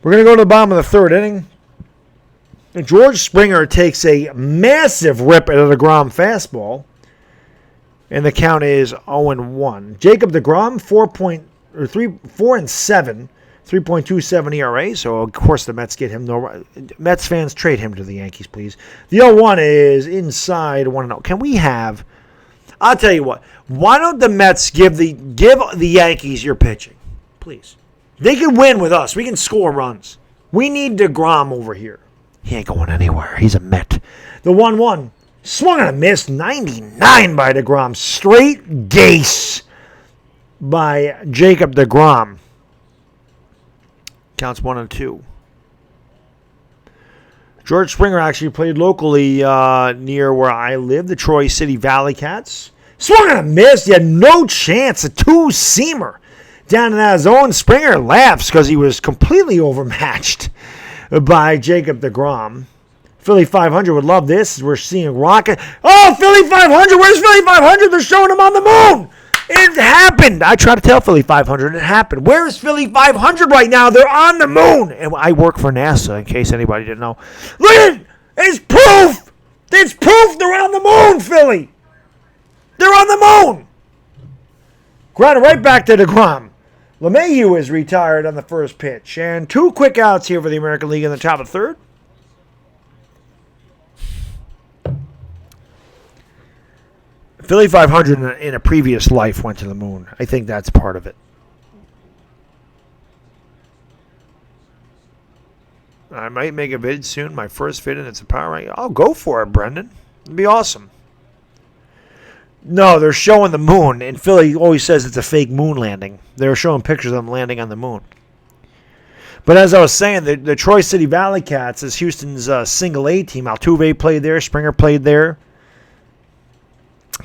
Speaker 1: we're going to go to the bottom of the third inning. And George Springer takes a massive rip at a DeGrom fastball. And the count is 0-1. Jacob DeGrom, 4-7, 3.27 ERA. So, of course, the Mets get him. Mets fans, trade him to the Yankees, please. The 0-1 is inside 1-0. Can we have... I'll tell you what. Why don't the Mets give the Yankees your pitching? Please. They can win with us. We can score runs. We need DeGrom over here. He ain't going anywhere. He's a Met. The 1-1. Swung and a miss, 99 by DeGrom. Straight Gase by Jacob DeGrom. Counts 1-2. George Springer actually played locally near where I live, the Troy City Valley Cats. Swung and a miss. He had no chance. A two-seamer down in that zone. Springer laughs because he was completely overmatched by Jacob DeGrom. Philly 500 would love this. We're seeing Rocket. Oh, Philly 500. Where's Philly 500? They're showing him on the moon. It happened. I try to tell Philly 500. It happened. Where is Philly 500 right now? They're on the moon. And I work for NASA, in case anybody didn't know. Look at it. It's proof. It's proof they're on the moon, Philly. They're on the moon. Grounded right back to DeGrom. LeMahieu is retired on the first pitch. And 2 quick outs here for the American League in the top of the third. Philly 500 in a previous life went to the moon. I think that's part of it. I might make a vid soon. My first vid and it's a power rank. I'll go for it, Brendan. It'd be awesome. No, they're showing the moon, and Philly always says it's a fake moon landing. They're showing pictures of them landing on the moon. But as I was saying, the Troy City Valley Cats is Houston's single A team. Altuve played there. Springer played there.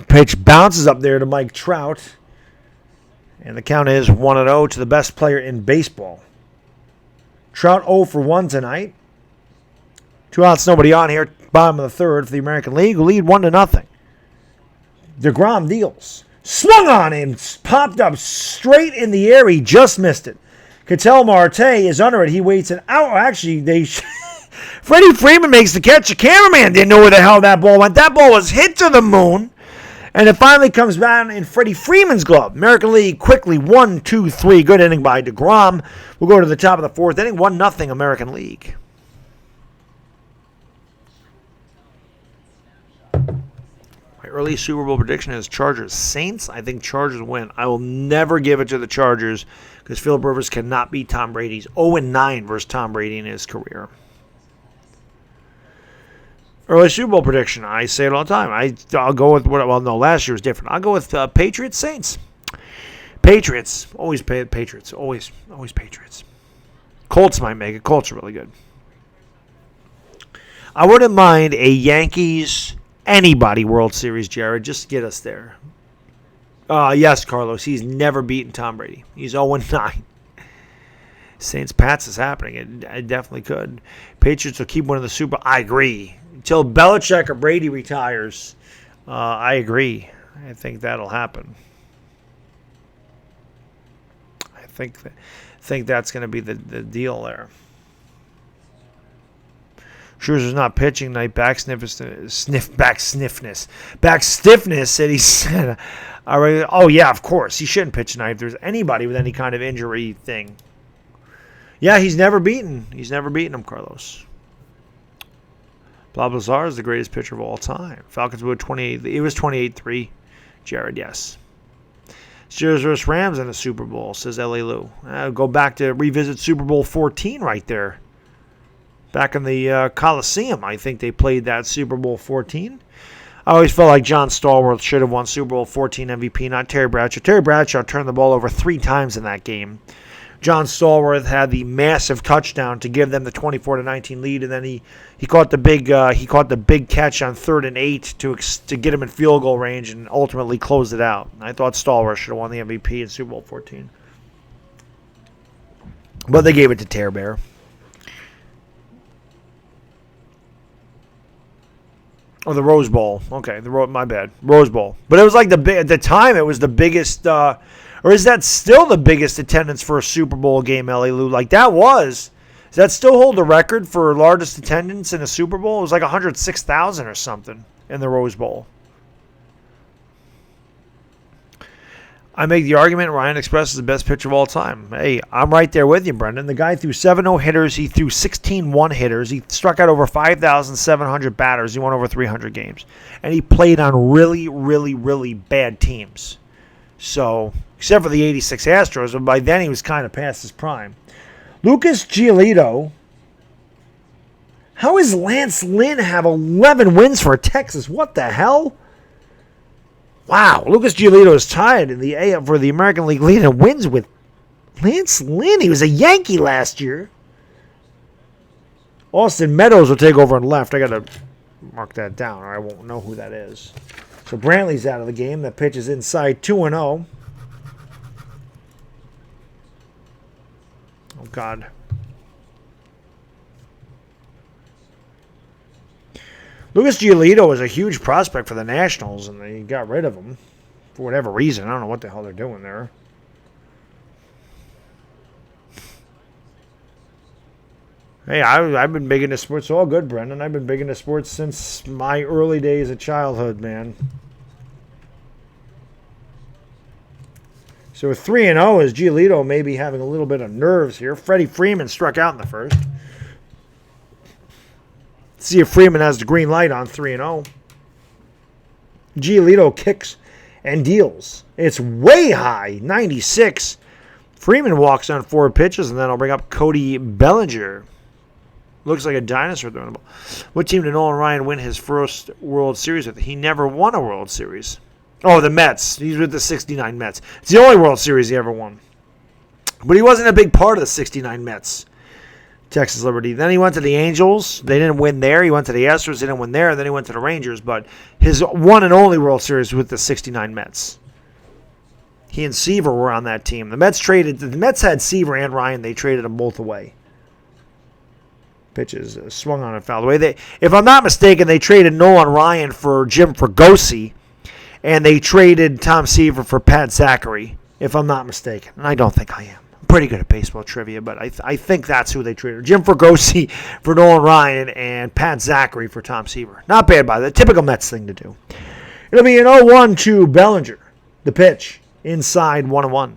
Speaker 1: Pitch bounces up there to Mike Trout. And the count is 1-0 to the best player in baseball. Trout 0 for 1 tonight. 2 outs, nobody on here. Bottom of the third for the American League. Who lead 1-0. DeGrom deals. Swung on and popped up straight in the air. He just missed it. Ketel Marte is under it. He waits an hour. Actually, Freddie Freeman makes the catch. The cameraman didn't know where the hell that ball went. That ball was hit to the moon. And it finally comes down in Freddie Freeman's glove. American League quickly 1-2-3. Good inning by DeGrom. We'll go to the top of the fourth inning. 1-0 American League. My early Super Bowl prediction is Chargers Saints. I think Chargers win. I will never give it to the Chargers because Philip Rivers cannot beat Tom Brady. He's 0-9 versus Tom Brady in his career. Early Super Bowl prediction. I say it all the time. I'll go with last year was different. I'll go with Patriots Saints. Patriots. Always Patriots. Always Patriots. Colts might make it. Colts are really good. I wouldn't mind a Yankees anybody World Series, Jared. Just get us there. Yes, Carlos. He's never beaten Tom Brady. He's 0-9. Saints-Pats is happening. It definitely could. Patriots will keep winning the Super Bowl. I agree. Until Belichick or Brady retires, I agree. I think that'll happen. I think that's going to be the deal there. Scherzer's not pitching tonight. Back stiffness. Said he said. Oh yeah, of course he shouldn't pitch tonight if there's anybody with any kind of injury thing. Yeah, he's never beaten him, Carlos. Blabazar is the greatest pitcher of all time. Falcons were 28. It was 28-3. Jared, yes. Steelers versus Rams in the Super Bowl, says L.A. Lou. Go back to revisit Super Bowl 14 right there. Back in the Coliseum, I think they played that Super Bowl 14. I always felt like John Stallworth should have won Super Bowl 14 MVP, not Terry Bradshaw. Terry Bradshaw turned the ball over 3 times in that game. John Stallworth had the massive touchdown to give them the 24-19 lead, and then he caught the big catch on 3rd and 8 to get him in field goal range and ultimately closed it out. I thought Stallworth should have won the MVP in Super Bowl 14, but they gave it to Terry Bear. Oh, the Rose Bowl. Okay, my bad. Rose Bowl. But it was like at the time it was the biggest. Or is that still the biggest attendance for a Super Bowl game, L.A. Lou? Like that was. Does that still hold the record for largest attendance in a Super Bowl? It was like 106,000 or something in the Rose Bowl. I make the argument Ryan Express is the best pitcher of all time. Hey, I'm right there with you, Brendan. The guy threw 7 no-hitters. He threw 16 one-hitters. He struck out over 5,700 batters. He won over 300 games. And he played on really, really, really bad teams. So, except for the 86 Astros, and by then he was kind of past his prime. Lucas Giolito. How does Lance Lynn have 11 wins for Texas? What the hell? Wow, Lucas Giolito is tied for the American League lead and wins with Lance Lynn. He was a Yankee last year. Austin Meadows will take over on left. I got to mark that down or I won't know who that is. So Brantley's out of the game. The pitch is inside 2-0. Oh, God. Lucas Giolito was a huge prospect for the Nationals, and they got rid of him for whatever reason. I don't know what the hell they're doing there. Hey, I've been big into sports. It's all good, Brendan. I've been big into sports since my early days of childhood, man. So 3-0 is Giolito maybe having a little bit of nerves here. Freddie Freeman struck out in the first. See if Freeman has the green light on 3-0. Giolito kicks and deals. It's way high, 96. Freeman walks on 4 pitches, and then I'll bring up Cody Bellinger. Looks like a dinosaur throwing the ball. What team did Nolan Ryan win his first World Series with? He never won a World Series. Oh, the Mets. He's with the 69 Mets. It's the only World Series he ever won. But he wasn't a big part of the 69 Mets. Texas Liberty. Then he went to the Angels. They didn't win there. He went to the Astros. They didn't win there. Then he went to the Rangers. But his one and only World Series with the 69 Mets. He and Seaver were on that team. The Mets had Seaver and Ryan. They traded them both away. Pitches swung on and fouled away. If I'm not mistaken, they traded Nolan Ryan for Jim Fregosi. And they traded Tom Seaver for Pat Zachary, if I'm not mistaken. And I don't think I am. Pretty good at baseball trivia, but I think that's who they traded. Jim Fregosi for Nolan Ryan and Pat Zachary for Tom Seaver. Not bad by the typical Mets thing to do. It'll be an 0-1 to Bellinger. The pitch inside 1-1.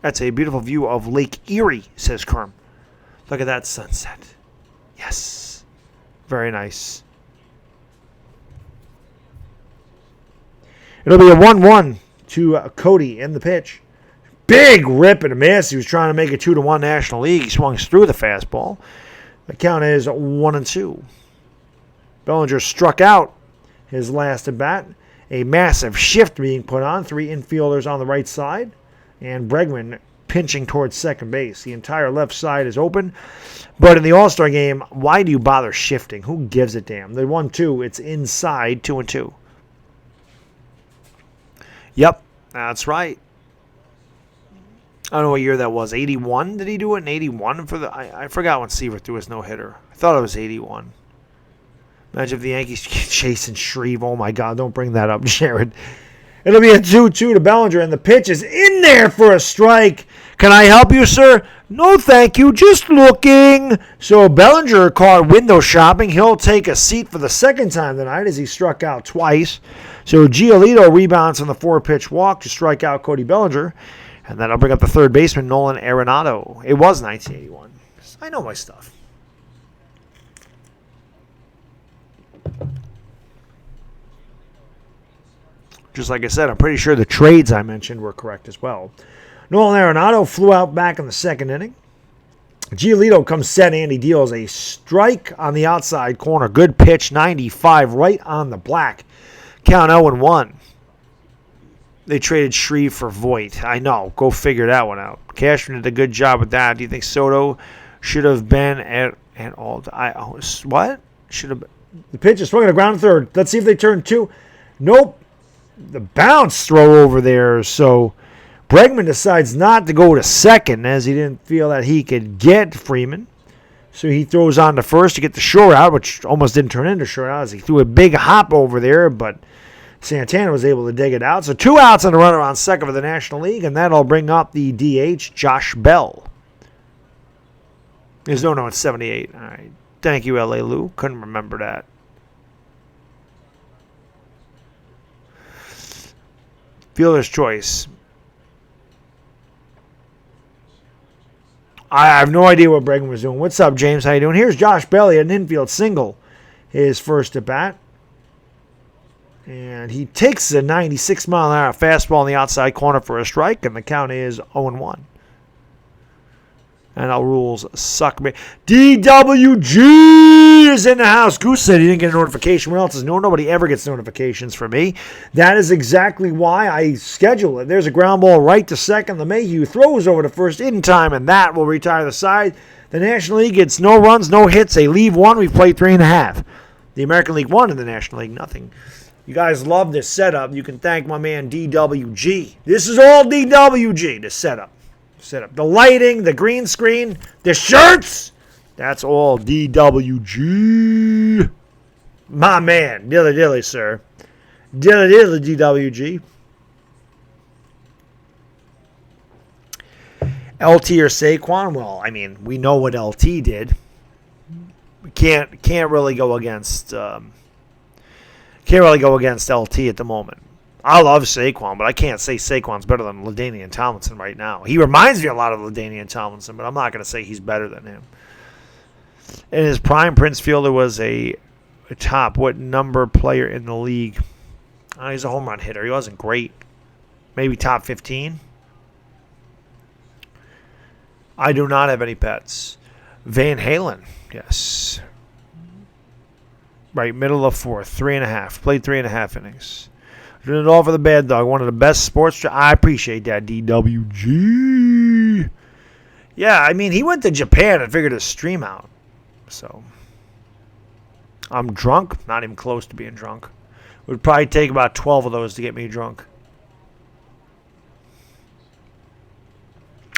Speaker 1: That's a beautiful view of Lake Erie, says Kerm. Look at that sunset. Yes. Very nice. It'll be a 1-1. To Cody in the pitch. Big rip and a miss. He was trying to make it 2-1 National League. He swung through the fastball. The count is 1-2. Bellinger struck out his last at bat. A massive shift being put on. 3 infielders on the right side. And Bregman pinching towards second base. The entire left side is open. But in the All-Star game, why do you bother shifting? Who gives a damn? The 1-2, it's inside 2-2. Yep, that's right. I don't know what year that was. 81? Did he do it in 81? I forgot when Seaver threw his no-hitter. I thought it was 81. Imagine if the Yankees chasing Shreve. Oh, my God. Don't bring that up, Jared. It'll be a 2-2 to Bellinger, and the pitch is in there for a strike. Can I help you, sir? No, thank you. Just looking. So Bellinger caught window shopping. He'll take a seat for the second time tonight as he struck out twice. So Giolito rebounds on the 4-pitch walk to strike out Cody Bellinger. And that'll bring up the third baseman, Nolan Arenado. It was 1981. I know my stuff. Just like I said, I'm pretty sure the trades I mentioned were correct as well. Nolan Arenado flew out back in the second inning. Giolito comes set and he deals a strike on the outside corner. Good pitch, 95, right on the black. Count 0-1. They traded Shreve for Voit. I know. Go figure that one out. Cashman did a good job with that. Do you think Soto should have been at all? What? Should have been. The pitch is swung at a ground third. Let's see if they turn two. Nope. The bounce throw over there. So Bregman decides not to go to second as he didn't feel that he could get Freeman. So he throws on to first to get the short out, which almost didn't turn into short out as he threw a big hop over there, but Santana was able to dig it out. So 2 outs and a runner on second for the National League, and that'll bring up the DH, Josh Bell. There's no, it's 78. All right. Thank you, L.A. Lou. Couldn't remember that. Fielder's choice. I have no idea what Bregman was doing. What's up, James? How you doing? Here's Josh Bell. He had an infield single. His first at bat. And he takes a 96-mile-an-hour fastball in the outside corner for a strike, and the count is 0-1. NL rules suck me. DWG is in the house. Goose said he didn't get a notification. What else is known? Nobody ever gets notifications for me. That is exactly why I schedule it. There's a ground ball right to second. LeMahieu throws over to first in time, and that will retire the side. The National League gets no runs, no hits. They leave one. We've played 3.5. The American League won, and the National League nothing. You guys love this setup. You can thank my man DWG. This is all DWG, the setup. The lighting, the green screen, the shirts. That's all DWG. My man. Dilly, sir. Dilly, DWG. LT or Saquon? Well, I mean, we know what LT did. We can't really go against LT at the moment. I love Saquon, but I can't say Saquon's better than LaDainian Tomlinson right now. He reminds me a lot of LaDainian Tomlinson, but I'm not going to say he's better than him. In his prime, Prince Fielder was a top, what number player in the league? He's a home run hitter. He wasn't great. Maybe top 15. I do not have any pets. Van Halen, yes. Right, middle of fourth, 3.5. Played 3.5 innings. Doing it all for the Baddog. One of the best sports. I appreciate that, DWG. Yeah, I mean, he went to Japan and figured his stream out. So, I'm drunk. Not even close to being drunk. It would probably take about 12 of those to get me drunk.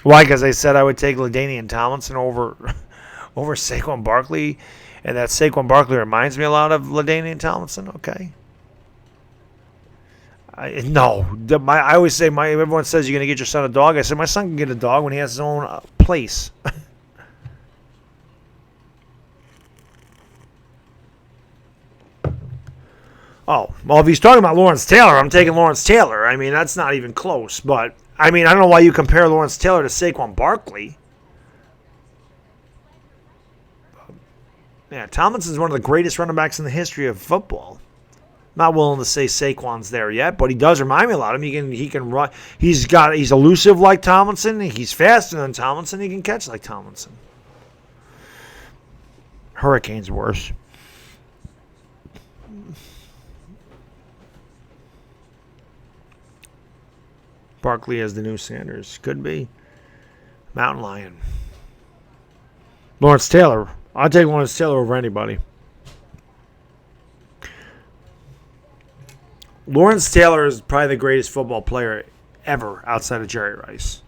Speaker 1: Why? Because I said I would take LaDainian Tomlinson over Saquon Barkley. And that Saquon Barkley reminds me a lot of LaDainian Tomlinson. Okay. I always say, everyone says you're going to get your son a dog. I said, my son can get a dog when he has his own place. Oh, well, if he's talking about Lawrence Taylor, I'm taking Lawrence Taylor. I mean, that's not even close. But, I mean, I don't know why you compare Lawrence Taylor to Saquon Barkley. Yeah, Tomlinson's one of the greatest running backs in the history of football. Not willing to say Saquon's there yet, but he does remind me a lot of him. He can run. He's elusive like Tomlinson. He's faster than Tomlinson. He can catch like Tomlinson. Hurricane's worse. Barkley as the new Sanders. Could be. Mountain Lion. Lawrence Taylor. I'll take Lawrence Taylor over anybody. Lawrence Taylor is probably the greatest football player ever outside of Jerry Rice.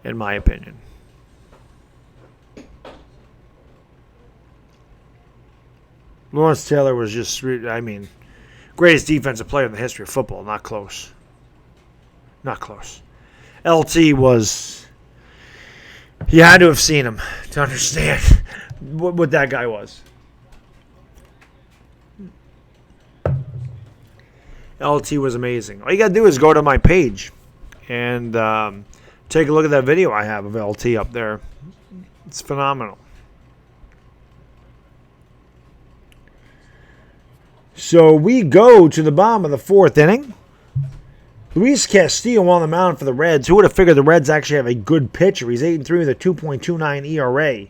Speaker 1: in my opinion. Lawrence Taylor was just, greatest defensive player in the history of football. Not close. Not close. LT was, you had to have seen him to understand what that guy was. LT was amazing. All you got to do is go to my page and take a look at that video I have of LT up there. It's phenomenal. So we go to the bottom of the fourth inning. Luis Castillo on the mound for the Reds. Who would have figured the Reds actually have a good pitcher? He's 8-3 with a 2.29 ERA.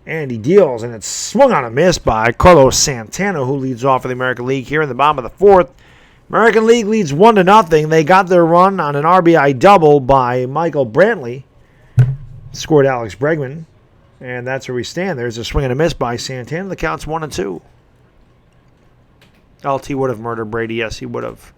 Speaker 1: And he deals, and it's swung on a miss by Carlos Santana, who leads off for the American League here in the bottom of the fourth. American League leads 1-0. They got their run on an RBI double by Michael Brantley. Scored Alex Bregman. And that's where we stand. There's a swing and a miss by Santana. The count's 1-2. LT would have murdered Brady. Yes, he would have.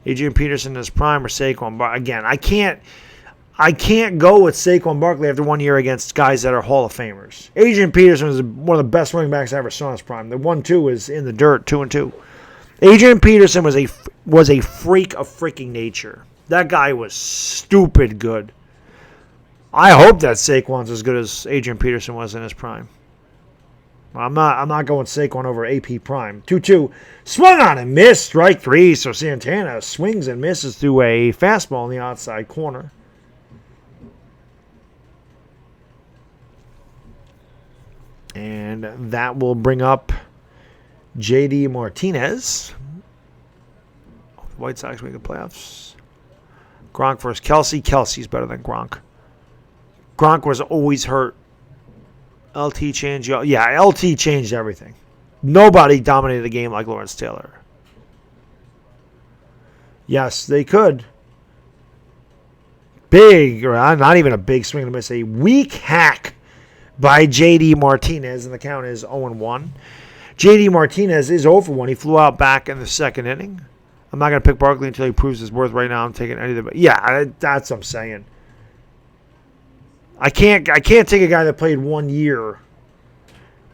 Speaker 1: Adrian Peterson in his prime or Saquon Barkley. Again, I can't go with Saquon Barkley after 1 year against guys that are Hall of Famers. Adrian Peterson was one of the best running backs I ever saw in his prime. The 1-2 is in the dirt, 2-2. Adrian Peterson was a freak of freaking nature. That guy was stupid good. I hope that Saquon's as good as Adrian Peterson was in his prime. I'm not going Saquon over AP Prime. 2-2. Swung on and missed. Strike three. So Santana swings and misses through a fastball in the outside corner. And that will bring up J.D. Martinez. The White Sox make the playoffs. Gronk versus Kelsey. Kelsey's better than Gronk. Gronk was always hurt. LT changed. Yeah, LT changed everything. Nobody dominated the game like Lawrence Taylor. Yes, they could. Big, or not even a big swing and a miss, a weak hack by J.D. Martinez, and the count is 0-1. J.D. Martinez is 0-1. He flew out back in the second inning. I'm not going to pick Barkley until he proves his worth. Right now, I'm taking any of the. Yeah, that's what I'm saying. I can't take a guy that played 1 year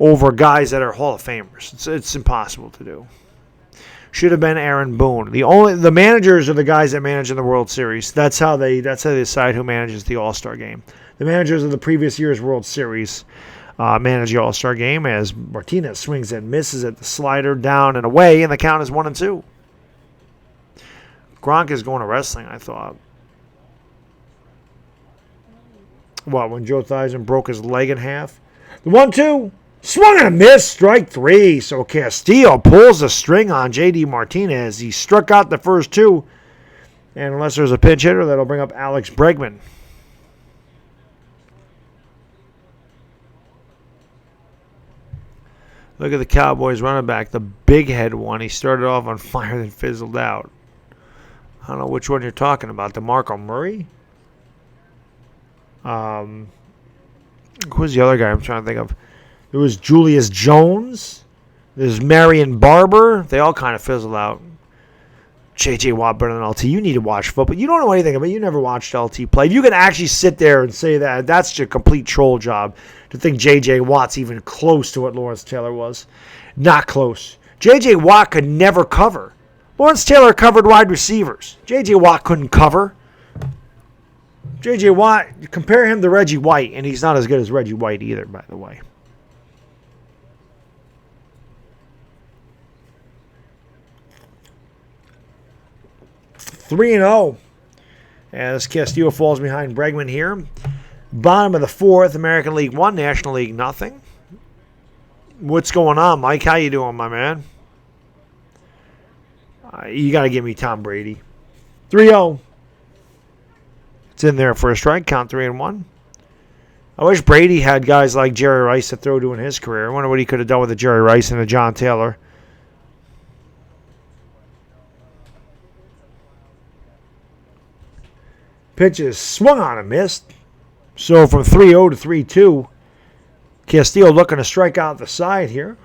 Speaker 1: over guys that are Hall of Famers. It's impossible to do. Should have been Aaron Boone. The managers are the guys that manage in the World Series. That's how they decide who manages the All-Star game. The managers of the previous year's World Series manage the All-Star game as Martinez swings and misses at the slider down and away, and the count is 1-2. Gronk is going to wrestling, I thought. What, when Joe Theismann broke his leg in half? The 1-2. Swung and a miss. Strike three. So Castillo pulls the string on J.D. Martinez. He struck out the first two. And unless there's a pinch hitter, that'll bring up Alex Bregman. Look at the Cowboys running back, the big head one. He started off on fire, then fizzled out. I don't know which one you're talking about. DeMarco Murray? Who's the other guy I'm trying to think of? There was Julius Jones. There's Marion Barber. They all kind of fizzled out. J.J. Watt better than LT. You need to watch football. You don't know anything about it. You never watched LT play. If you can actually sit there and say that, that's just a complete troll job to think J.J. Watt's even close to what Lawrence Taylor was. Not close. J.J. Watt could never cover. Lawrence Taylor covered wide receivers. J.J. Watt couldn't cover. J.J. Watt, compare him to Reggie White, and he's not as good as Reggie White either, by the way. Three 3-0 as Castillo falls behind Bregman here. Bottom of the fourth, American League 1, National League nothing. What's going on, Mike? How you doing, my man? You got to give me Tom Brady. 3-0. It's in there for a strike. Count 3-1. I wish Brady had guys like Jerry Rice to throw to in his career. I wonder what he could have done with a Jerry Rice and a John Taylor. Pitches swung on and missed. So from 3-0 to 3-2, Castillo looking to strike out the side here.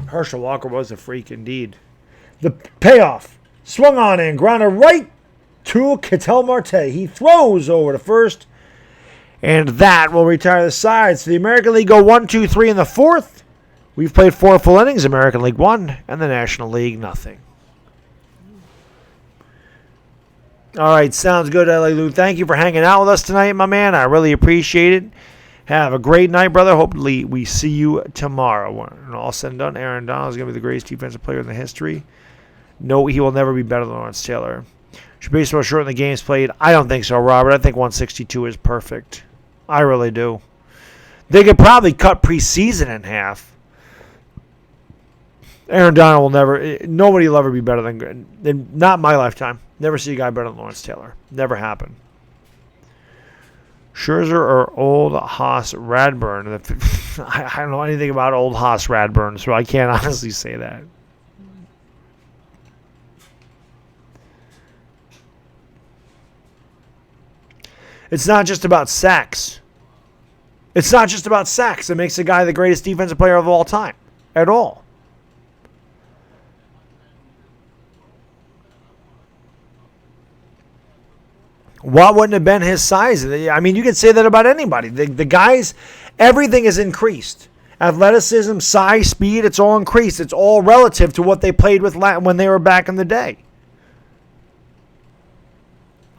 Speaker 1: Herschel Walker was a freak indeed. The payoff. Swung on and grounded right to Ketel Marte. He throws over to first. And that will retire the side. So the American League go 1-2-3 in the fourth. We've played 4 full innings. American League 1 and the National League nothing. All right, sounds good, L.A. Lou. Thank you for hanging out with us tonight, my man. I really appreciate it. Have a great night, brother. Hopefully we see you tomorrow. When all said and done, Aaron Donald is going to be the greatest defensive player in the history. No, he will never be better than Lawrence Taylor. Should baseball shorten the games played? I don't think so, Robert. I think 162 is perfect. I really do. They could probably cut preseason in half. Aaron Donald will never, nobody will ever be better than, not my lifetime. Never see a guy better than Lawrence Taylor. Never happened. Scherzer or old Haas Radburn? I don't know anything about old Haas Radburn, so I can't honestly say that. It's not just about sacks. It's not just about sacks that makes a guy the greatest defensive player of all time. At all. What wouldn't have been his size? I mean, you could say that about anybody. The guys, everything is increased. Athleticism, size, speed, it's all increased. It's all relative to what they played with when they were back in the day.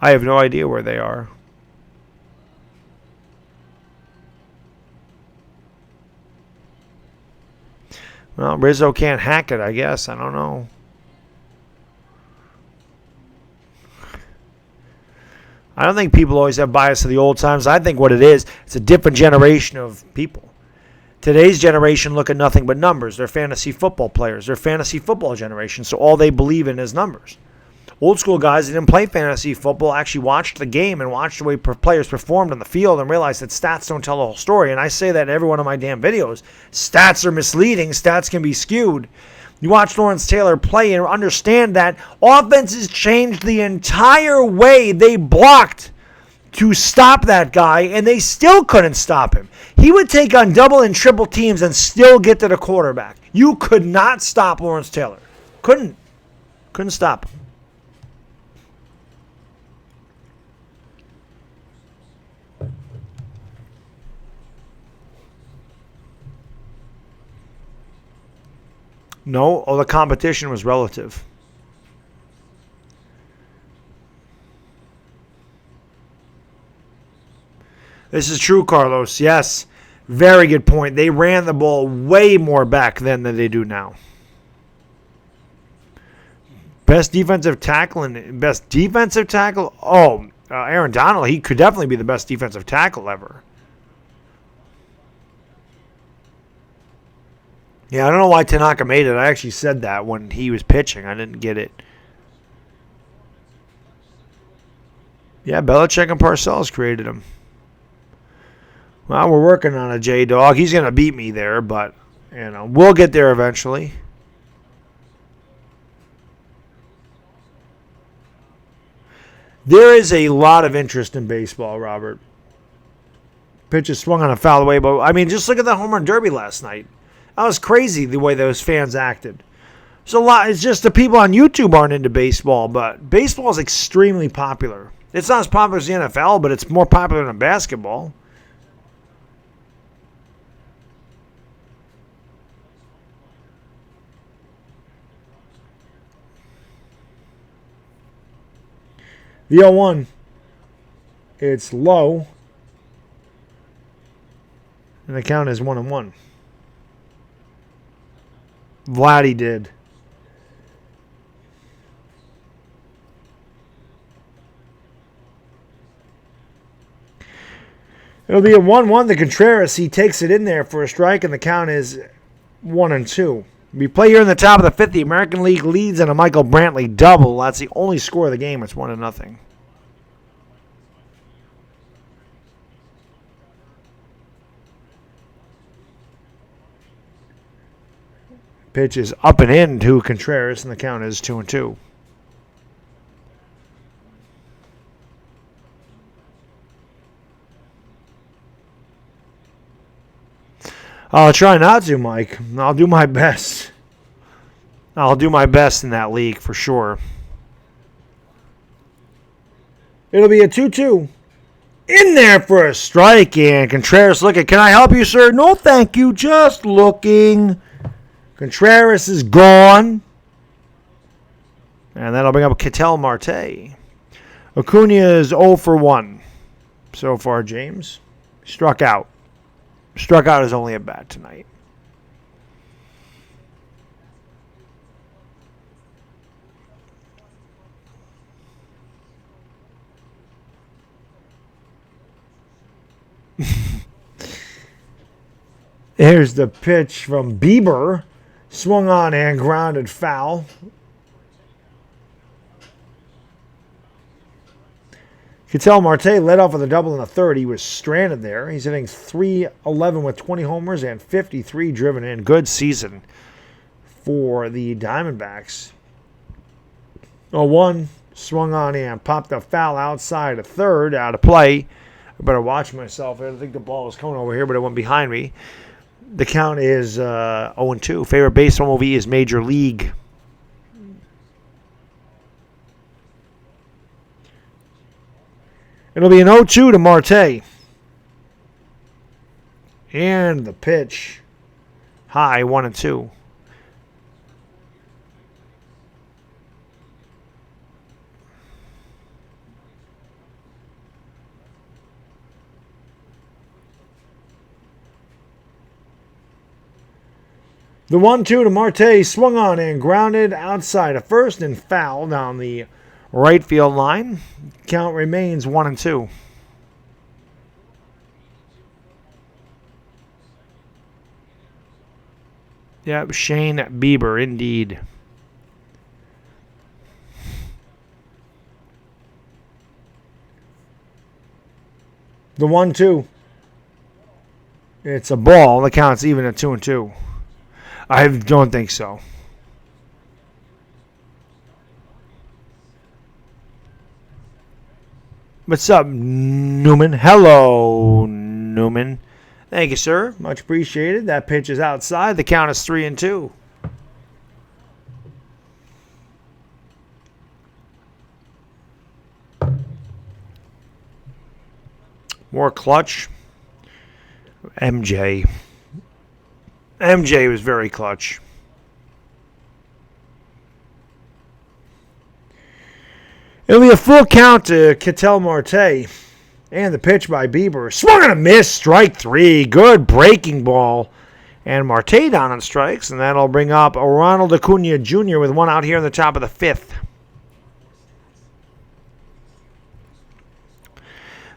Speaker 1: I have no idea where they are. Well, Rizzo can't hack it, I guess. I don't know. I don't think people always have bias to the old times. I think what it is, it's a different generation of people. Today's generation look at nothing but numbers. They're fantasy football players. They're fantasy football generation, so all they believe in is numbers. Old school guys that didn't play fantasy football actually watched the game and watched the way players performed on the field and realized that stats don't tell the whole story. And I say that in every one of my damn videos. Stats are misleading. Stats can be skewed. You watch Lawrence Taylor play and understand that offenses changed the entire way they blocked to stop that guy, and they still couldn't stop him. He would take on double and triple teams and still get to the quarterback. You could not stop Lawrence Taylor. Couldn't stop him. No, the competition was relative. This is true, Carlos. Yes, very good point. They ran the ball way more back then than they do now. Best defensive tackle? Oh, Aaron Donald. He could definitely be the best defensive tackle ever. Yeah, I don't know why Tanaka made it. I actually said that when he was pitching. I didn't get it. Yeah, Belichick and Parcells created him. Well, we're working on a J-Dog. He's going to beat me there, but we'll get there eventually. There is a lot of interest in baseball, Robert. Pitch is swung on a foul away, but I mean, just look at the home run derby last night. That was crazy the way those fans acted. There's a lot. It's just the people on YouTube aren't into baseball, but baseball is extremely popular. It's not as popular as the NFL, but it's more popular than basketball. The 0-1. It's low. And the count is 1-1. Vladdy did. It'll be a 1-1 to Contreras. He takes it in there for a strike, and the count is 1-2. We play here in the top of the fifth. The American League leads in a Michael Brantley double. That's the only score of the game. It's 1-0. Pitch is up and in to Contreras, and the count is 2-2. I'll try not to, Mike. I'll do my best. I'll do my best in that league for sure. It'll be a 2-2. In there for a strike, and Contreras looking. Can I help you, sir? No, thank you. Just looking. Contreras is gone. And that'll bring up Ketel Marte. Acuna is 0 for 1 so far, James. Struck out. Struck out is only a bat tonight. Here's the pitch from Bieber. Swung on and grounded foul. Ketel Marte led off with a double in the third. He was stranded there. He's hitting .311 with 20 homers and 53 driven in. Good season for the Diamondbacks. 0-1. Swung on and popped a foul outside of third. Out of play. I better watch myself. I think the ball was coming over here, but it went behind me. The count is 0-2. Favorite baseball movie is Major League. It'll be an 0-2 to Marte. And the pitch. High, 1-2. The 1-2 to Marte, swung on and grounded outside of first and foul down the right field line. Count remains 1-2. Yep, Shane Bieber, indeed. The 1-2. It's a ball. The count's even at 2-2. I don't think so. What's up, Newman? Hello, Newman. Thank you, sir. Much appreciated. That pitch is outside. The count is 3-2. More clutch. MJ. MJ was very clutch. It'll be a full count to Ketel Marte. And the pitch by Bieber. Swung and a miss. Strike 3. Good breaking ball. And Marte down on strikes. And that'll bring up Ronald Acuna Jr. with one out here in the top of the fifth.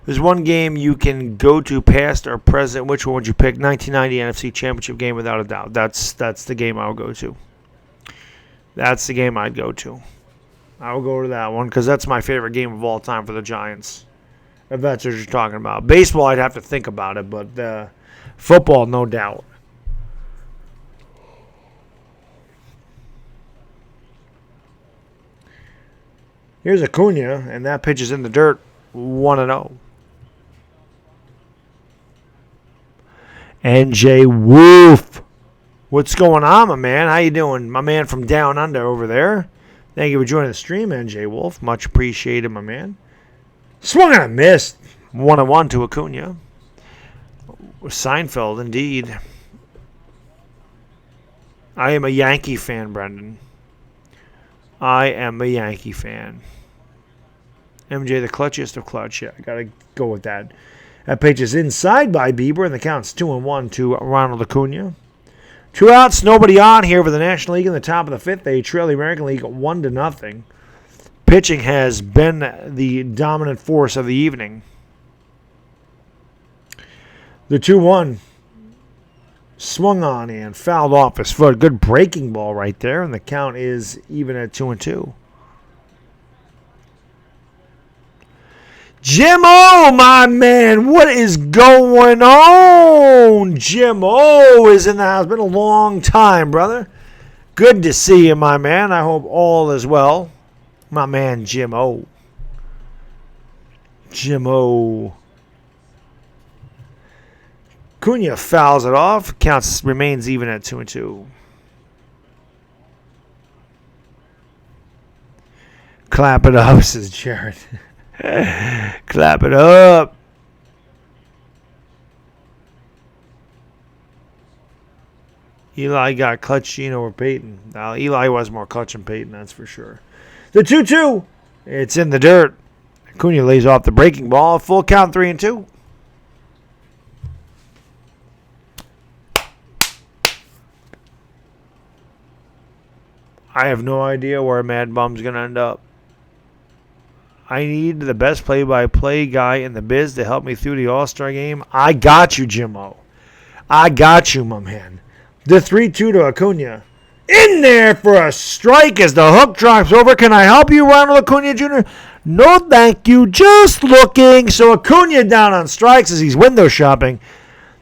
Speaker 1: There's one game you can go to past or present. Which one would you pick? 1990 NFC Championship game without a doubt. That's the game I'll go to. That's the game I'd go to. I'll go to that one because that's my favorite game of all time for the Giants. If that's what you're talking about. Baseball, I'd have to think about it, but football, no doubt. Here's Acuna, and that pitch is in the dirt. 1-0. NJ Wolf. What's going on, my man? How you doing? My man from down under over there. Thank you for joining the stream, NJ Wolf. Much appreciated, my man. Swung and a miss. 1-1 to Acuna. Seinfeld, indeed. I am a Yankee fan, Brendan. I am a Yankee fan. MJ, the clutchiest of clutch. Yeah, I got to go with that. That pitch is inside by Bieber, and the count's 2-1 to Ronald Acuna. 2 outs, nobody on here for the National League in the top of the fifth. They trail the American League 1-0. Pitching has been the dominant force of the evening. The 2-1 swung on and fouled off his foot. Good breaking ball right there, and the count is even at 2-2. Jim O, my man, what is going on? Jim O is in the house. Been a long time, brother. Good to see you, my man. I hope all is well. My man, Jim O. Jim O. Cunha fouls it off. Remains even at 2-2. Clap it up, says Jared. Clap it up. Eli got clutch Gene over Peyton. Now, Eli was more clutch than Peyton, that's for sure. The 2-2. It's in the dirt. Acuna lays off the breaking ball. Full count, 3-2. I have no idea where Mad Bum's going to end up. I need the best play-by-play guy in the biz to help me through the All-Star game. I got you, Jimmo. I got you, my man. The 3-2 to Acuna. In there for a strike as the hook drops over. Can I help you, Ronald Acuna Jr.? No, thank you. Just looking. So Acuna down on strikes as he's window shopping.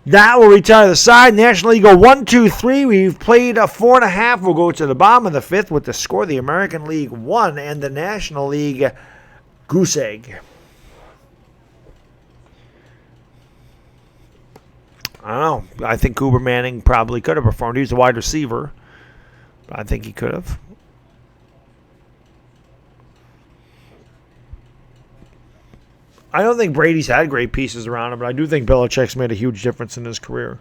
Speaker 1: That will retire the side. National League go 1-2-3. We've played a 4.5. We'll go to the bottom of the fifth with the score. The American League 1 and the National League goose egg. I don't know. I think Cooper Manning probably could have performed. He was a wide receiver. But I think he could have. I don't think Brady's had great pieces around him, but I do think Belichick's made a huge difference in his career.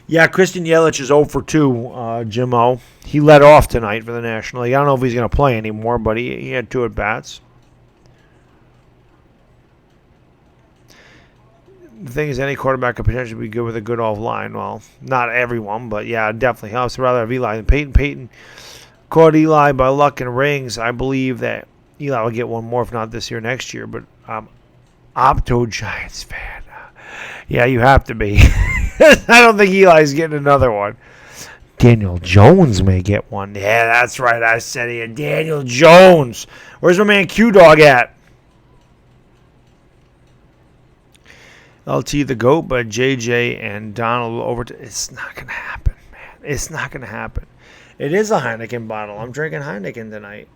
Speaker 1: Yeah, Christian Yelich is 0 for 2, Jimmo. He led off tonight for the National League. I don't know if he's going to play anymore, but he had 2 at-bats. The thing is, any quarterback could potentially be good with a good off-line. Well, not everyone, but yeah, it definitely helps. I'd rather have Eli than Peyton. Peyton caught Eli by luck and rings. I believe that Eli will get one more, if not this year, next year. But Opto Giants fan. Yeah, you have to be. I don't think Eli's getting another one. Daniel Jones may get one. Yeah, that's right. I said it. Daniel Jones. Where's my man Q-Dog at? LT the GOAT, but JJ and Donald over to... It's not going to happen, man. It's not going to happen. It is a Heineken bottle. I'm drinking Heineken tonight.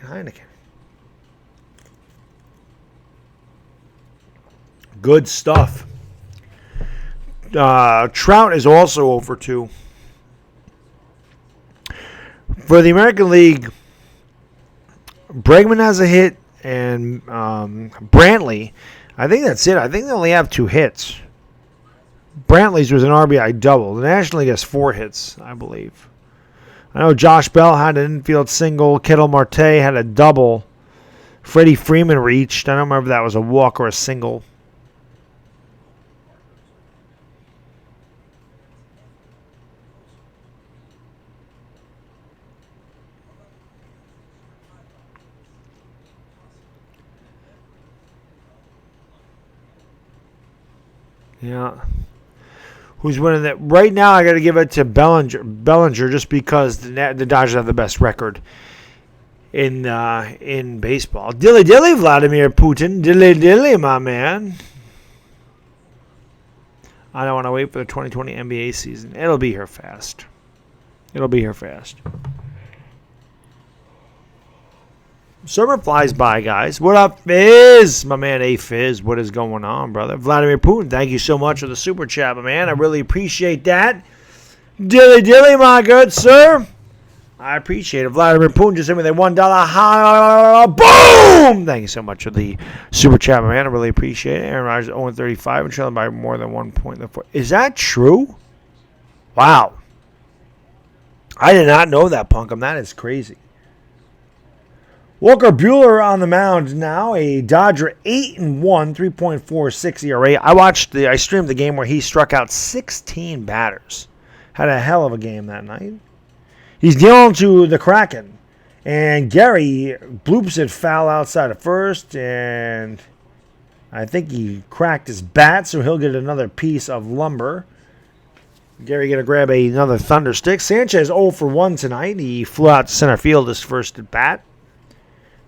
Speaker 1: Heineken. Good stuff. Trout is also over 2. For the American League, Bregman has a hit, and Brantley, I think that's it. I think they only have 2 hits. Brantley's was an RBI double. The National League has 4 hits, I believe. I know Josh Bell had an infield single. Ketel Marte had a double. Freddie Freeman reached. I don't remember if that was a walk or a single. Yeah. Who's winning that? Right now, I got to give it to Bellinger just because the Dodgers have the best record in baseball. Dilly dilly, Vladimir Putin. Dilly dilly, my man. I don't want to wait for the 2020 NBA season. It'll be here fast. It'll be here fast. Summer flies by, guys. What up, Fizz? My man, A Fizz. What is going on, brother? Vladimir Putin, thank you so much for the super chat, my man. I really appreciate that. Dilly dilly, my good sir. I appreciate it. Vladimir Putin just sent me that $1. Boom! Thank you so much for the super chat, my man. I really appreciate it. Aaron Rodgers 0-35 and trailing by more than 1 point. Is that true? Wow. I did not know that, Punkum. That is crazy. Walker Buehler on the mound now, a Dodger 8-1, 3.46 ERA. I streamed the game where he struck out 16 batters. Had a hell of a game that night. He's dealing to the Kraken. And Gary bloops it foul outside of first. And I think he cracked his bat, so he'll get another piece of lumber. Gary going to grab another thunder stick. Sanchez 0 for 1 tonight. He flew out to center field his first at bat.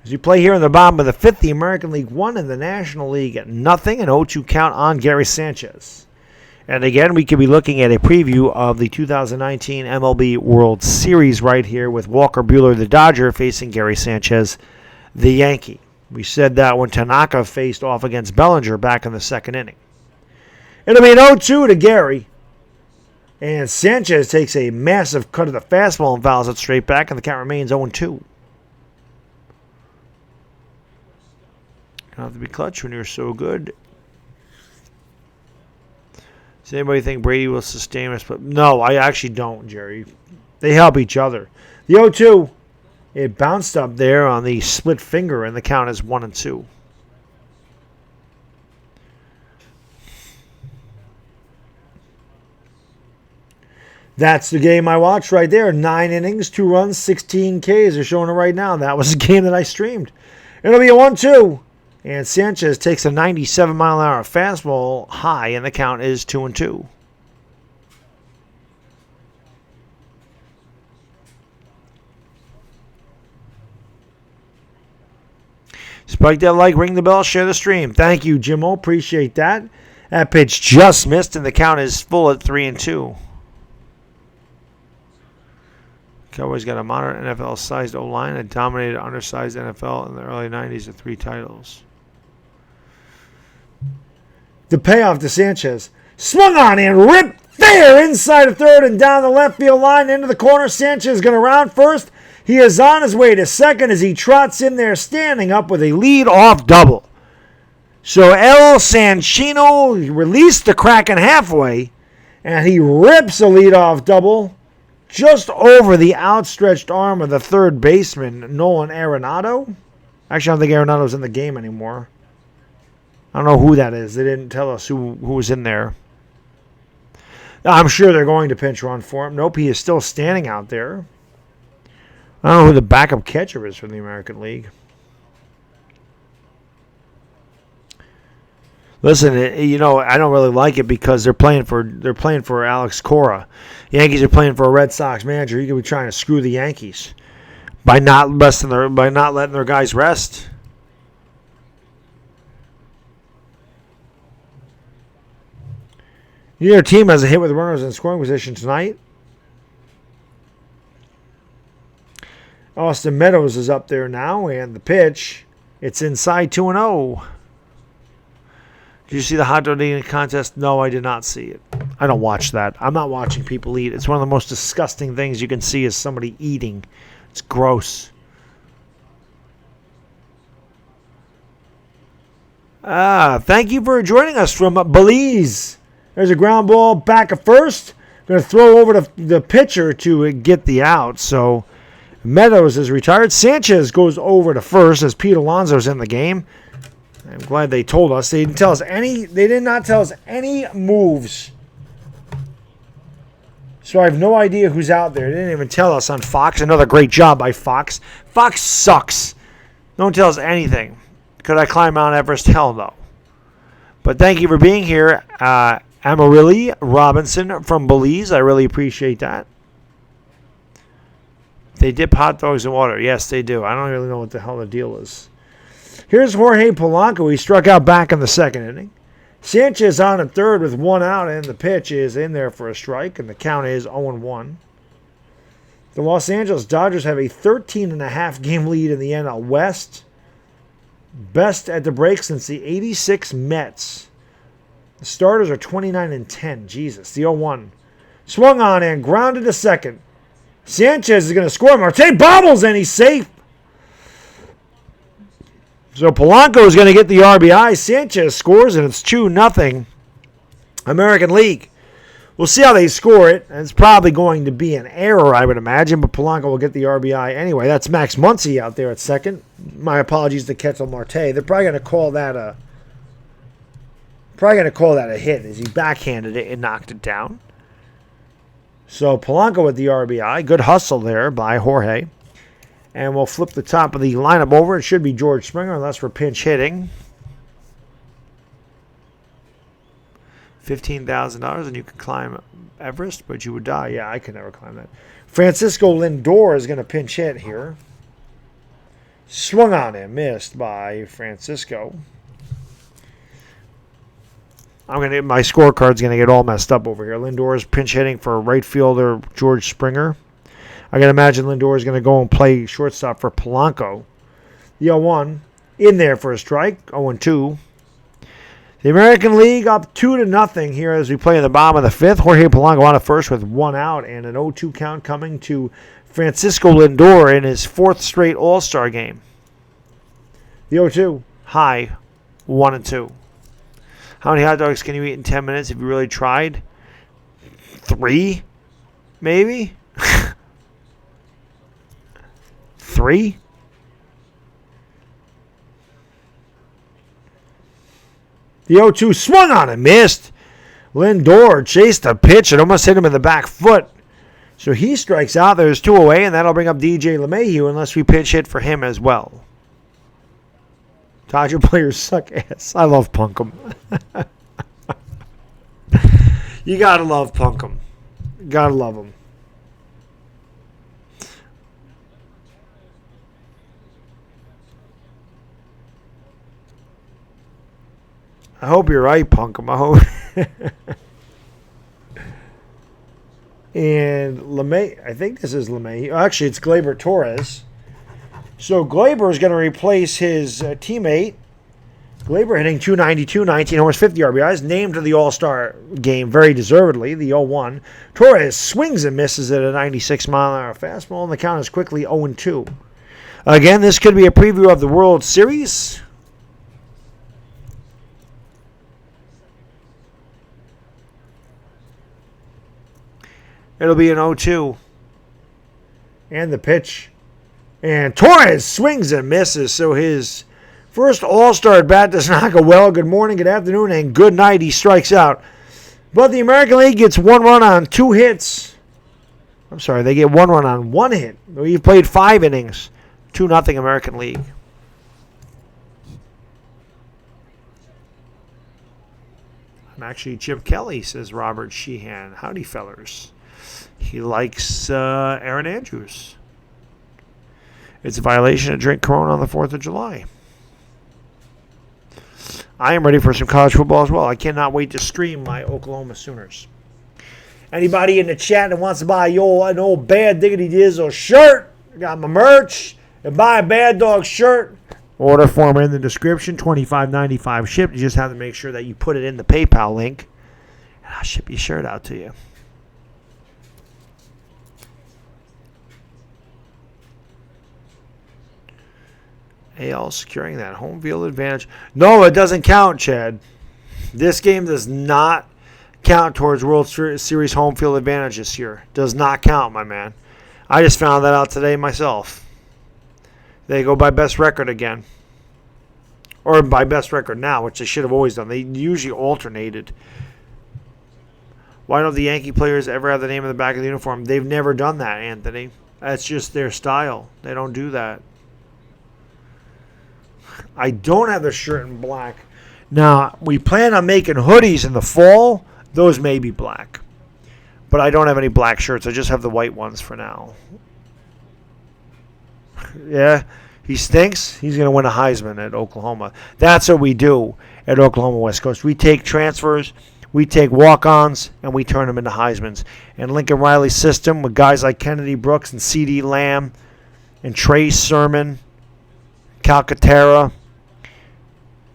Speaker 1: As you play here in the bottom of the fifth, the American League 1 and the National League at nothing. An 0-2 count on Gary Sanchez. And again, we could be looking at a preview of the 2019 MLB World Series right here with Walker Buehler, the Dodger, facing Gary Sanchez, the Yankee. We said that when Tanaka faced off against Bellinger back in the second inning. It'll be an 0-2 to Gary. And Sanchez takes a massive cut of the fastball and fouls it straight back, and the count remains 0-2. Don't have to be clutch when you're so good. Does anybody think Brady will sustain us? But no, I actually don't, Jerry. They help each other. The 0-2, it bounced up there on the split finger, and the count is 1-2. That's the game I watched right there. 9 innings, 2 runs, 16 Ks. They're showing it right now. That was the game that I streamed. It'll be a 1-2. And Sanchez takes a 97-mile-an-hour fastball high, and the count is 2-2. Spike that like, ring the bell, share the stream. Thank you, Jimmo. Appreciate that. That pitch just missed, and the count is full at 3-2. Cowboys got a modern NFL-sized O-line that dominated undersized NFL in the early 90s with 3 titles. The payoff to Sanchez. Swung on and ripped fair inside the third and down the left field line into the corner. Sanchez going to round first. He is on his way to second as he trots in there standing up with a lead-off double. So El Sanchino released the Kraken halfway, and he rips a lead-off double just over the outstretched arm of the third baseman, Nolan Arenado. Actually, I don't think Arenado's in the game anymore. I don't know who that is. They didn't tell us who was in there. I'm sure they're going to pinch run for him. Nope, he is still standing out there. I don't know who the backup catcher is from the American League. Listen, I don't really like it because they're playing for Alex Cora. Yankees are playing for a Red Sox manager. You could be trying to screw the Yankees by not letting their guys rest. Your team has a hit with runners in scoring position tonight. Austin Meadows is up there now, and the pitch, it's inside 2-0. Did you see the hot dog eating contest? No, I did not see it. I don't watch that. I'm not watching people eat. It's one of the most disgusting things you can see is somebody eating. It's gross. Thank you for joining us from Belize. There's a ground ball back at first. Going to throw over to the pitcher to get the out. So Meadows is retired. Sanchez goes over to first as Pete Alonso's in the game. I'm glad they told us. They didn't tell us any. They did not tell us any moves. So I have no idea who's out there. They didn't even tell us on Fox. Another great job by Fox. Fox sucks. Don't tell us anything. Could I climb Mount Everest? Hell no. But thank you for being here. Amarilli Robinson from Belize. I really appreciate that. They dip hot dogs in water. Yes, they do. I don't really know what the hell the deal is. Here's Jorge Polanco. He struck out back in the second inning. Sanchez on at third with 1 out, and the pitch is in there for a strike, and the count is 0-1. The Los Angeles Dodgers have a 13.5 game lead in the NL West. Best at the break since the 86 Mets. The starters are 29-10. Jesus. The 0-1. Swung on and grounded to second. Sanchez is going to score. Marte bobbles, and he's safe. So Polanco is going to get the RBI. Sanchez scores, and it's 2-0 American League. We'll see how they score it. And it's probably going to be an error, I would imagine, but Polanco will get the RBI anyway. That's Max Muncy out there at second. My apologies to Ketel Marte. They're probably going to call that a hit as he backhanded it and knocked it down. So Polanco with the RBI. Good hustle there by Jorge. And we'll flip the top of the lineup over. It should be George Springer unless we're pinch hitting. $15,000 and you can climb Everest, but you would die. Yeah, I could never climb that. Francisco Lindor is going to pinch hit here. Swung on him, missed by Francisco. My scorecard's going to get all messed up over here. Lindor is pinch hitting for right fielder George Springer. I can imagine Lindor is going to go and play shortstop for Polanco. The 0-1 in there for a strike. 0-2. The American League up 2-0 here as we play in the bottom of the fifth. Jorge Polanco on at first with 1 out and an 0-2 count coming to Francisco Lindor in his 4th straight All-Star game. The 0-2, high, 1-2. How many hot dogs can you eat in 10 minutes if you really tried? 3, maybe? 3? The 0-2 swung on and missed. Lindor chased the pitch and almost hit him in the back foot. So he strikes out. There's 2 away, and that'll bring up DJ LeMahieu unless we pitch hit for him as well. Dodger players suck ass. I love Punkum. You gotta love Punkum. Gotta love him. I hope you're right, Punkum. I hope. And LeMay, I think this is LeMay. Actually, it's Gleyber Torres. So Gleyber is going to replace his teammate. Gleyber hitting .292, 19 homers, 50 RBIs. Named to the All-Star game very deservedly, the 0-1. Torres swings and misses at a 96-mile-an-hour fastball, and the count is quickly 0-2. Again, this could be a preview of the World Series. It'll be an 0-2. And the pitch. And Torres swings and misses. So his first All-Star at bat does not go well. Good morning, good afternoon, and good night. He strikes out. But the American League gets 1 run on 2 hits. I'm sorry, they get 1 run on 1 hit. We've played 5 innings. 2-0 American League. I'm actually Chip Kelly, says Robert Sheehan. Howdy, fellers. He likes Aaron Andrews. It's a violation to drink Corona on the 4th of July. I am ready for some college football as well. I cannot wait to stream my Oklahoma Sooners. Anybody in the chat that wants to buy an old Bad Diggity Dizzle shirt, I got my merch, and buy a Bad Dog shirt, order form in the description, $25.95 shipped. You just have to make sure that you put it in the PayPal link, and I'll ship your shirt out to you. AL securing that home field advantage. No, it doesn't count, Chad. This game does not count towards World Series home field advantage this year. Does not count, my man. I just found that out today myself. They go by best record again. Or by best record now, which they should have always done. They usually alternated. Why don't the Yankee players ever have the name on the back of the uniform? They've never done that, Anthony. That's just their style. They don't do that. I don't have the shirt in black. Now, we plan on making hoodies in the fall. Those may be black. But I don't have any black shirts. I just have the white ones for now. Yeah, he stinks. He's going to win a Heisman at Oklahoma. That's what we do at Oklahoma West Coast. We take transfers, we take walk-ons, and we turn them into Heismans. And Lincoln Riley's system with guys like Kennedy Brooks and C.D. Lamb and Trey Sermon, Calcaterra.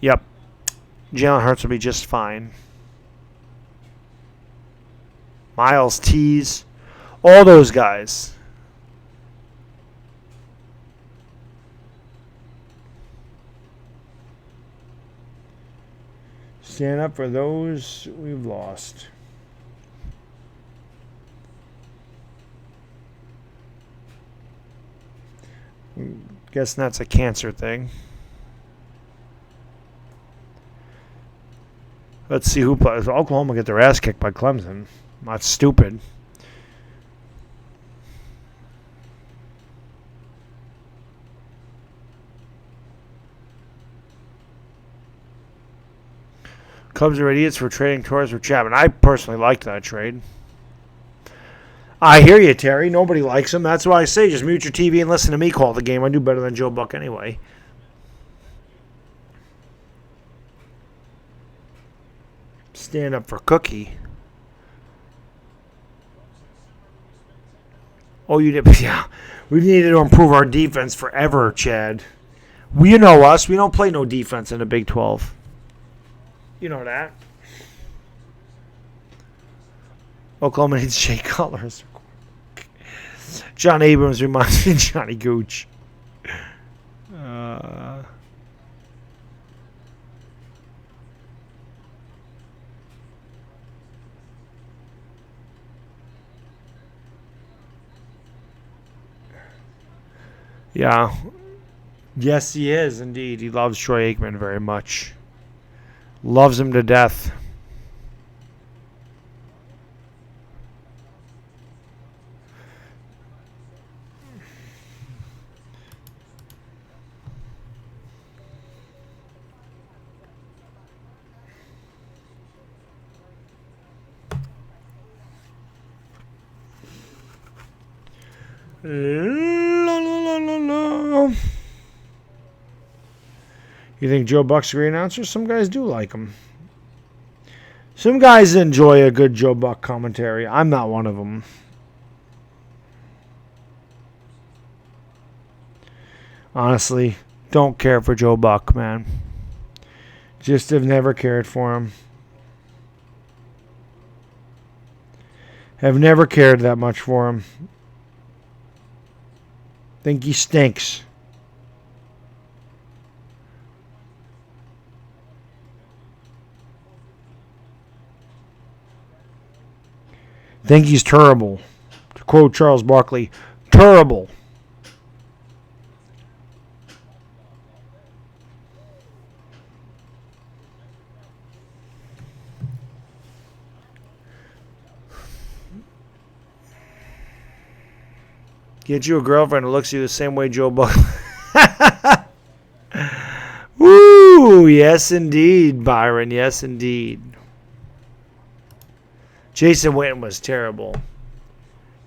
Speaker 1: Yep. Jalen Hurts will be just fine. Miles Tees. All those guys. Stand up for those we've lost. Guessing that's a cancer thing. Let's see who plays. Oklahoma get their ass kicked by Clemson. Not stupid. Cubs are idiots for trading Torres for Chapman. I personally liked that trade. I hear you, Terry. Nobody likes him. That's why I say just mute your TV and listen to me call the game. I do better than Joe Buck anyway. Stand up for Cookie. Oh, you did? Yeah. We've needed to improve our defense forever, Chad. You know us. We don't play no defense in the Big 12. You know that. Oklahoma needs Jay Cutler. John Abrams reminds me of Johnny Gooch. Yeah. Yes, he is, indeed. He loves Troy Aikman very much. Loves him to death. La, la, la, la, la. You think Joe Buck's a great announcer? Some guys do like him. Some guys enjoy a good Joe Buck commentary. I'm not one of them. Honestly, don't care for Joe Buck, man. Just have never cared for him. Have never cared that much for him. Think he stinks. Think he's terrible. To quote Charles Barkley, terrible. Get you a girlfriend who looks at you the same way Joe Buck. Woo! Yes, indeed, Byron. Yes, indeed. Jason Witten was terrible.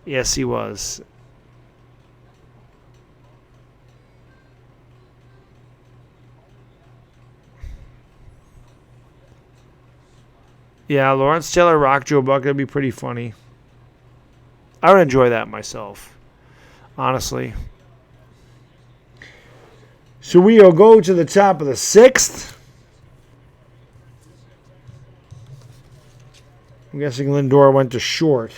Speaker 1: Yes, he was. Yeah, Lawrence Taylor rock Joe Buck. That'd be pretty funny. I would enjoy that myself. Honestly. So we'll go to the top of the 6th. I'm guessing Lindor went to short.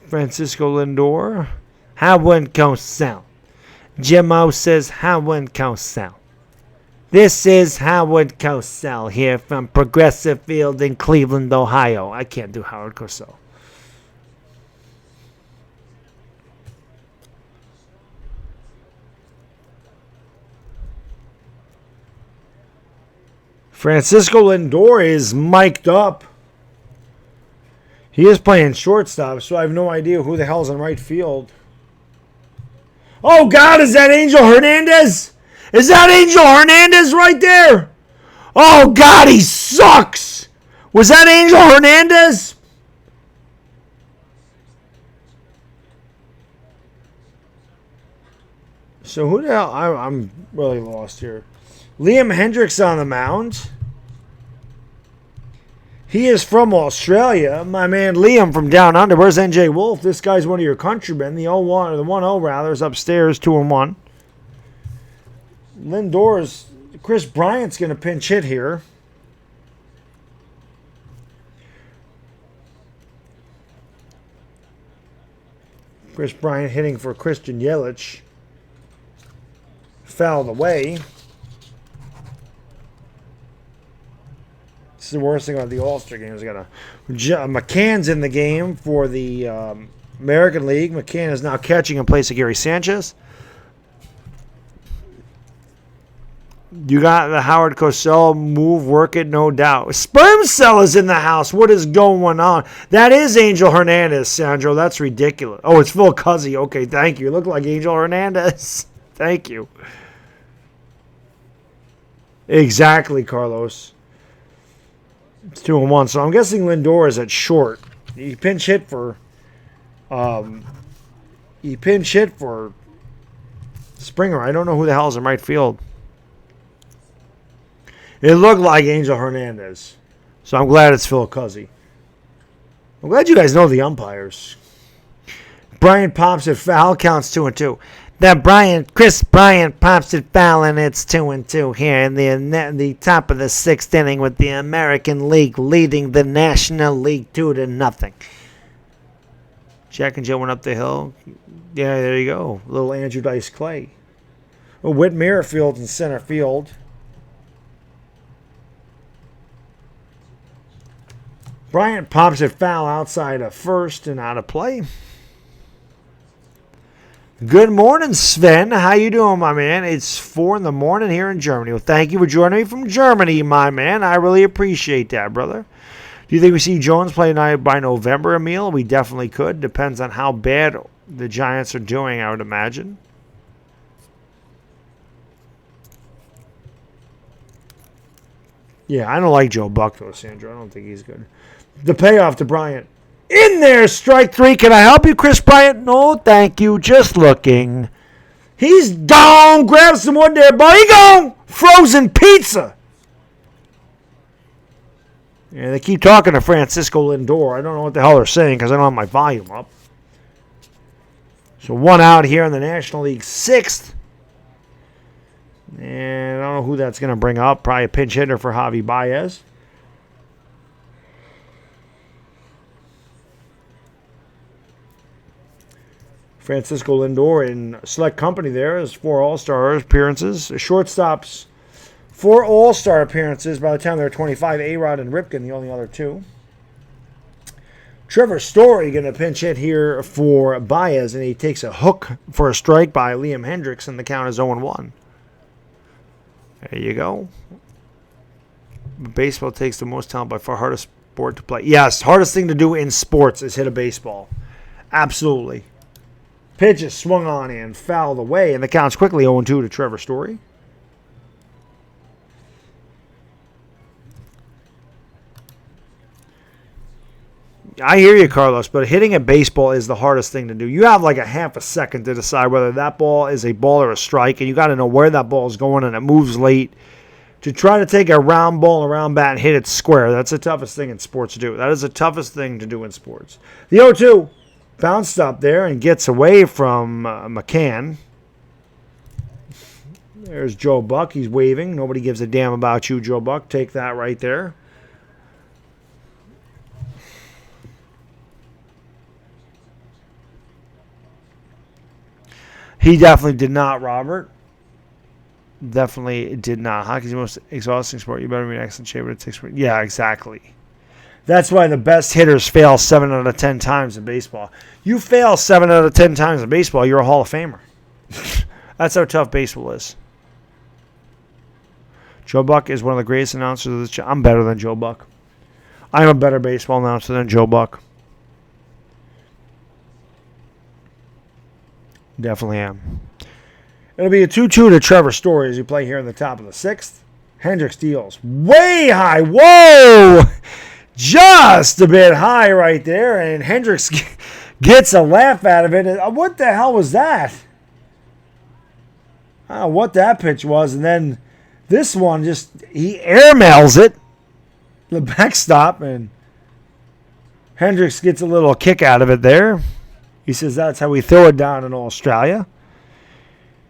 Speaker 1: Francisco Lindor. How one can sound. Jimmo says how one can sound. This is Howard Cosell here from Progressive Field in Cleveland, Ohio. I can't do Howard Cosell. Francisco Lindor is mic'd up. He is playing shortstop, so I have no idea who the hell's in right field. Oh, God, is that Angel Hernandez? Is that Angel Hernandez right there? Oh, God, he sucks. Was that Angel Hernandez? So who the hell? I'm really lost here. Liam Hendriks on the mound. He is from Australia. My man Liam from down under. Where's NJ Wolf? This guy's one of your countrymen. The 0-1, or the 1-0 rather, is upstairs, 2-1. Lindor's, Chris Bryant's going to pinch hit here. Chris Bryant hitting for Christian Yelich. Fouled away. This is the worst thing about the All-Star game. McCann's in the game for the American League. McCann is now catching in place of Gary Sanchez. You got the Howard Cosell move, work it, no doubt. SpermCell is in the house. What is going on? That is Angel Hernandez, Sandro. That's ridiculous. Oh, it's Phil Cuzzy. Okay, thank you. You look like Angel Hernandez. Thank you. Exactly, Carlos. It's 2-1. So I'm guessing Lindor is at short. He pinch hit for Springer. I don't know who the hell is in right field. It looked like Angel Hernandez. So I'm glad it's Phil Cuzzy. I'm glad you guys know the umpires. Bryant pops it foul, counts 2-2. Chris Bryant pops it foul, and it's 2-2 here in the top of the 6th inning with the American League leading the National League 2-0. Jack and Joe went up the hill. Yeah, there you go. Little Andrew Dice Clay. Whit Merrifield in center field. Bryant pops it foul outside of first and out of play. Good morning, Sven. How you doing, my man? It's 4 in the morning here in Germany. Well, thank you for joining me from Germany, my man. I really appreciate that, brother. Do you think we see Jones play by November, Emil? We definitely could. Depends on how bad the Giants are doing, I would imagine. Yeah, I don't like Joe Buck, though, Sandra. I don't think he's good. The payoff to Bryant. In there, strike 3. Can I help you, Chris Bryant? No, thank you. Just looking. He's down. Grab some wood there, buddy. Go. Frozen pizza. Yeah, they keep talking to Francisco Lindor. I don't know what the hell they're saying because I don't have my volume up. So 1 out here in the National League 6th. And I don't know who that's going to bring up. Probably a pinch hitter for Javi Baez. Francisco Lindor in select company there is 4 All-Star appearances. Shortstops, 4 All-Star appearances. By the time they're 25, A-Rod and Ripken, the only other 2. Trevor Story going to pinch hit here for Baez, and he takes a hook for a strike by Liam Hendricks, and the count is 0-1. There you go. Baseball takes the most talent by far. Hardest sport to play. Yes, hardest thing to do in sports is hit a baseball. Absolutely. Pitch is swung on and fouled away, and the count's quickly 0-2 to Trevor Story. I hear you, Carlos, but hitting a baseball is the hardest thing to do. You have like a half a second to decide whether that ball is a ball or a strike, and you got to know where that ball is going, and it moves late. To try to take a round ball, a round bat, and hit it square, that's the toughest thing in sports to do. That is the toughest thing to do in sports. The 0-2 bounced up there and gets away from McCann. There's Joe Buck. He's waving. Nobody gives a damn about you, Joe Buck. Take that right there. He definitely did not, Robert. Definitely did not. Hockey's the most exhausting sport. You better be in excellent shape, but it takes... Yeah, exactly. That's why the best hitters fail 7 out of 10 times in baseball. You fail 7 out of 10 times in baseball, you're a Hall of Famer. That's how tough baseball is. Joe Buck is one of the greatest announcers of this show. I'm better than Joe Buck. I'm a better baseball announcer than Joe Buck. Definitely am. It'll be a 2-2 to Trevor Story as you play here in the top of the 6th. Hendricks deals way high. Whoa! Just a bit high right there, and Hendricks gets a laugh out of it. What the hell was that? I don't know what that pitch was, and then this one he airmails it, the backstop, and Hendricks gets a little kick out of it there. He says that's how we throw it down in Australia.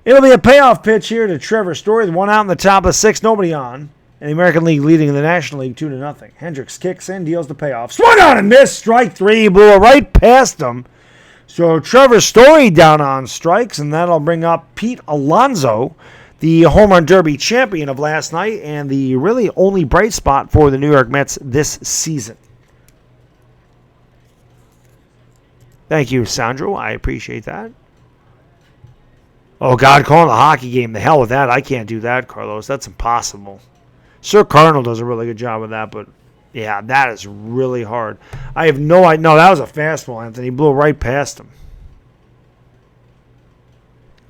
Speaker 1: It'll be a payoff pitch here to Trevor Story. 1 out in the top of the 6th, nobody on. And the American League leading in the National League 2-0. Hendricks kicks in, deals the payoff. Swung on and missed. Strike 3. Blew it right past him. So Trevor Story down on strikes, and that'll bring up Pete Alonso, the Home Run Derby champion of last night and the really only bright spot for the New York Mets this season. Thank you, Sandro. I appreciate that. Oh, God, calling a hockey game. The hell with that. I can't do that, Carlos. That's impossible. Sir Cardinal does a really good job with that, but, yeah, that is really hard. I have no idea. No, that was a fastball, Anthony. He blew right past him.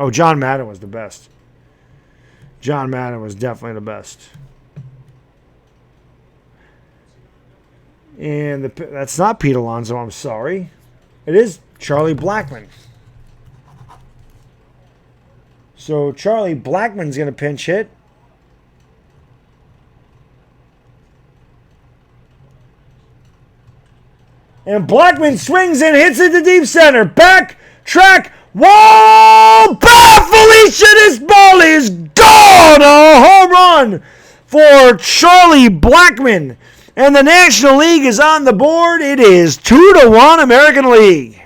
Speaker 1: Oh, John Madden was the best. John Madden was definitely the best. And that's not Pete Alonso, I'm sorry. It is Charlie Blackmon. So Charlie Blackmon's going to pinch hit. And Blackmon swings and hits it to deep center. Back Track. Whoa! Bad Felicia, this ball is gone! A home run for Charlie Blackmon. And the National League is on the board. It is 2-1 American League.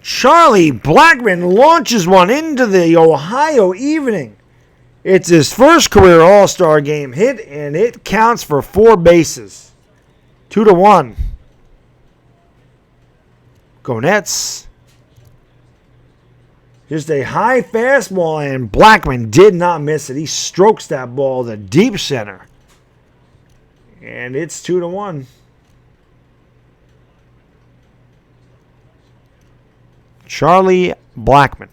Speaker 1: Charlie Blackmon launches one into the Ohio evening. It's his first career All-Star game hit, and it counts for 4 bases. 2-1. Go Nets. Just a high fastball, and Blackmon did not miss it. He strokes that ball to deep center. And it's 2-1. Charlie Blackmon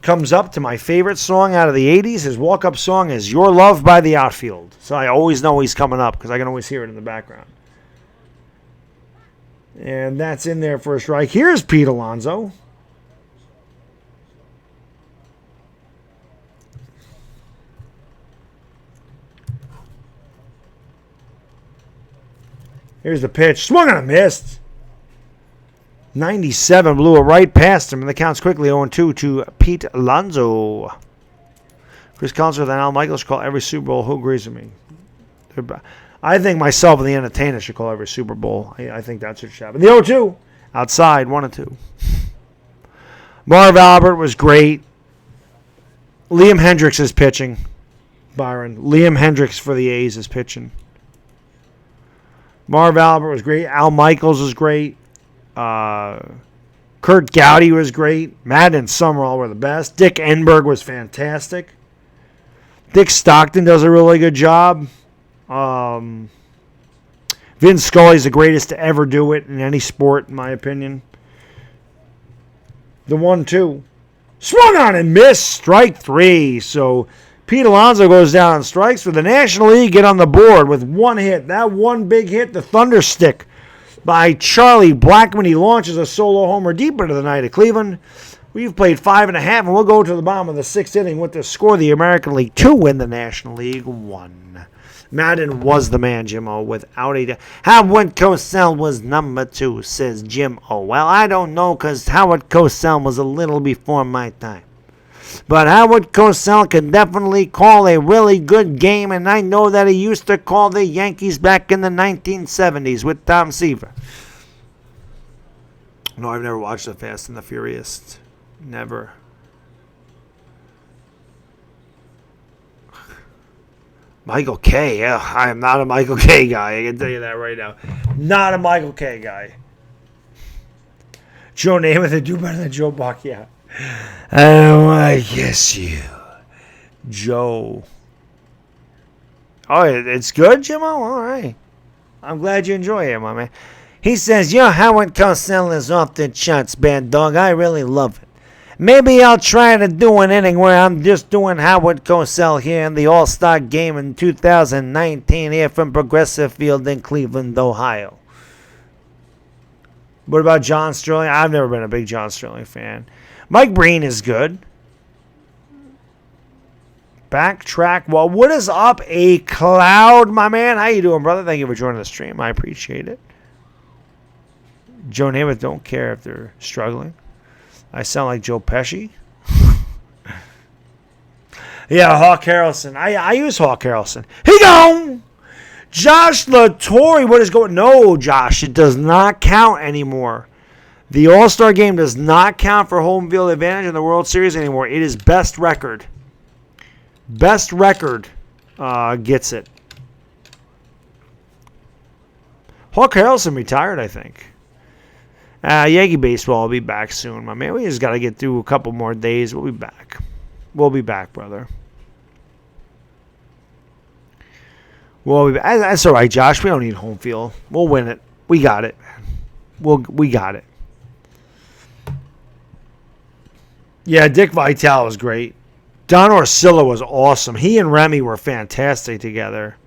Speaker 1: comes up to my favorite song out of the 80s. His walk-up song is Your Love by the Outfield. So I always know he's coming up because I can always hear it in the background. And that's in there for a strike. Here's Pete Alonso. Here's the pitch. Swung on a missed. 97 blew it right past him, and the count's quickly 0-2 to Pete Alonso. Chris Collinsworth and Al Michaels should call every Super Bowl. Who agrees with me? I think myself and the Entertainer should call every Super Bowl. I think that's what should happen. The 0-2. Outside, 1-2. Marv Albert was great. Liam Hendricks is pitching. Byron. Liam Hendricks for the A's is pitching. Marv Albert was great. Al Michaels was great. Kurt Gowdy was great. Madden and Summerall were the best. Dick Enberg was fantastic. Dick Stockton does a really good job. Vin Scully's the greatest to ever do it in any sport, in my opinion. The 1-2. Swung on and missed. Strike 3. So Pete Alonso goes down on strikes. For the National League, get on the board with 1 hit. That one big hit, the Thunderstick by Charlie Blackmon. He launches a solo homer deep into the night of Cleveland. We've played 5.5, and we'll go to the bottom of the 6th inning with the score. The American League 2 win, the National League 1. Madden was the man, Jim-O, without a doubt. Howard Cosell was number 2, says Jim-O. Well, I don't know, because Howard Cosell was a little before my time. But Howard Cosell can definitely call a really good game, and I know that he used to call the Yankees back in the 1970s with Tom Seaver. No, I've never watched The Fast and the Furious. Never. Michael K. Yeah, I am not a Michael K. guy. I can tell you that right now. Not a Michael K. guy. Joe Namath would do better than Joe Buck, yeah. I guess you. Joe. Oh, it's good, Jimmo? All right. I'm glad you enjoy it, my man. He says, your Howard Cosell is off the charts, Baddog. I really love it. Maybe I'll try to do an inning where I'm just doing Howard Cosell here in the All-Star Game in 2019 here from Progressive Field in Cleveland, Ohio. What about John Sterling? I've never been a big John Sterling fan. Mike Breen is good. Backtrack. Well, what is up, A Cloud, my man? How you doing, brother? Thank you for joining the stream. I appreciate it. Joe Namath don't care if they're struggling. I sound like Joe Pesci. Yeah, Hawk Harrelson. I use Hawk Harrelson. He gone! Josh LaTorre, what is going? No, Josh, it does not count anymore. The All-Star Game does not count for home field advantage in the World Series anymore. It is best record. Best record gets it. Hawk Harrelson retired, I think. Yankee baseball will be back soon, my man. We just got to get through a couple more days. We'll be back. We'll be back, brother. We'll be back. That's all right, Josh. We don't need home field. We'll win it. We got it, man. We got it. Yeah, Dick Vitale was great. Don Orsillo was awesome. He and Remy were fantastic together.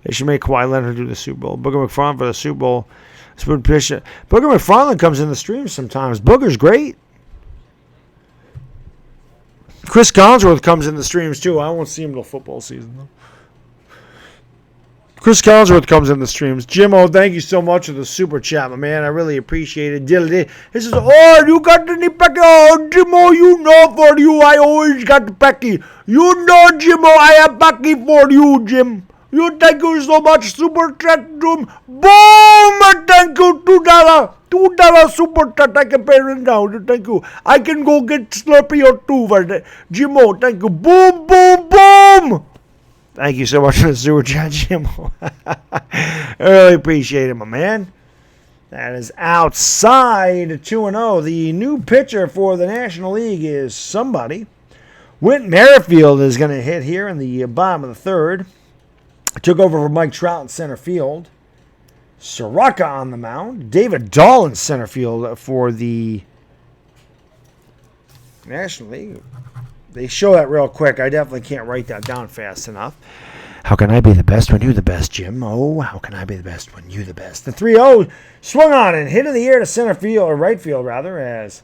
Speaker 1: They should make Kawhi Leonard do the Super Bowl. Booger McFarland for the Super Bowl. Booger McFarland comes in the stream sometimes. Booger's great. Chris Collinsworth comes in the streams too. I won't see him till football season though. Chris Collinsworth comes in the streams. Jimmo, thank you so much for the super chat, my man. I really appreciate it. He says, oh, you got any Becky? Oh, Jimmo, you know for you, I always got Becky. You know, Jimmo, I have Becky for you, Jim. You thank you so much, super chat, Jim. Boom! Thank you, $2. $2 super chat. I can pay it now. Thank you. I can go get Slurpee or two for that. Jimmo, thank you. Boom, boom, boom! Thank you so much for the super chat, Jimmo. I really appreciate it, my man. That is outside 2-0. The new pitcher for the National League is somebody. Whit Merrifield is going to hit here in the bottom of the third. Took over for Mike Trout in center field. Soroka on the mound. David Dahl in center field for the National League. They show that real quick. I definitely can't write that down fast enough. How can I be the best when you're the best, Jim? Oh, how can I be the best when you're the best? The 3-0 swung on and hit in the air to center field, or right field rather, as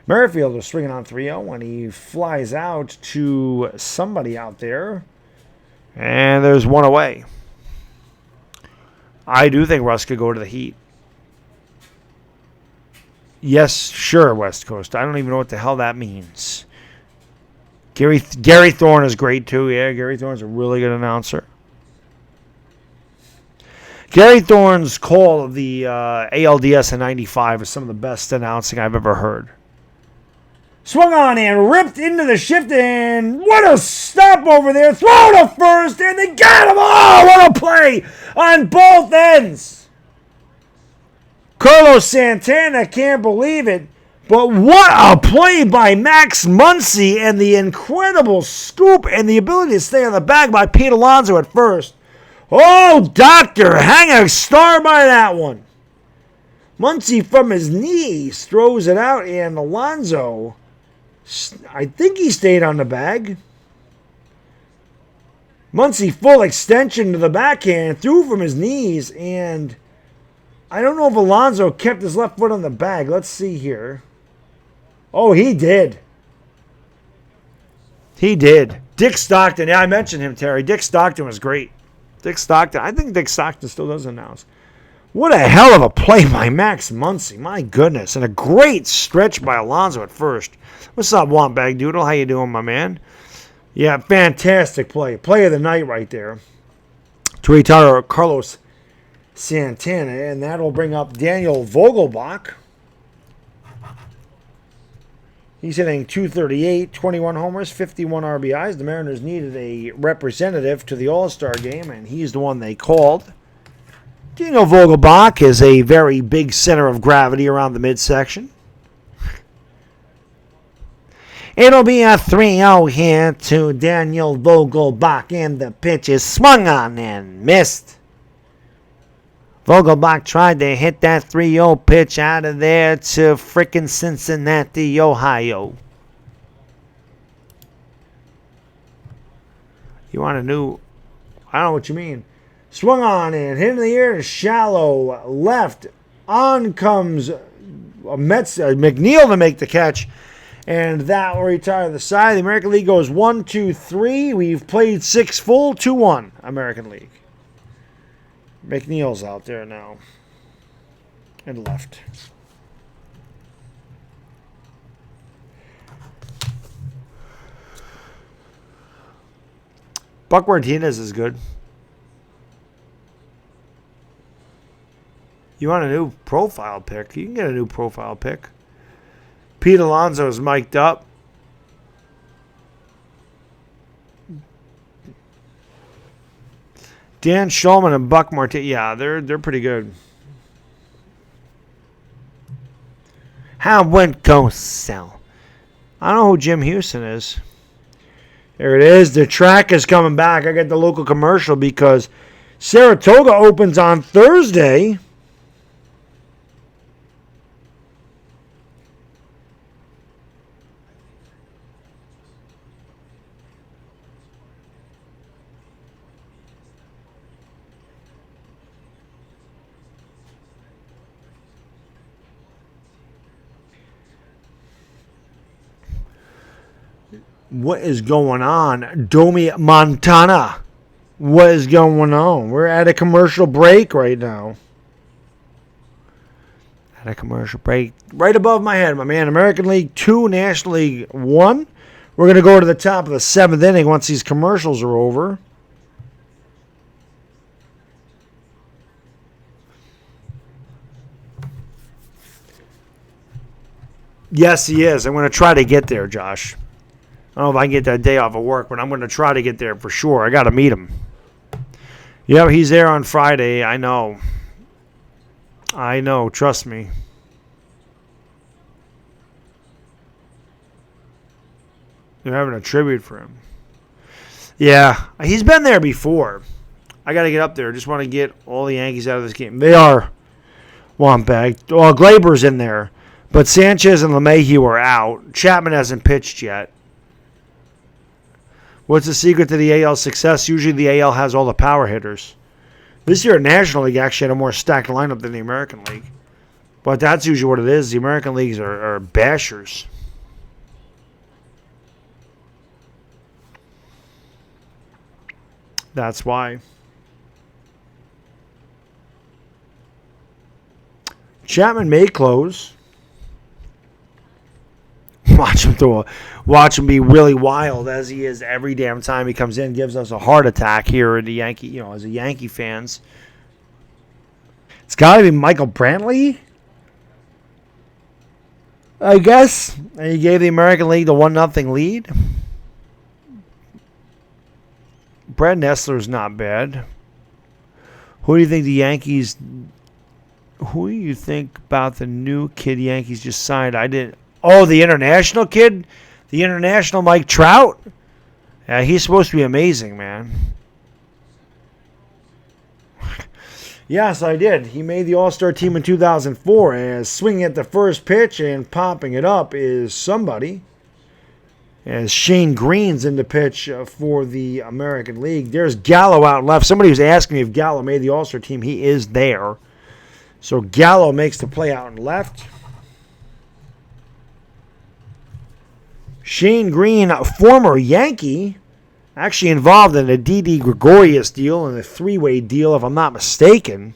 Speaker 1: Merrifield was swinging on 3-0 when he flies out to somebody out there. And there's one away. I do think Russ could go to the Heat. Yes, sure, West Coast. I don't even know what the hell that means. Gary Thorne is great too. Yeah, Gary Thorne's a really good announcer. Gary Thorne's call of the ALDS in '95 is some of the best announcing I've ever heard. Swung on and ripped into the shift, and what a stop over there. Throw to first, and they got him. Oh, what a play on both ends. Carlos Santana can't believe it, but what a play by Max Muncy, and the incredible scoop and the ability to stay on the bag by Pete Alonso at first. Oh, Doctor, hang a star by that one. Muncy from his knees throws it out, and Alonso, I think he stayed on the bag. Muncy full extension to the backhand, threw from his knees, and I don't know if Alonso kept his left foot on the bag. Let's see here. Oh, he did. He did. Dick Stockton. Yeah, I mentioned him, Terry. Dick Stockton was great. Dick Stockton. I think Dick Stockton still does announce. What a hell of a play by Max Muncy. My goodness. And a great stretch by Alonso at first. What's up, Wambag Doodle? How you doing, my man? Yeah, fantastic play. Play of the night right there. To retire Carlos Santana. And that'll bring up Daniel Vogelbach. He's hitting .238, 21 homers, 51 RBIs. The Mariners needed a representative to the All-Star game, and he's the one they called. Daniel Vogelbach is a very big center of gravity around the midsection. It'll be a 3-0 here to Daniel Vogelbach, and the pitch is swung on and missed. Vogelbach tried to hit that 3-0 pitch out of there to frickin' Cincinnati, Ohio. You want a new... I don't know what you mean. Swung on and hit in the air to shallow left. On comes McNeil to make the catch. And that will retire the side. The American League goes 1-2-3. We've played 6 full, 2-1 American League. McNeil's out there now. And left. Buck Martinez is good. You want a new profile pic? You can get a new profile pic. Pete Alonso is mic'd up. Dan Shulman and Buck Martinez. Yeah, they're pretty good. How went go sell? I don't know who Jim Houston is. There it is. The track is coming back. I got the local commercial because Saratoga opens on Thursday. What is going on? Domi Montana. What is going on? We're at a commercial break right now. At a commercial break. Right above my head, my man. American League 2, National League 1. We're going to go to the top of the 7th inning once these commercials are over. Yes, he is. I'm going to try to get there, Josh. I don't know if I can get that day off of work, but I'm going to try to get there for sure. I got to meet him. Yeah, he's there on Friday. I know. Trust me. They're having a tribute for him. Yeah, he's been there before. I got to get up there. Just want to get all the Yankees out of this game. They are one bag. Well, Glaber's in there, but Sanchez and LeMahieu are out. Chapman hasn't pitched yet. What's the secret to the AL success? Usually the AL has all the power hitters. This year, National League actually had a more stacked lineup than the American League. But that's usually what it is. The American Leagues are bashers. That's why. Chapman may close. Watch him be really wild as he is every damn time he comes in. Gives us a heart attack here at the Yankee, as a Yankee fans. It's got to be Michael Brantley, I guess. And he gave the American League the 1-0 lead. Brad Nessler's not bad. Who do you think the Yankees? Who do you think about the new kid Yankees just signed? Oh, the international kid? The international Mike Trout? Yeah, he's supposed to be amazing, man. Yes, I did. He made the All-Star team in 2004, and swinging at the first pitch and popping it up is somebody. As Shane Green's in the pitch for the American League. There's Gallo out left. Somebody was asking me if Gallo made the All-Star team. He is there. So Gallo makes the play out and left. Shane Green, a former Yankee, actually involved in a Didi Gregorius deal and a three-way deal, if I'm not mistaken.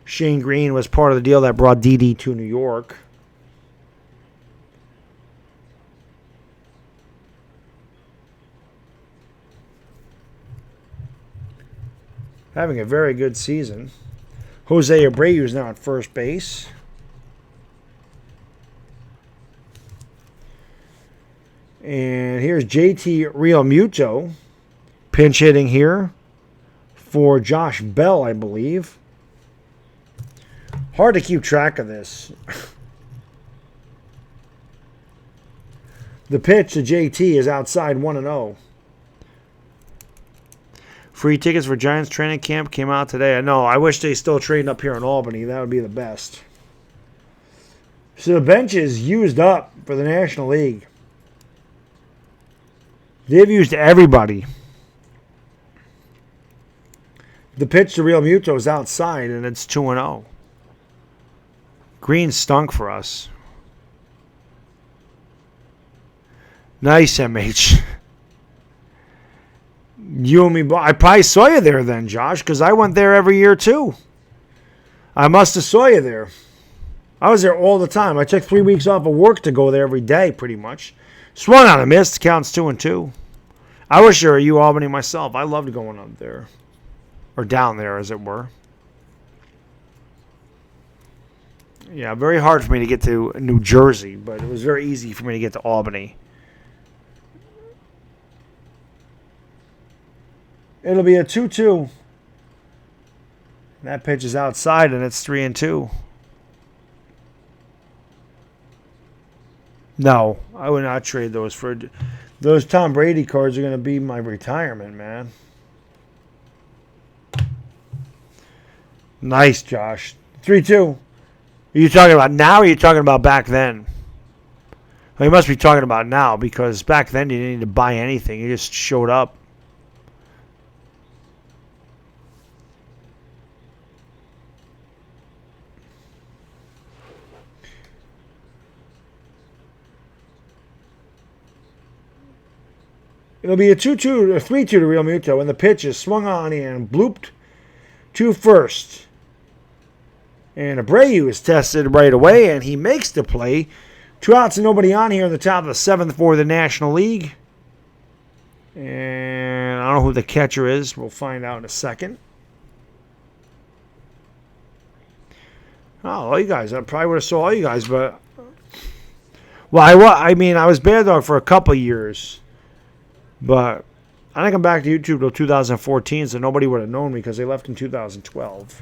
Speaker 1: Shane Green was part of the deal that brought Didi to New York. Having a very good season. Jose Abreu is now at first base. And here's JT Realmuto pinch hitting here for Josh Bell, I believe. Hard to keep track of this. The pitch to JT is outside 1-0. Free tickets for Giants training camp came out today. I know. I wish they still trained up here in Albany. That would be the best. So the bench is used up for the National League. They've used everybody. The pitch to Realmuto is outside, and it's 2-0. Green stunk for us. Nice, MH. You and me, I probably saw you there then, Josh, because I went there every year too. I must have saw you there. I was there all the time. I took 3 weeks off of work to go there every day, pretty much. Swung on a miss, counts 2-2. I wish I were you, Albany, myself. I loved going up there. Or down there, as it were. Yeah, very hard for me to get to New Jersey, but it was very easy for me to get to Albany. It'll be a 2-2. That pitch is outside, and it's 3-2. No, I would not trade those for... Those Tom Brady cards are going to be my retirement, man. Nice, Josh. 3-2. Are you talking about now or are you talking about back then? Well, you must be talking about now because back then you didn't need to buy anything. You just showed up. It'll be a 2-2 or 3-2 to Real Muto, and the pitch is swung on and blooped to first. And Abreu is tested right away, and he makes the play. 2 outs and nobody on here in the top of the 7th for the National League. And I don't know who the catcher is. We'll find out in a second. Oh, all you guys. I probably would have saw all you guys, but... Well, I was Baddog for a couple years. But I didn't come back to YouTube till 2014, so nobody would have known me because they left in 2012.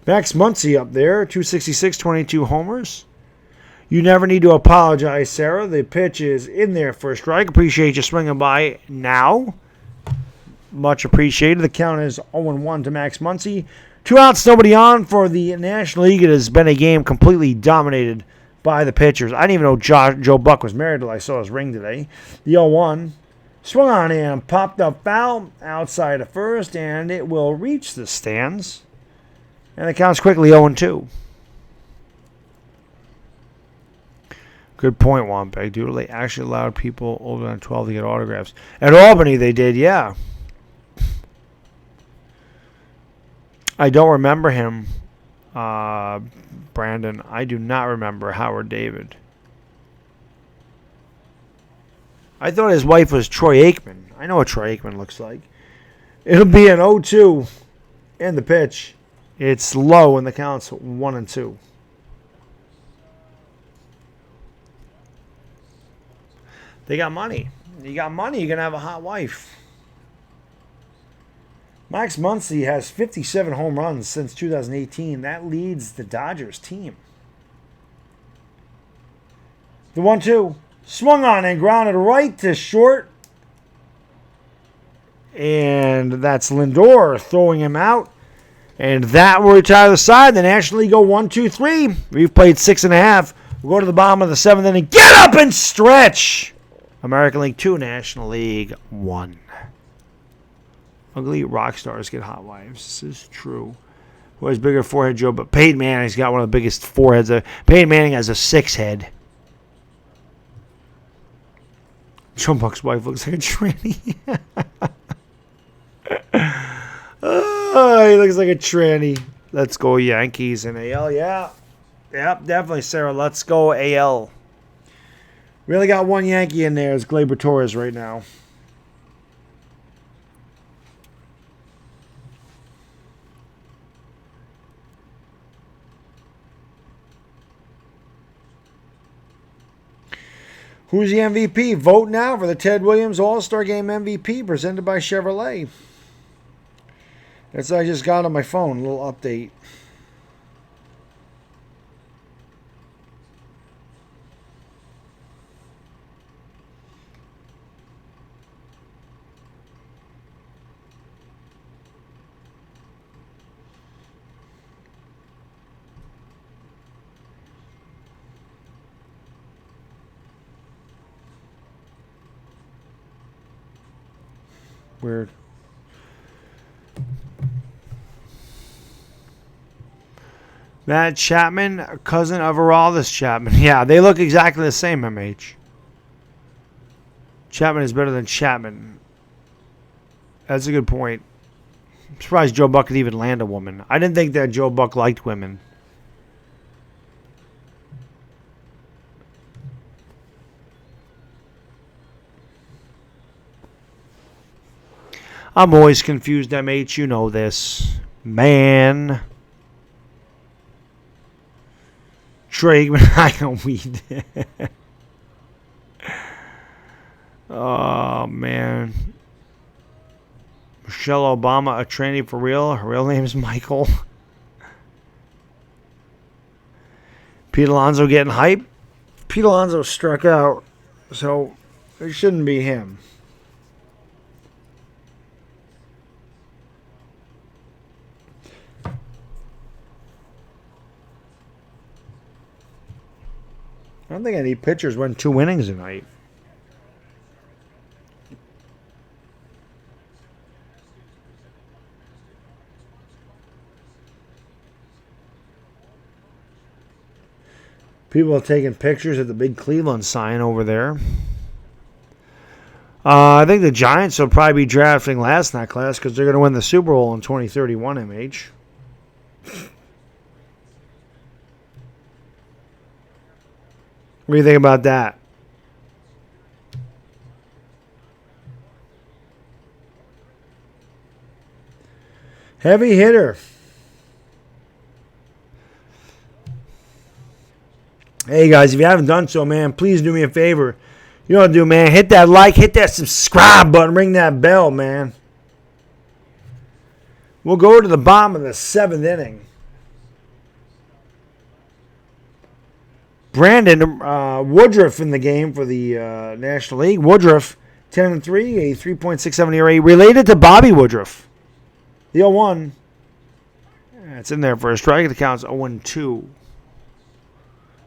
Speaker 1: Max Muncy up there, 266, 22 homers. You never need to apologize, Sarah. The pitch is in there for a strike. Appreciate you swinging by now. Much appreciated. The count is 0-1 to Max Muncy. 2 outs, nobody on for the National League. It has been a game completely dominated by the pitchers. I didn't even know Joe Buck was married until I saw his ring today. The 0-1. Swung on and popped up foul outside of first, and it will reach the stands. And the count's quickly 0-2. Good point, Wampeg. Dude, they actually allowed people older than 12 to get autographs. At Albany, they did, yeah. I don't remember him, Brandon. I do not remember Howard David. I thought his wife was Troy Aikman. I know what Troy Aikman looks like. It'll be an 0-2 in the pitch. It's low and the count's 1-2. They got money. You got money, you're going to have a hot wife. Max Muncy has 57 home runs since 2018. That leads the Dodgers team. The 1-2. Swung on and grounded right to short. And that's Lindor throwing him out. And that will retire the side. The National League go 1-2-3. We've played 6.5. We'll go to the bottom of the 7th inning. Get up and stretch! American League 2, National League 1. Ugly rock stars get hot wives. This is true. Who has bigger forehead, Joe? But Peyton Manning's got one of the biggest foreheads. Peyton Manning has a 6 head. Joe Buck's wife looks like a tranny. Oh, he looks like a tranny. Let's go Yankees and AL. Yeah. Yep, definitely, Sarah. Let's go AL. We only got one Yankee in there. It's Gleyber Torres right now. Who's the MVP? Vote now for the Ted Williams All-Star Game MVP presented by Chevrolet. That's what I just got on my phone. A little update. Weird. Matt Chapman, cousin of Aroldis Chapman. Yeah, they look exactly the same, MH. Chapman is better than Chapman. That's a good point. I'm surprised Joe Buck could even land a woman. I didn't think that Joe Buck liked women. I'm always confused, MH. You know this. Man. Trey, I don't weed. Oh, man. Michelle Obama, a tranny for real? Her real name is Michael. Pete Alonso getting hype. Pete Alonso struck out, so it shouldn't be him. I don't think any pitchers went 2 innings tonight. People are taking pictures of the big Cleveland sign over there. I think the Giants will probably be drafting last in that class because they're going to win the Super Bowl in 2031, MH. What do you think about that? Heavy hitter. Hey, guys, if you haven't done so, man, please do me a favor. You know what to do, man. Hit that like, hit that subscribe button, ring that bell, man. We'll go to the bottom of the 7th inning. Brandon Woodruff in the game for the National League. Woodruff, 10-3, a 3.67 ERA. Related to Bobby Woodruff. The 0-1. It's in there for a strike. The count's 0-2.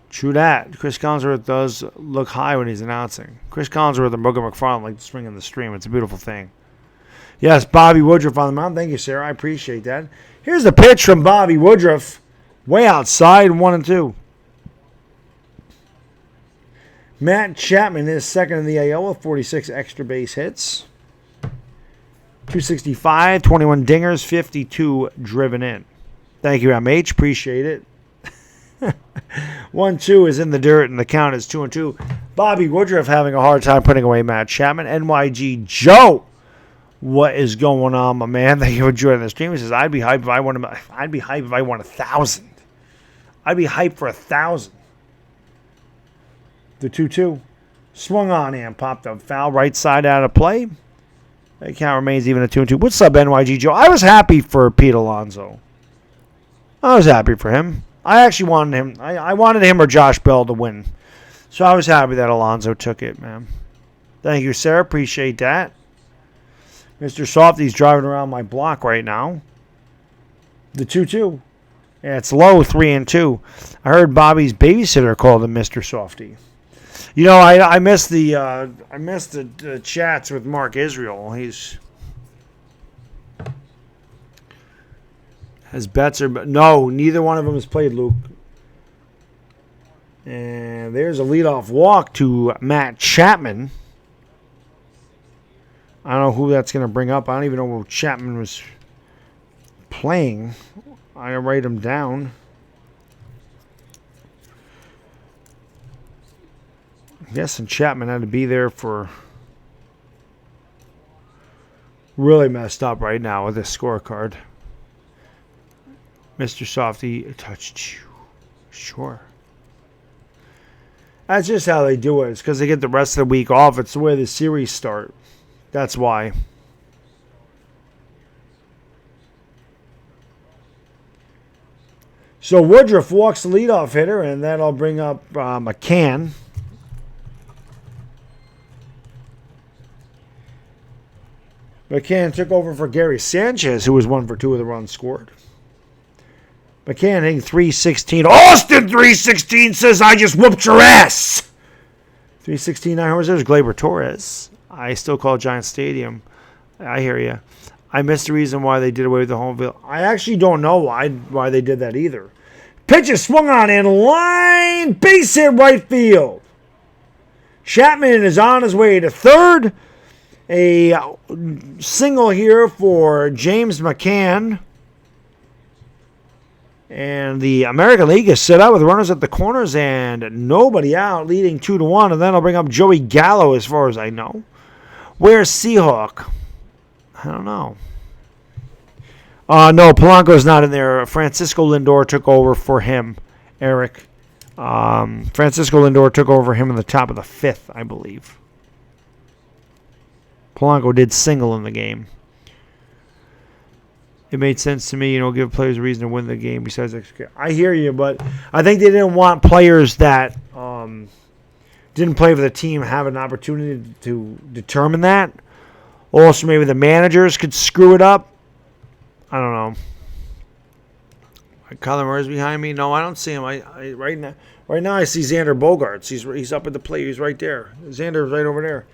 Speaker 1: True that. Chris Collinsworth does look high when he's announcing. Chris Collinsworth and Booker McFarland like to swing in the stream. It's a beautiful thing. Yes, Bobby Woodruff on the mound. Thank you, Sarah. I appreciate that. Here's the pitch from Bobby Woodruff. Way outside, 1-2. Matt Chapman is second in the AL with 46 extra base hits. 265, 21 dingers, 52 driven in. Thank you, MH. Appreciate it. 1-2 is in the dirt, and the count is 2-2. Bobby Woodruff having a hard time putting away Matt Chapman. NYG Joe, what is going on, my man? Thank you for joining the stream. He says, I'd be hyped if I won 1,000. I'd be hyped for 1,000. The 2-2. Swung on and popped up foul. Right side out of play. That count remains even a 2-2. What's up, NYG Joe? I was happy for Pete Alonso. I was happy for him. I actually wanted him. I wanted him or Josh Bell to win. So I was happy that Alonso took it, man. Thank you, Sarah. Appreciate that. Mr. Softy's driving around my block right now. The 2-2. Yeah, it's low, 3-2. I heard Bobby's babysitter called him Mr. Softy. You know, I missed the chats with Mark Israel. His bets are no, neither one of them has played, Luke. And there's a leadoff walk to Matt Chapman. I don't know who that's going to bring up. I don't even know where Chapman was playing. I write him down. I'm guessing Chapman had to be there for really messed up right now with this scorecard. Mr. Softy touched you. Sure. That's just how they do it. It's because they get the rest of the week off. It's the way the series start. That's why. So Woodruff walks the leadoff hitter, and that'll bring up McCann. McCann took over for Gary Sanchez, who was 1 for 2 of the runs scored. McCann hitting 316. Austin 316 says, I just whooped your ass. 316, 9 homers. There's Gleyber Torres. I still call Giant Stadium. I hear you. I missed the reason why they did away with the home field. I actually don't know why they did that either. Pitch is swung on in line. Base hit right field. Chapman is on his way to third. A single here for James McCann. And the American League is set up with runners at the corners and nobody out, leading 2-1. And then I'll bring up Joey Gallo as far as I know. Where's Seahawk? I don't know. No, Polanco's not in there. Francisco Lindor took over for him, Eric. Francisco Lindor took over him in the top of the 5th, I believe. Polanco did single in the game. It made sense to me, give players a reason to win the game besides execute. I hear you, but I think they didn't want players that didn't play for the team have an opportunity to determine that. Also, maybe the managers could screw it up. I don't know. Kyler Murray's behind me. No, I don't see him. Right now I see Xander Bogaerts. He's up at the plate. He's right there. Xander's right over there.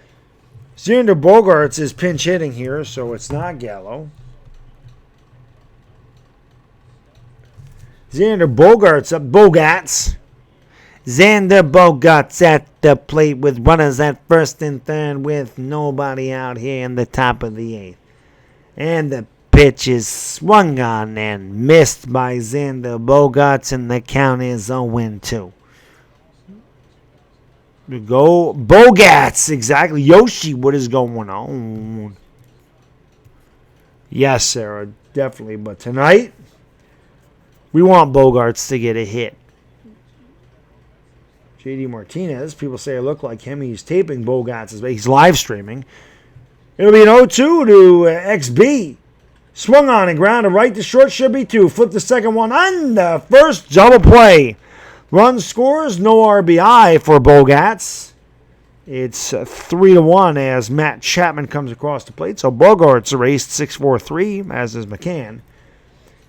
Speaker 1: Xander Bogaerts is pinch hitting here, so it's not Gallo. Xander Bogaerts
Speaker 2: Xander Bogaerts at the plate with runners at first and third with nobody out here in the top of the 8th. And the pitch is swung on and missed by Xander Bogaerts, and the count is 0-2. Go Bogaerts, exactly. Yoshi, what is going on? Yes, Sarah, definitely. But tonight, we want Bogaerts to get a hit. JD Martinez, people say I look like him. He's taping Bogaerts. He's live streaming. It'll be an 0-2 to XB. Swung on and grounded right to short, should be 2. Flip the second one on the first double play. Run scores, no RBI for Bogaerts. It's 3-1 as Matt Chapman comes across the plate. So Bogaerts erased 6-4-3, as is McCann.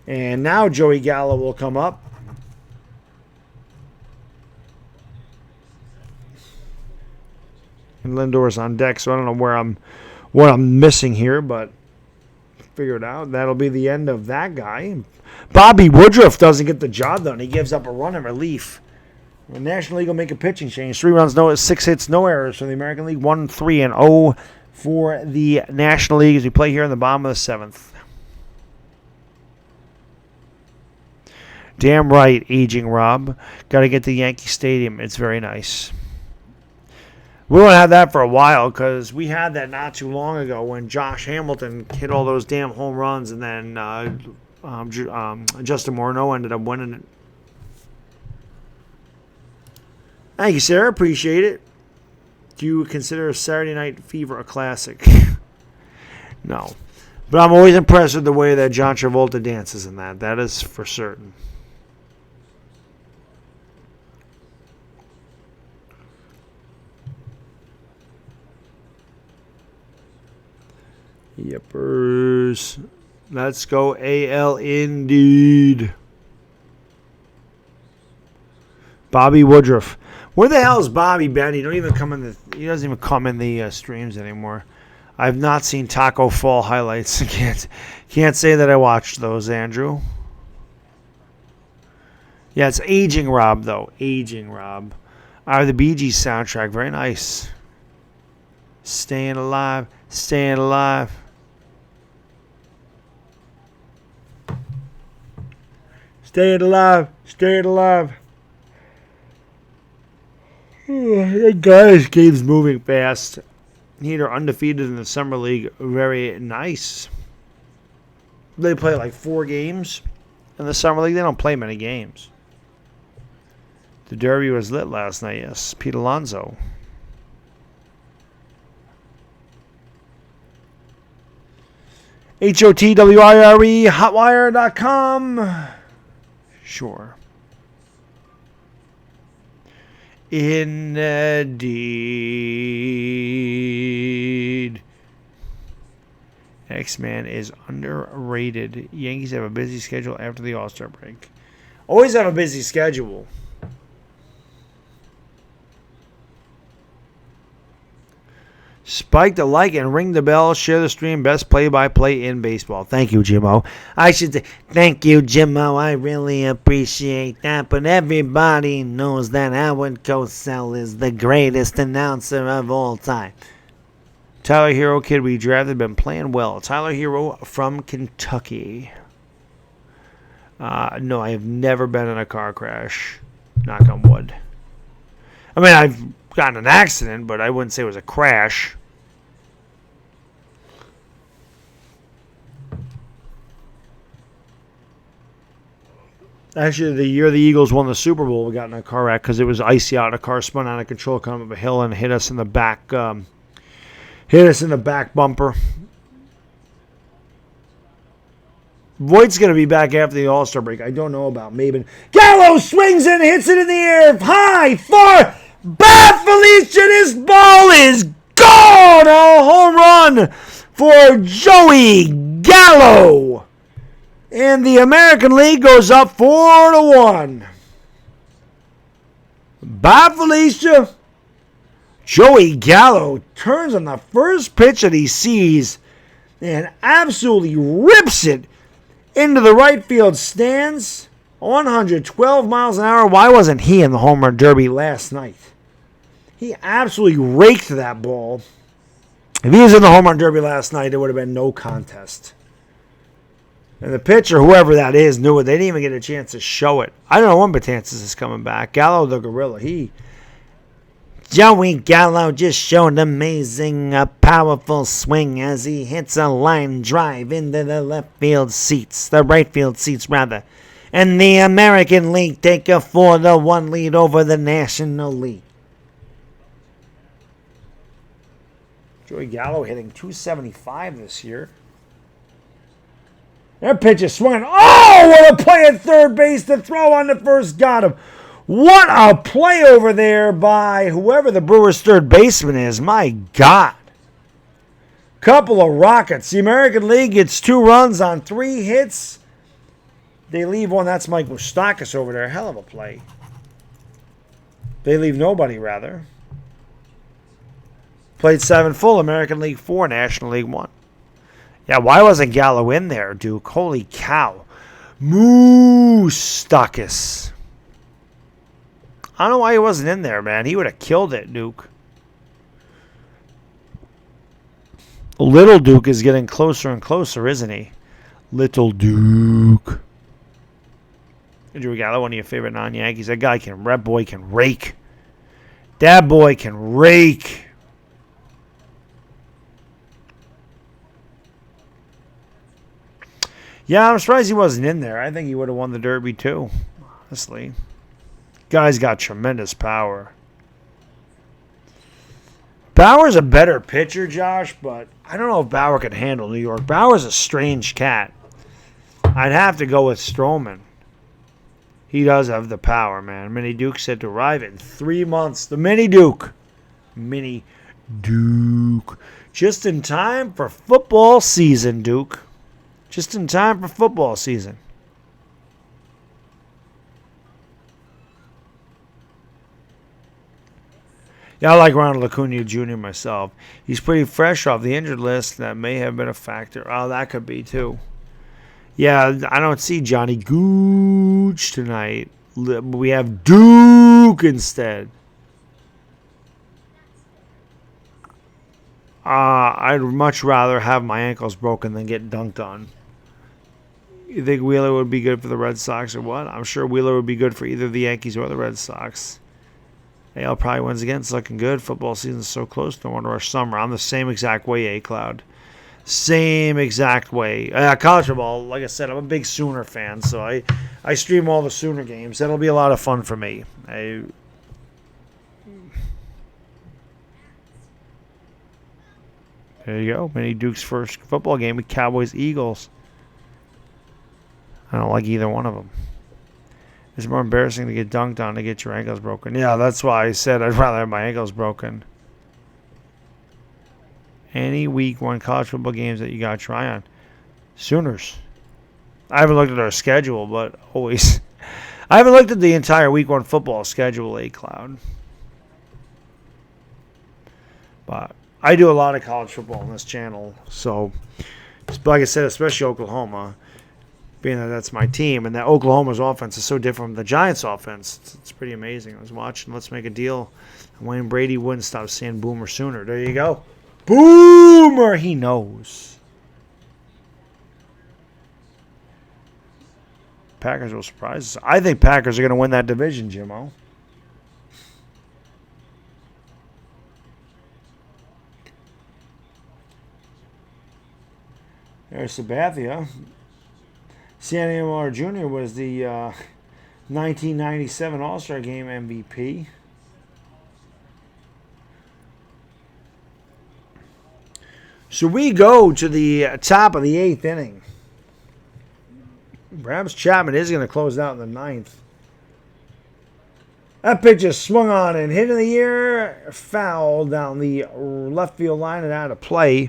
Speaker 2: And now Joey Gallo will come up. And Lindor's on deck, so I don't know what I'm missing here, but figure it out. That'll be the end of that guy. Bobby Woodruff doesn't get the job done. He gives up a run in relief. The National League will make a pitching change. 3 runs, 6 hits, no errors for the American League. 1-3-0 for the National League as we play here in the bottom of the 7th. Damn right, aging Rob. Got to get to Yankee Stadium. It's very nice. We won't have that for a while because we had that not too long ago when Josh Hamilton hit all those damn home runs and then Justin Morneau ended up winning it. Thank you, Sarah. Appreciate it. Do you consider Saturday Night Fever a classic? No. But I'm always impressed with the way that John Travolta dances in that. That is for certain. Yepers. Let's go AL indeed. Bobby Woodruff. Where the hell is Bobby been? He doesn't even come in the streams anymore. I've not seen Taco Fall highlights. Can't say that I watched those, Andrew. Yeah, it's Aging Rob though. Aging Rob. The Bee Gees soundtrack, very nice. Staying alive, staying alive. Staying alive, staying alive. That guy's game's moving fast. They're undefeated in the Summer League. Very nice. They play like 4 games in the Summer League. They don't play many games. The Derby was lit last night, yes. Pete Alonso. HOTWIRE, hotwire.com. Sure. Indeed. X-Man is underrated. Yankees have a busy schedule after the All-Star break. Always have a busy schedule. Spike the like and ring the bell. Share the stream. Best play-by-play in baseball. Thank you, Jimmo. I should say thank you, Jimmo. I really appreciate that. But everybody knows that Howard Cosell is the greatest announcer of all time. Tyler Hero kid we drafted, been playing well. Tyler Hero from Kentucky. No, I have never been in a car crash. Knock on wood. I mean, I've gotten an accident, but I wouldn't say it was a crash. Actually, the year the Eagles won the Super Bowl, we got in a car wreck because it was icy out and a car spun out of control coming up a hill and hit us in the back. Hit us in the back bumper. Voigt's going to be back after the All-Star break. I don't know about Maben. Gallo swings and hits it in the air. High, far. Bad Felicia, this ball is gone! A home run for Joey Gallo. And the American League goes up 4-1. Bad Felicia. Joey Gallo turns on the first pitch that he sees and absolutely rips it into the right field stands. 112 miles an hour. Why wasn't he in the home run derby last night? He absolutely raked that ball. If he was in the home run derby last night, it would have been no contest. And the pitcher, whoever that is, knew it. They didn't even get a chance to show it. I don't know when Betances is coming back. Gallo the gorilla. Joey Gallo just showed amazing, a powerful swing as he hits a line drive into the left field seats. The right field seats, rather. And the American League take a 4-1 lead over the National League. Joey Gallo hitting .275 this year. That pitch is swinging. Oh, what a play at third base. The throw on the first got him. What a play over there by whoever the Brewers' third baseman is. My God. Couple of rockets. The American League gets 2 runs on 3 hits. They leave one. That's Mike Moustakas over there. Hell of a play. They leave nobody, rather. Played 7 full. American League 4, National League 1. Yeah, why wasn't Gallo in there, Duke? Holy cow. Moustakas. I don't know why he wasn't in there, man. He would have killed it, Duke. Little Duke is getting closer and closer, isn't he? Little Duke. Joey Gallo, one of your favorite non-Yankees. That boy can rake. That boy can rake. Yeah, I'm surprised he wasn't in there. I think he would have won the Derby too, honestly. Guy's got tremendous power. Bauer's a better pitcher, Josh, but I don't know if Bauer could handle New York. Bauer's a strange cat. I'd have to go with Stroman. He does have the power, man. Mini Duke said to arrive in 3 months. The Mini Duke. Mini Duke. Just in time for football season, Duke. Just in time for football season. Yeah, I like Ronald Acuna Jr. myself. He's pretty fresh off the injured list. That may have been a factor. Oh, that could be too. Yeah, I don't see Johnny Gooch tonight. We have Duke instead. I'd much rather have my ankles broken than get dunked on. You think Wheeler would be good for the Red Sox or what? I'm sure Wheeler would be good for either the Yankees or the Red Sox. AL probably wins again. It's looking good. Football season's so close. No wonder our summer. I'm the same exact way, A-Cloud. Same exact way. College football, like I said, I'm a big Sooner fan, so I stream all the Sooner games. That'll be a lot of fun for me. There you go. Mini Duke's first football game with Cowboys-Eagles. I don't like either one of them. It's more embarrassing to get dunked on to get your ankles broken. Yeah, that's why I said I'd rather have my ankles broken. Any week 1 college football games that you got to try on. Sooners. I haven't looked at our schedule, but always. I haven't looked at the entire week 1 football schedule, A-Cloud. But I do a lot of college football on this channel. So, like I said, especially Oklahoma. Being that that's my team, and that Oklahoma's offense is so different from the Giants' offense. It's pretty amazing. I was watching Let's Make a Deal, and Wayne Brady wouldn't stop saying Boomer Sooner. There you go. Boomer! He knows. Packers will surprise us. I think Packers are going to win that division, Jimmo. There's Sabathia. Sandy Miller Jr. was the 1997 All-Star Game MVP. So we go to the top of the 8th inning. Perhaps Chapman is going to close out in the 9th. That pitch is swung on and hit in the air. Foul down the left field line and out of play.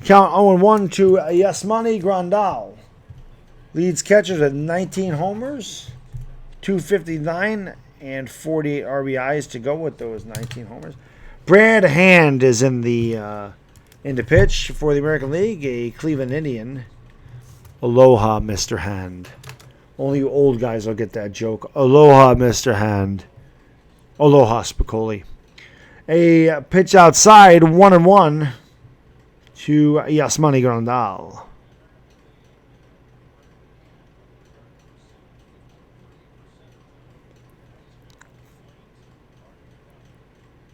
Speaker 2: Count 0-1 to Yasmani Grandal. Leads catchers at 19 homers, 259, and 48 RBIs to go with those 19 homers. Brad Hand is in the pitch for the American League, a Cleveland Indian. Aloha, Mr. Hand. Only you old guys will get that joke. Aloha, Mr. Hand. Aloha, Spicoli. A pitch outside, 1-1 to Yasmani Grandal.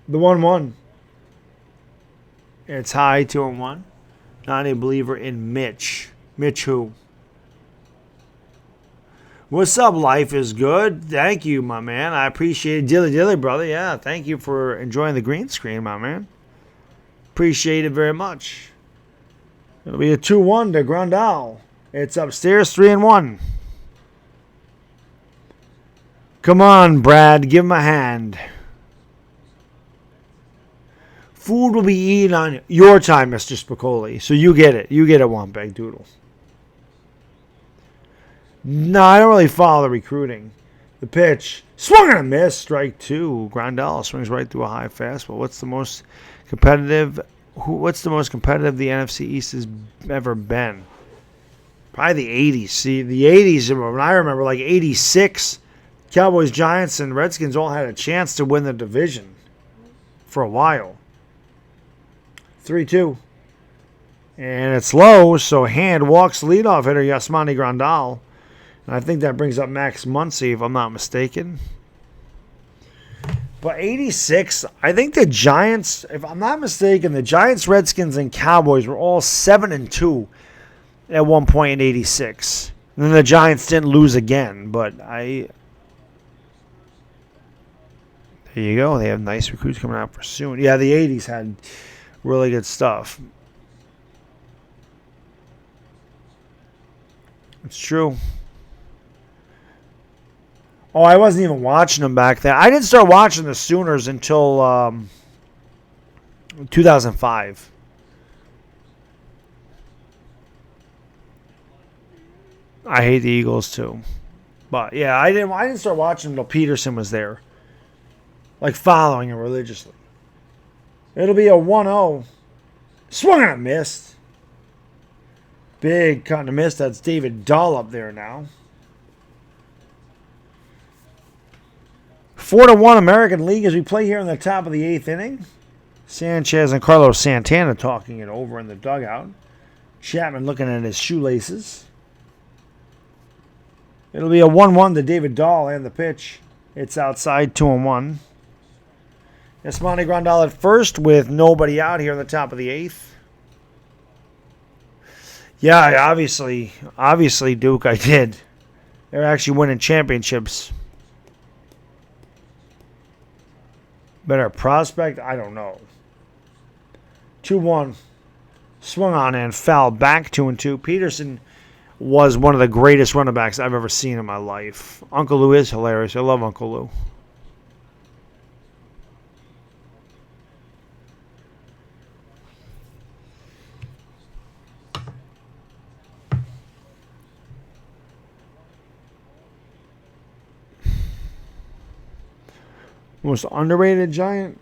Speaker 2: The 1-1. It's high, 2-1. Not a believer in Mitch. Mitch who? What's up? Life is good. Thank you, my man. I appreciate it. Dilly, brother. Yeah, thank you for enjoying the green screen, my man. Appreciate it very much. It'll be a 2-1 to Grandal. It's upstairs, 3-1. Come on, Brad. Give him a hand. Food will be eaten on your time, Mr. Spicoli. So you get it. You get it, one bag doodle. No, I don't really follow the recruiting. The pitch. Swung and a miss. Strike 2. Grandal swings right through a high fastball. What's the most competitive the NFC East has ever been? Probably the 80s. See, the 80s, when I remember, like 86, Cowboys, Giants, and Redskins all had a chance to win the division for a while. 3-2. And it's low, so Hand walks leadoff hitter Yasmani Grandal. And I think that brings up Max Muncy, if I'm not mistaken. But 86, I think the Giants, if I'm not mistaken, the Giants, Redskins, and Cowboys were all 7-2 at one point in 86. And then the Giants didn't lose again, but there you go. They have nice recruits coming out for soon. Yeah, the 80s had really good stuff. It's true. Oh, I wasn't even watching them back then. I didn't start watching the Sooners until 2005. I hate the Eagles too. But yeah, I didn't start watching them until Peterson was there. Like following him religiously. It'll be a 1-0. Swung and a miss. Big cut and a miss. That's David Dahl up there now. 4-1 American League as we play here in the top of the 8th inning. Sanchez and Carlos Santana talking it over in the dugout. Chapman looking at his shoelaces. It'll be a 1-1 to David Dahl and the pitch. It's outside, 2-1. Yasmani Grandal at first with nobody out here in the top of the 8th. Yeah, obviously, Duke, I did. They're actually winning championships. Better prospect? I don't know. 2-1. Swung on and fouled back, 2-2. Peterson was one of the greatest running backs I've ever seen in my life. Uncle Lou is hilarious. I love Uncle Lou. Most underrated Giant?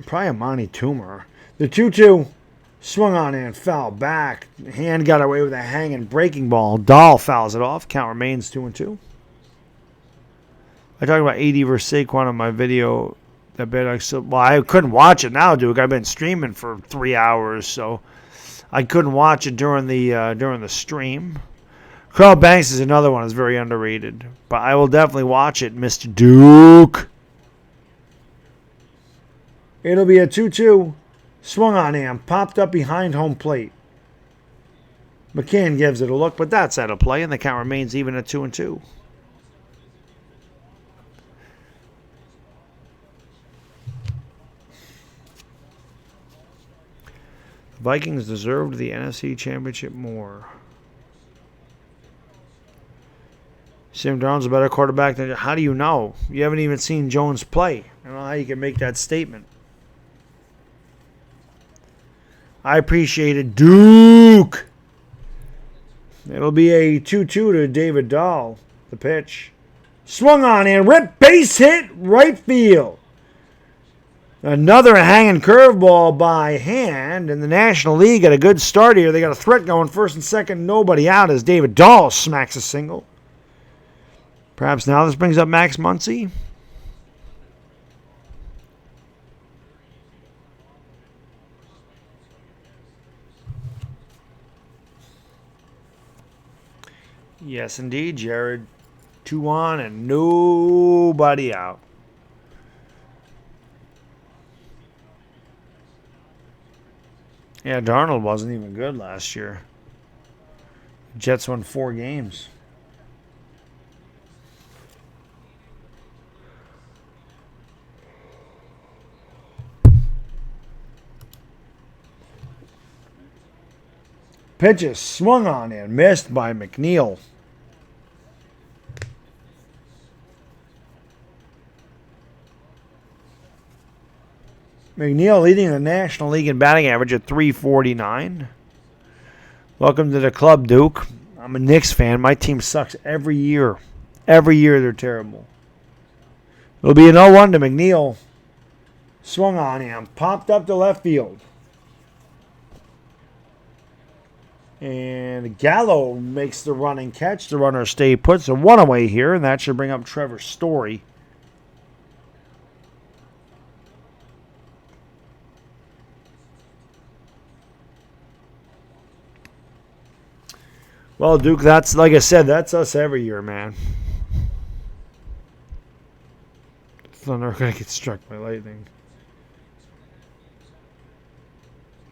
Speaker 2: Probably Amani Toomer. The 2-2 swung on and fouled back. Hand got away with a hanging breaking ball. Dahl fouls it off. Count remains 2-2. I talked about 80 versus Saquon on my video. That Baddog I couldn't watch it now, Duke. I've been streaming for 3 hours, so I couldn't watch it during the stream. Carl Banks is another one that's very underrated. But I will definitely watch it, Mr. Duke. It'll be a 2-2. Swung on and popped up behind home plate. McCann gives it a look, but that's out of play, and the count remains even at 2-2. The Vikings deserved the NFC Championship more. Sam Darnold's a better quarterback than... How do you know? You haven't even seen Jones play. I don't know how you can make that statement. I appreciate it. Duke! It'll be a 2-2 to David Dahl. The pitch. Swung on and ripped base hit right field. Another hanging curveball by Hand, and the National League got a good start here. They got a threat going first and second, nobody out as David Dahl smacks a single. Perhaps now this brings up Max Muncy. Yes, indeed, Jared. 2 on and nobody out. Yeah, Darnold wasn't even good last year. Jets won 4 games. Pitches swung on and missed by McNeil. McNeil leading the National League in batting average at .349. Welcome to the club, Duke. I'm a Knicks fan. My team sucks every year. Every year they're terrible. It'll be an 0-1 to McNeil. Swung on him. Popped up to left field. And Gallo makes the running catch. The runner stay put. So 1 away here, and that should bring up Trevor Story. Well, Duke, that's, like I said, that's us every year, man. Thunder are going to get struck by lightning.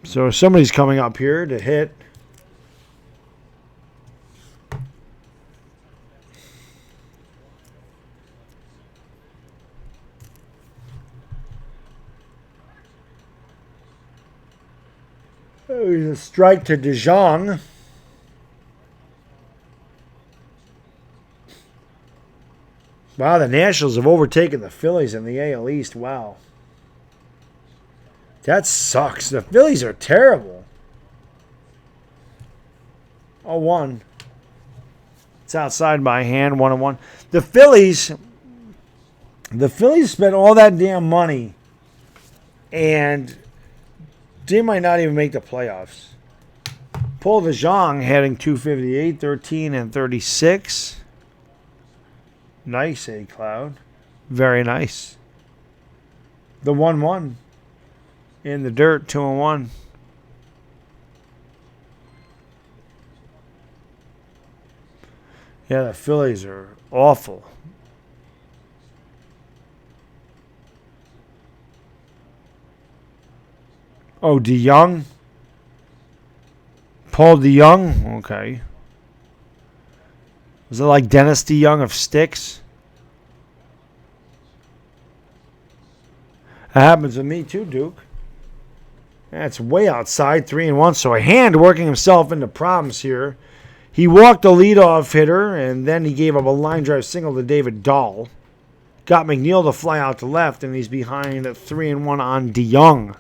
Speaker 2: So somebody's coming up here to hit. There's a strike to DeJong. Wow, the Nationals have overtaken the Phillies in the AL East. Wow. That sucks. The Phillies are terrible. 0-1. It's outside by Hand, 1-1. The Phillies spent all that damn money, and they might not even make the playoffs. Paul DeJong heading 258, 13, and 36. Nice, A-Cloud. Very nice. The 1-1 in the dirt, 2-1. Yeah, the Phillies are awful. Oh, DeYoung? Paul DeYoung? Okay. Was it like Dennis DeYoung of Styx? That happens with me too, Duke. That's way outside, 3-1. So a Hand working himself into problems here. He walked the leadoff hitter, and then he gave up a line drive single to David Dahl. Got McNeil to fly out to left, and he's behind at 3-1 on DeYoung.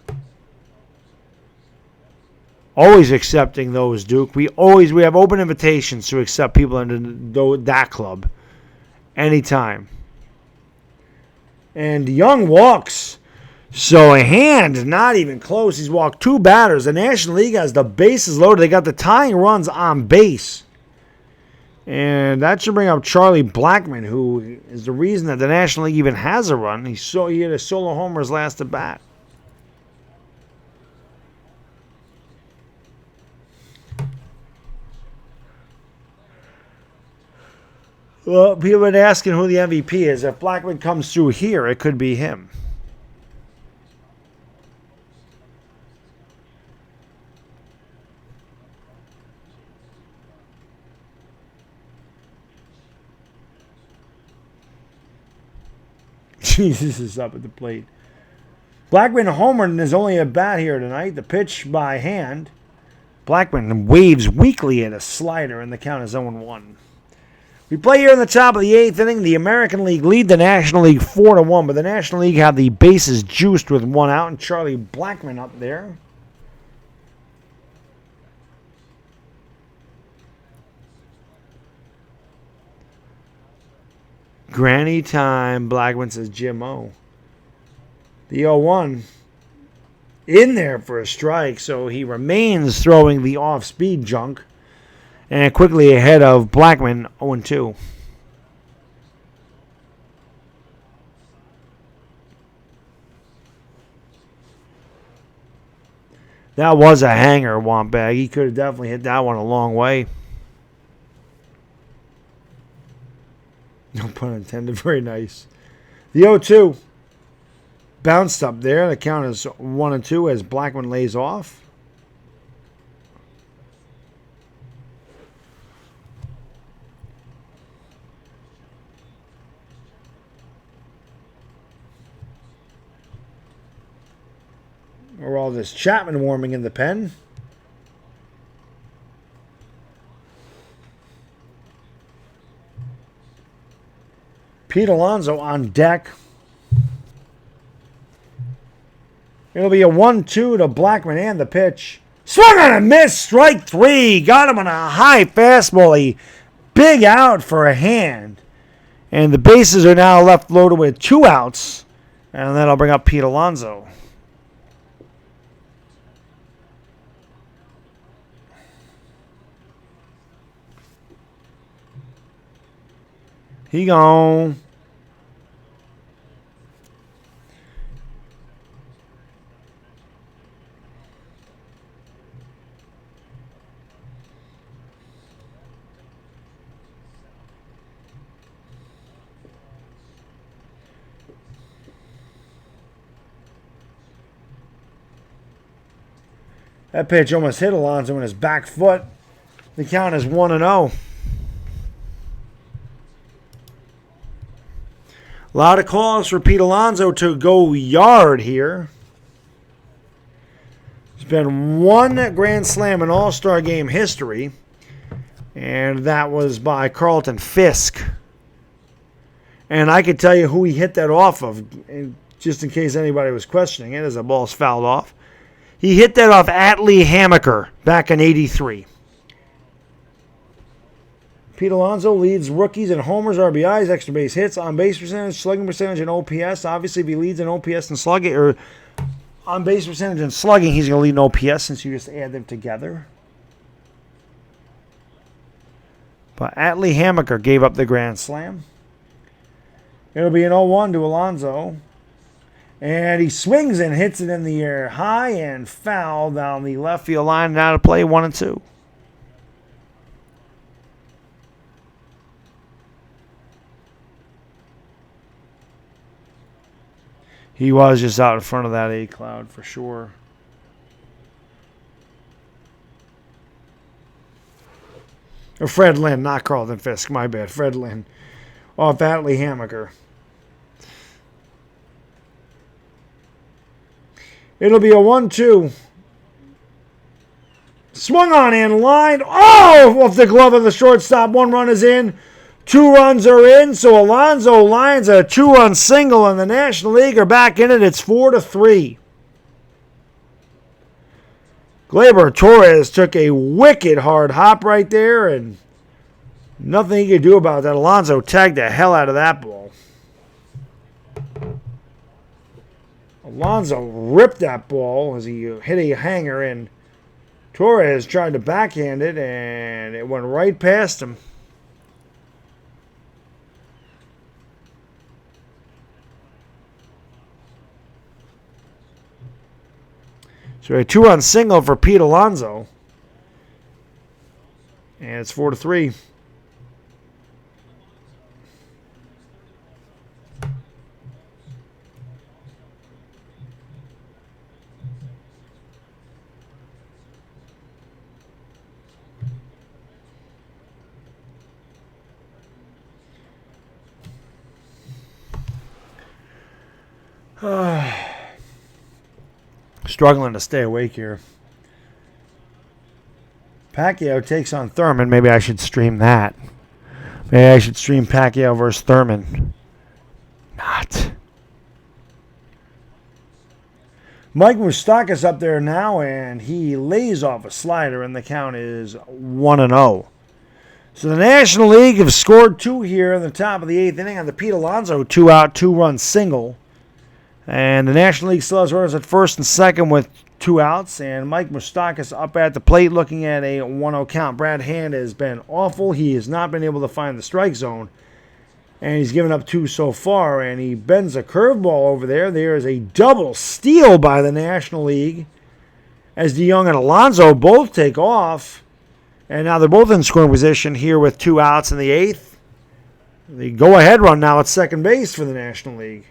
Speaker 2: Always accepting those, Duke. We have open invitations to accept people into that club. Anytime. And DeYoung walks. So a Hand, not even close. He's walked 2 batters. The National League has the bases loaded. They got the tying runs on base. And that should bring up Charlie Blackmon, who is the reason that the National League even has a run. He hit a solo homer his last at bat. Well, people have been asking who the MVP is. If Blackmon comes through here, it could be him. Jesus is up at the plate. Blackmon homered and is only at bat here tonight. The pitch by Hand. Blackmon waves weakly at a slider, and the count is 0-1. We play here in the top of the 8th inning. The American League lead the National League 4-1, but the National League have the bases juiced with 1 out, and Charlie Blackmon up there. Granny time, Blackmon says Jim O. The 0-1 in there for a strike, so he remains throwing the off-speed junk. And quickly ahead of Blackman, 0-2. That was a hanger, Wampag. He could have definitely hit that one a long way. No pun intended. Very nice. The 0-2 bounced up there. The count is 1-2 as Blackman lays off. Or all this Chapman warming in the pen. Pete Alonso on deck. It'll be a 1-2 to Blackman and the pitch. Swung on a miss. Strike 3. Got him on a high fastball. A big out for a hand. And the bases are now left loaded with 2 outs. And that'll bring up Pete Alonso. He gone. That pitch almost hit Alonso in his back foot. The count is 1-0. A lot of calls for Pete Alonso to go yard here. There's been 1 Grand Slam in All-Star Game history, and that was by Carlton Fisk. And I could tell you who he hit that off of, just in case anybody was questioning it, as the ball's fouled off. He hit that off Atlee Hammaker back in '83. Pete Alonso leads rookies in homers, RBIs, extra base hits, on base percentage, slugging percentage, and OPS. Obviously, if he leads in OPS and slugging, or on base percentage and slugging, he's going to lead in OPS since you just add them together. But Atlee Hammaker gave up the Grand Slam. It'll be an 0-1 to Alonso. And he swings and hits it in the air high and foul down the left field line and out of play, 1-2. He was just out in front of that A-cloud for sure. Or Fred Lynn, not Carlton Fisk, my bad. Fred Lynn off Atlee Hammaker. It'll be a 1-2. Swung on in, lined. Oh, off the glove of the shortstop. 1 run is in. 2 runs are in. So Alonso lines a 2-run single, and the National League are back in it. It's 4-3. Gleyber Torres took a wicked hard hop right there, and nothing he could do about that. Alonso tagged the hell out of that ball. Alonso ripped that ball as he hit a hanger, and Torres tried to backhand it, and it went right past him. So a 2-run single for Pete Alonso, and it's 4-3. Struggling to stay awake here. Pacquiao takes on Thurman. Maybe I should stream that. Maybe I should stream Pacquiao versus Thurman. Not. Mike Moustakas up there now, and he lays off a slider, and the count is 1-0. So the National League have scored 2 here in the top of the 8th inning on the Pete Alonso 2-out, 2-run single. And the National League still has runners at first and second with 2 outs. And Mike Moustakas up at the plate looking at a 1-0 count. Brad Hand has been awful. He has not been able to find the strike zone. And he's given up 2 so far. And he bends a curveball over there. There is a double steal by the National League as DeYoung and Alonso both take off. And now they're both in scoring position here with 2 outs in the 8th. The go-ahead run now at second base for the National League.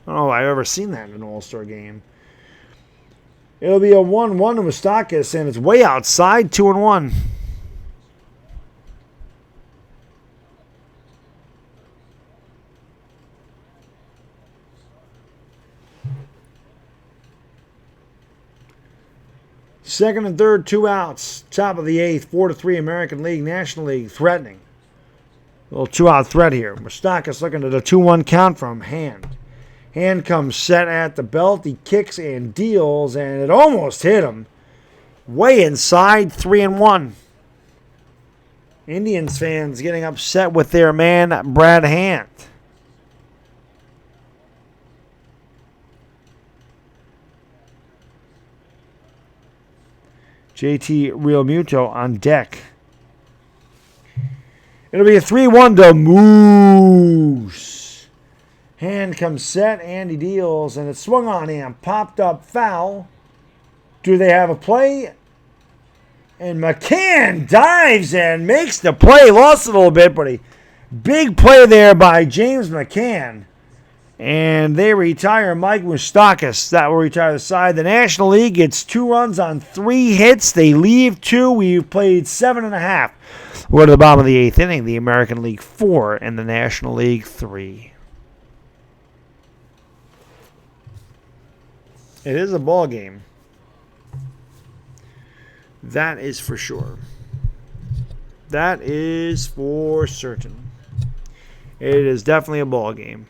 Speaker 2: I don't know if I've ever seen that in an All-Star game. It'll be a 1-1 to Moustakas, and it's way outside, 2-1. Second and third, 2 outs. Top of the 8th, 4-3 American League, National League, threatening. A little 2-out threat here. Moustakas looking at a 2-1 count from Hand. Hand comes set at the belt. He kicks and deals, and it almost hit him. Way inside, 3-1. Indians fans getting upset with their man, Brad Hand. JT Realmuto on deck. It'll be a 3-1 to Moose. Hand comes set, and he deals, and it's swung on him. Popped up foul. Do they have a play? And McCann dives and makes the play. Lost a little bit, but a big play there by James McCann. And they retire Mike Moustakas. That will retire the side. The National League gets 2 runs on 3 hits. They leave 2. We've played 7.5. We're to the bottom of the 8th inning. The American League 4 and the National League 3. It is a ball game. That is for sure. That is for certain. It is definitely a ball game.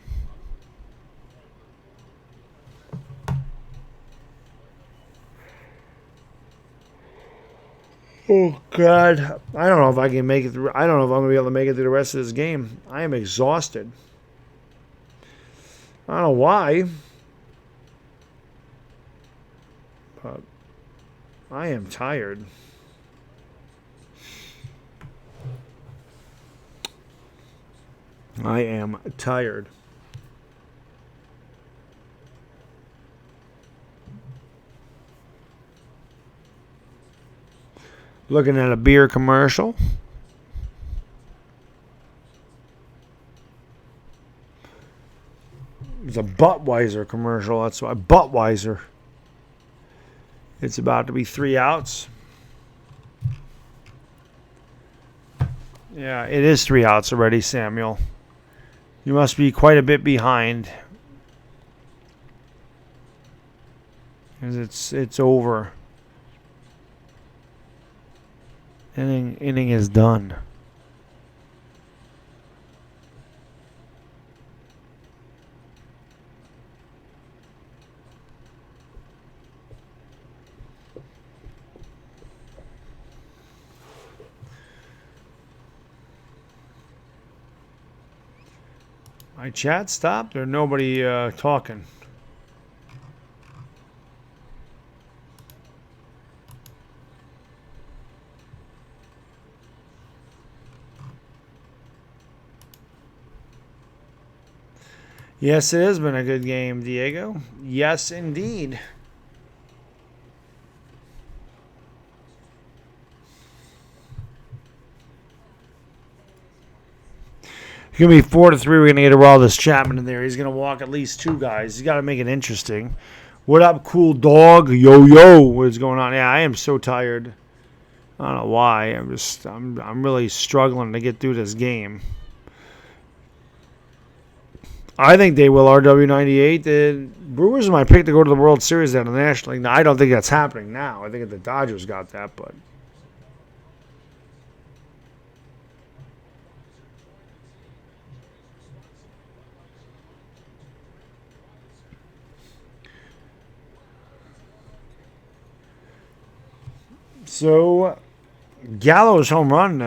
Speaker 2: Oh, God. I don't know if I can make it through. I don't know if I'm going to be able to make it through the rest of this game. I am exhausted. I don't know why. But I am tired. I am tired. Looking at a beer commercial. It's a Budweiser commercial. That's why. Budweiser. It's about to be 3 outs. Yeah, it is 3 outs already, Samuel. You must be quite a bit behind. Because it's over. Inning is done. My chat stopped or nobody talking? Yes, it has been a good game, Diego. Yes, indeed. It's going to be 4-3. We're going to get Aroldis Chapman in there. He's going to walk at least 2 guys. He's got to make it interesting. What up, cool dog? Yo, what's going on? Yeah, I am so tired. I don't know why. I'm really struggling to get through this game. I think they will RW98. The Brewers are my pick to go to the World Series out of the National League. Now, I don't think that's happening now. I think the Dodgers got that, but... So, Gallows home run,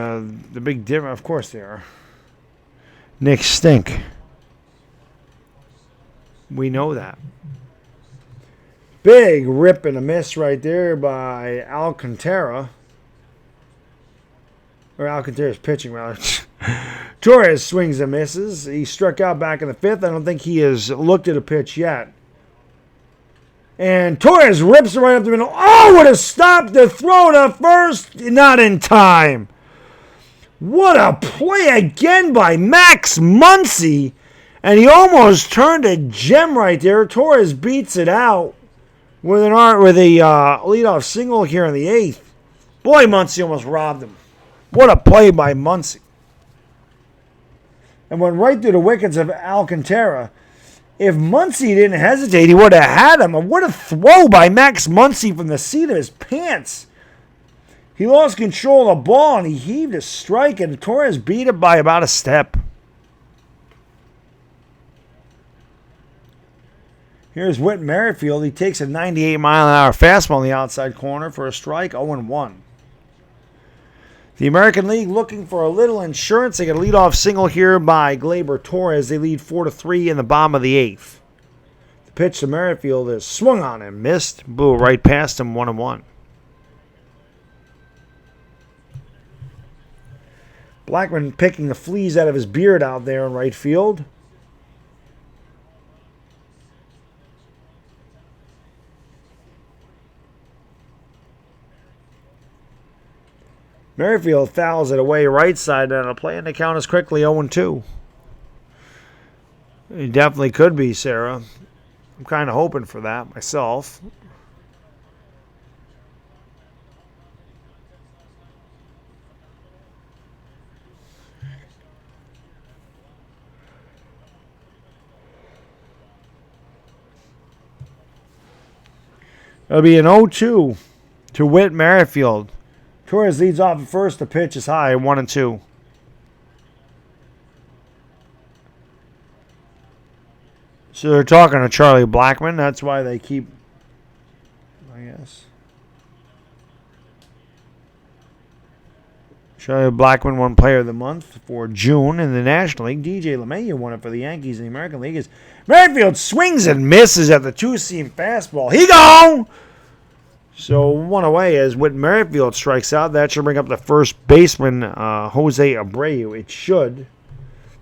Speaker 2: the big difference, of course they are. Nick Stink.
Speaker 1: We know that.
Speaker 2: Big rip and a miss right there by Alcantara. Or Alcantara's pitching, rather. Torres swings and misses. He struck out back in the 5th. I don't think he has looked at a pitch yet. And Torres rips it right up the middle. Oh, what a stop to throw to first. Not in time. What a play again by Max Muncy. And he almost turned a gem right there. Torres beats it out with a leadoff single here in the 8th. Boy, Muncy almost robbed him. What a play by Muncy. And went right through the wickets of Alcantara. If Muncy didn't hesitate, he would have had him. And what a throw by Max Muncy from the seat of his pants. He lost control of the ball and he heaved a strike, and Torres beat it by about a step. Here's Whit Merrifield. He takes a 98-mile-an-hour fastball in the outside corner for a strike, 0-1. The American League looking for a little insurance. They get a leadoff single here by Gleyber Torres. They lead 4-3 in the bottom of the 8th. The pitch to Merrifield is swung on and missed. Blew right past him, 1-1. Blackman picking the fleas out of his beard out there in right field. Merrifield fouls it away right side on a play, and the count is quickly 0-2. It definitely could be, Sarah. I'm kind of hoping for that myself. It'll be an 0-2 to Whit Merrifield. Torres leads off at first. The pitch is high, 1-2. So they're talking to Charlie Blackmon. That's why they keep, I guess. Charlie Blackmon won Player of the Month for June in the National League. DJ LeMahieu won it for the Yankees in the American League. As Merrifield swings and misses at the two-seam fastball. He gone! So one away as Whit Merrifield strikes out. That should bring up the first baseman, Jose Abreu. It should.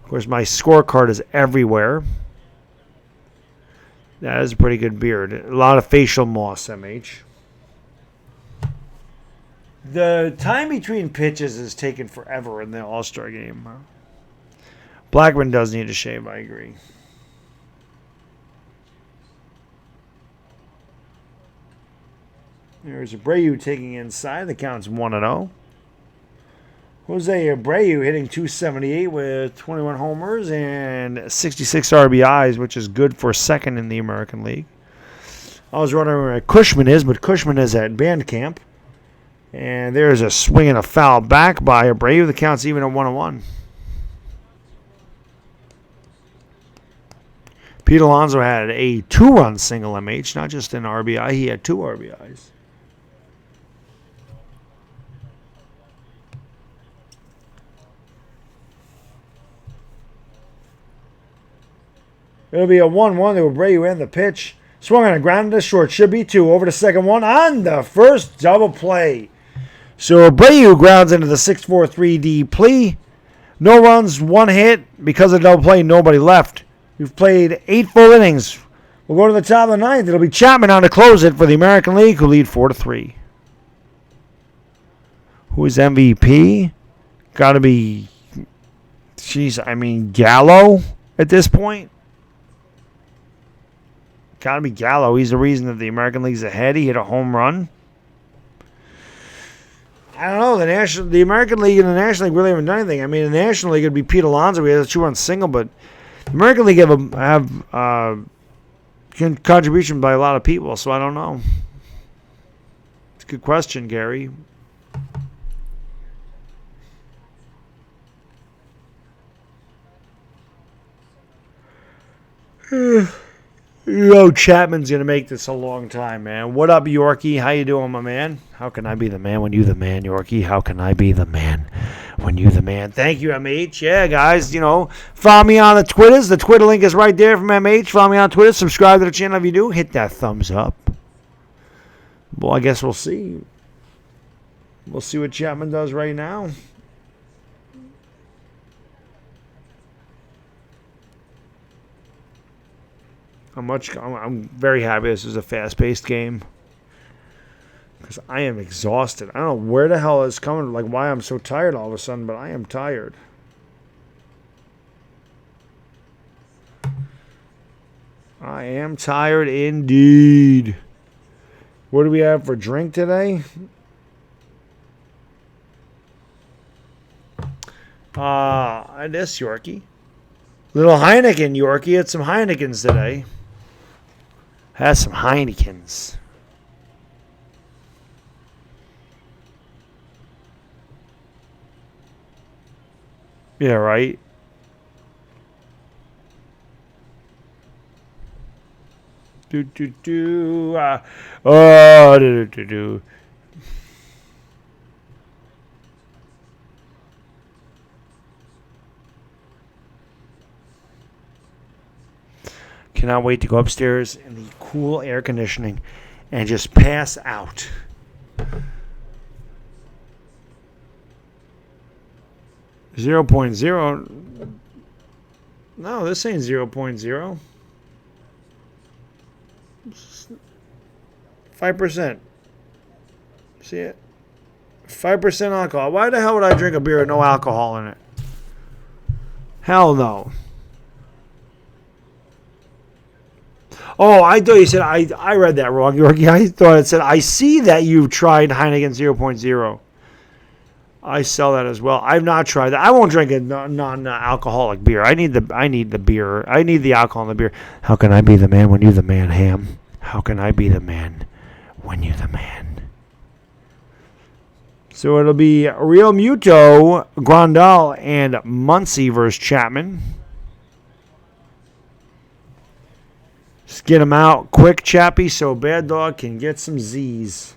Speaker 2: Of course, my scorecard is everywhere. That is a pretty good beard. A lot of facial moss, MH. The time between pitches is taken forever in the All-Star game. Blackman does need a shave, I agree. There's Abreu taking inside. The count's 1-0. Jose Abreu hitting .278 with 21 homers and 66 RBIs, which is good for second in the American League. I was wondering where Cushman is, but Cushman is at band camp. And there's a swing and a foul back by Abreu. The count's even at 1-1. Pete Alonso had a 2-run single, MH, not just an RBI. He had 2 RBIs. It'll be a 1-1 to Abreu in the pitch. Swung on a ground to short. Should be 2. Over to second one on the first double play. So Abreu grounds into the 6-4-3 plea. No runs, 1 hit. Because of the double play, nobody left. We've played 8 full innings. We'll go to the top of the 9th. It'll be Chapman on to close it for the American League, who lead 4-3. Who is MVP? Got to be, Gallo at this point. Got to be Gallo. He's the reason that the American League's ahead. He hit a home run. I don't know. The American League and the National League really haven't done anything. I mean, in the National League, it'd be Pete Alonso. He has a 2-run single, but the American League have contribution by a lot of people, so I don't know. It's a good question, Gary. Chapman's going to make this a long time, man. What up, Yorkie? How you doing, my man? How can I be the man when you the man, Yorkie? How can I be the man
Speaker 1: when you the man. Thank you, MH. Yeah, guys, follow me on the Twitters. The Twitter link is right there from MH. Follow me on Twitter. Subscribe to the channel if you do. Hit that thumbs up. Well, I guess we'll see. We'll see what Chapman does right now. I'm very happy this is a fast-paced game. Because I am exhausted. I don't know where the hell it's coming, like why I'm so tired all of a sudden, but I am tired. I am tired indeed. What do we have for drink today? This Yorkie. Little Heineken Yorkie. Had some Heinekens today. Has some Heinekens. Yeah, right. Do. Do. Cannot wait to go upstairs in the cool air conditioning and just pass out. Zero point zero. No, this ain't 0.0. 5%. See it? 5% alcohol. Why the hell would I drink a beer with no alcohol in it? Hell no. Oh, I thought you said, I read that wrong, Yorkie. I thought it said, I see that you've tried Heineken 0.0. I sell that as well. I've not tried that. I won't drink a non-alcoholic beer. I need the beer. I need the alcohol in the beer. How can I be the man when you the man, Ham? How can I be the man when you the man? So it'll be Real Muto, Grandal, and Muncie versus Chapman. Just get him out quick, Chappie, so Baddog can get some Z's.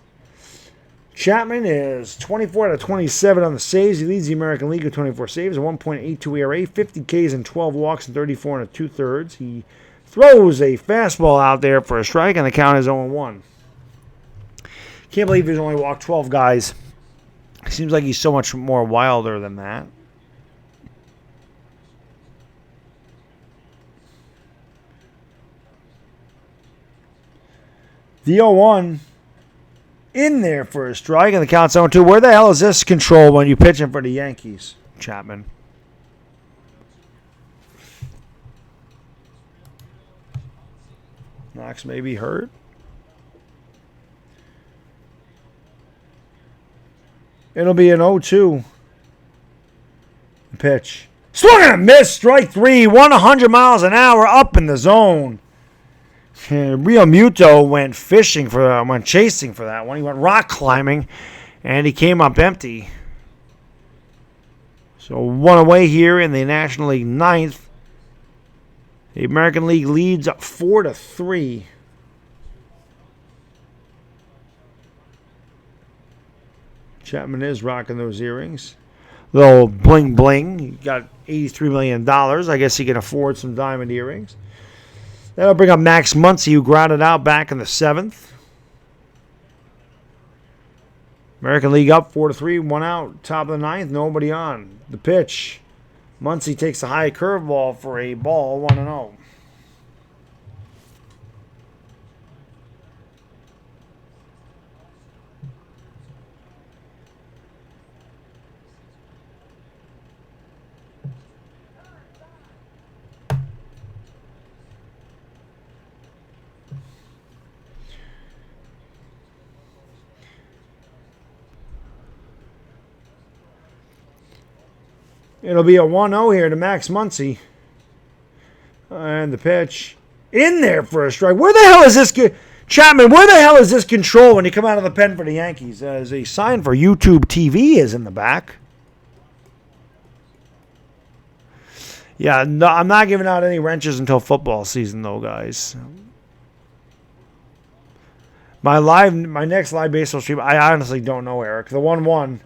Speaker 1: Chapman is 24 out of 27 on the saves. He leads the American League with 24 saves, a 1.82 ERA, 50 Ks and 12 walks and 34 and 2/3. He throws a fastball out there for a strike, and the count is 0-1. Can't believe he's only walked 12 guys. Seems like he's so much more wilder than that. The 0-1 in there for a strike, and the count's 0-2. Where the hell is this control when you pitch him for the Yankees, Chapman? Knox may be hurt. It'll be an 0-2 pitch. Swung and a miss, strike three, 100 miles an hour up in the zone. Real Muto went chasing for that one. He went rock climbing, and he came up empty. So one away here in the National League ninth. The American League leads 4-3. Chapman is rocking those earrings. Little bling bling. He got $83 million. I guess he can afford some diamond earrings. That'll bring up Max Muncy, who grounded out back in the 7th. American League up 4-3, one out, top of the 9th, nobody on. The pitch. Muncy takes a high curveball for a ball, 1-0. It'll be a 1-0 here to Max Muncy. And the pitch. In there for a strike. Where the hell is this... Chapman, where the hell is this control when you come out of the pen for the Yankees? There's a sign for YouTube TV is in the back. Yeah, no, I'm not giving out any wrenches until football season, though, guys. My next live baseball stream, I honestly don't know, Eric. The 1-1...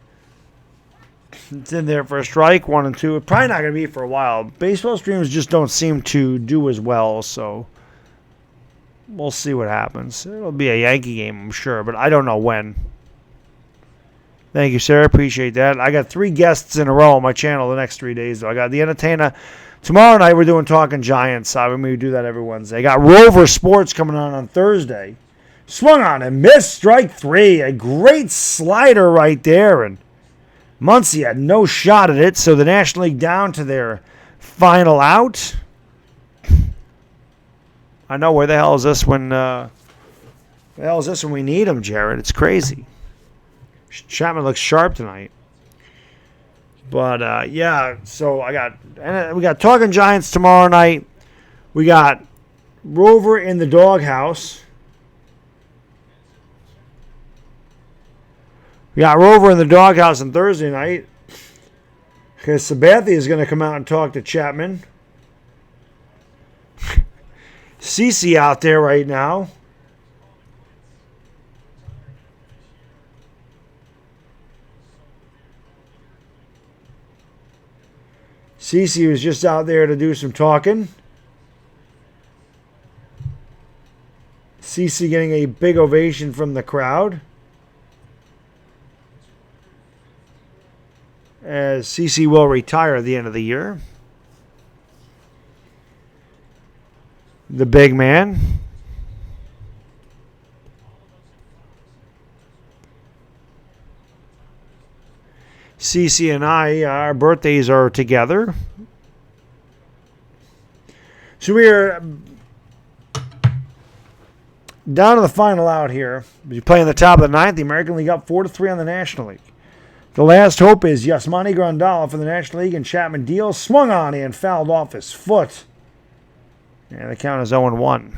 Speaker 2: It's in there for a strike, 1 and 2. It's probably not going to be for a while. Baseball streams just don't seem to do as well, so we'll see what happens. It'll be a Yankee game, I'm sure, but I don't know when. Thank you, Sarah. Appreciate that. I got 3 guests in a row on my channel the next 3 days, though. I got The Entertainer. Tomorrow night, we're doing Talking Giants. We do that every Wednesday. I got Rover Sports coming on Thursday. Swung on and missed, strike 3. A great slider right there, and Muncie had no shot at it, so the National League down to their final out. I know, where the hell is this when we need him, Jared? It's crazy. Chapman looks sharp tonight. But yeah, so we got Talking Giants tomorrow night. We got Rover in the doghouse. We got Rover in the doghouse on Thursday night because Sabathia is going to come out and talk to Chapman. CC out there right now. CC was just out there to do some talking. CC getting a big ovation from the crowd, as CC will retire at the end of the year. The big man. CC and I, our birthdays are together. So we are down to the final out here. We play in the top of the 9th. The American League up 4-3 on the National League. The last hope is Yasmani Grandal for the National League, and Chapman deals. Swung on and fouled off his foot. And the count is 0-1.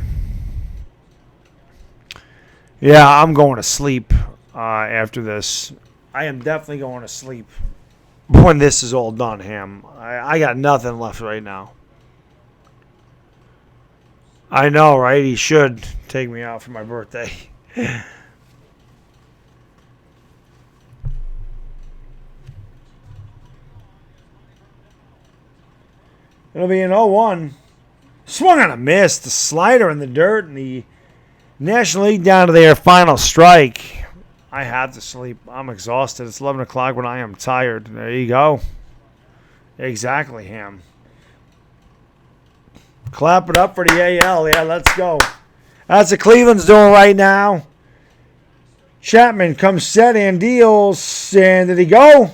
Speaker 2: Yeah, I'm going to sleep after this. I am definitely going to sleep when this is all done, Ham. I got nothing left right now. I know, right? He should take me out for my birthday. It'll be an 0-1. Swung on a miss. The slider in the dirt, and the National League down to their final strike. I have to sleep. I'm exhausted. It's 11 o'clock when I am tired. There you go. Exactly, Ham. Clap it up for the AL. Yeah, let's go. That's what Cleveland's doing right now. Chapman comes set and deals. And did he go?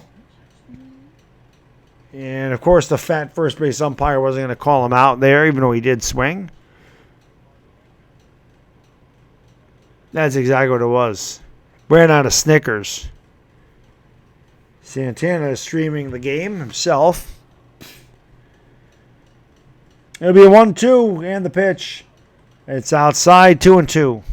Speaker 2: And, of course, the fat first base umpire wasn't going to call him out there, even though he did swing. That's exactly what it was. Wearing out of Snickers. Santana is streaming the game himself. It'll be a 1-2 and the pitch. It's outside, 2-2.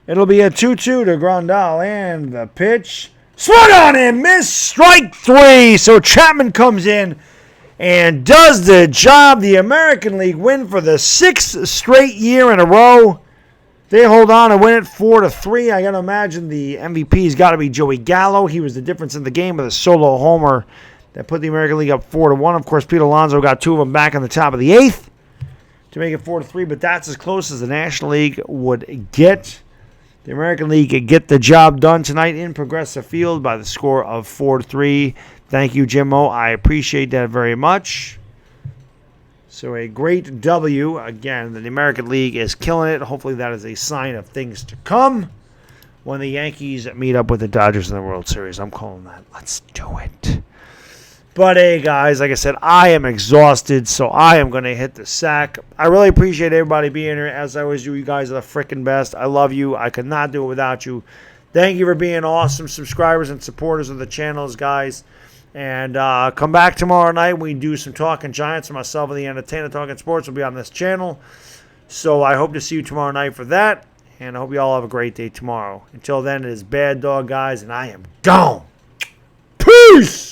Speaker 2: It'll be a 2-2 to Grandal, and the pitch. Swung on and missed, strike 3. So Chapman comes in and does the job. The American League win for the 6th straight year in a row. They hold on and win it 4-3. I got to imagine the MVP's got to be Joey Gallo. He was the difference in the game with a solo homer that put the American League up 4-1. Of course, Pete Alonso got 2 of them back in the top of the 8th to make it 4-3, but that's as close as the National League would get. The American League could get the job done tonight in Progressive Field by the score of 4-3. Thank you, Jimmo. I appreciate that very much. So a great W. Again, the American League is killing it. Hopefully that is a sign of things to come when the Yankees meet up with the Dodgers in the World Series. I'm calling that. Let's do it. But hey, guys, like I said, I am exhausted, so I am going to hit the sack. I really appreciate everybody being here. As I always do, you guys are the freaking best. I love you. I could not do it without you. Thank you for being awesome subscribers and supporters of the channels, guys. And come back tomorrow night. We do some Talking Giants. Myself and the Entertainer Talking Sports will be on this channel. So I hope to see you tomorrow night for that. And I hope you all have a great day tomorrow. Until then, it is Baddog, guys, and I am gone. Peace!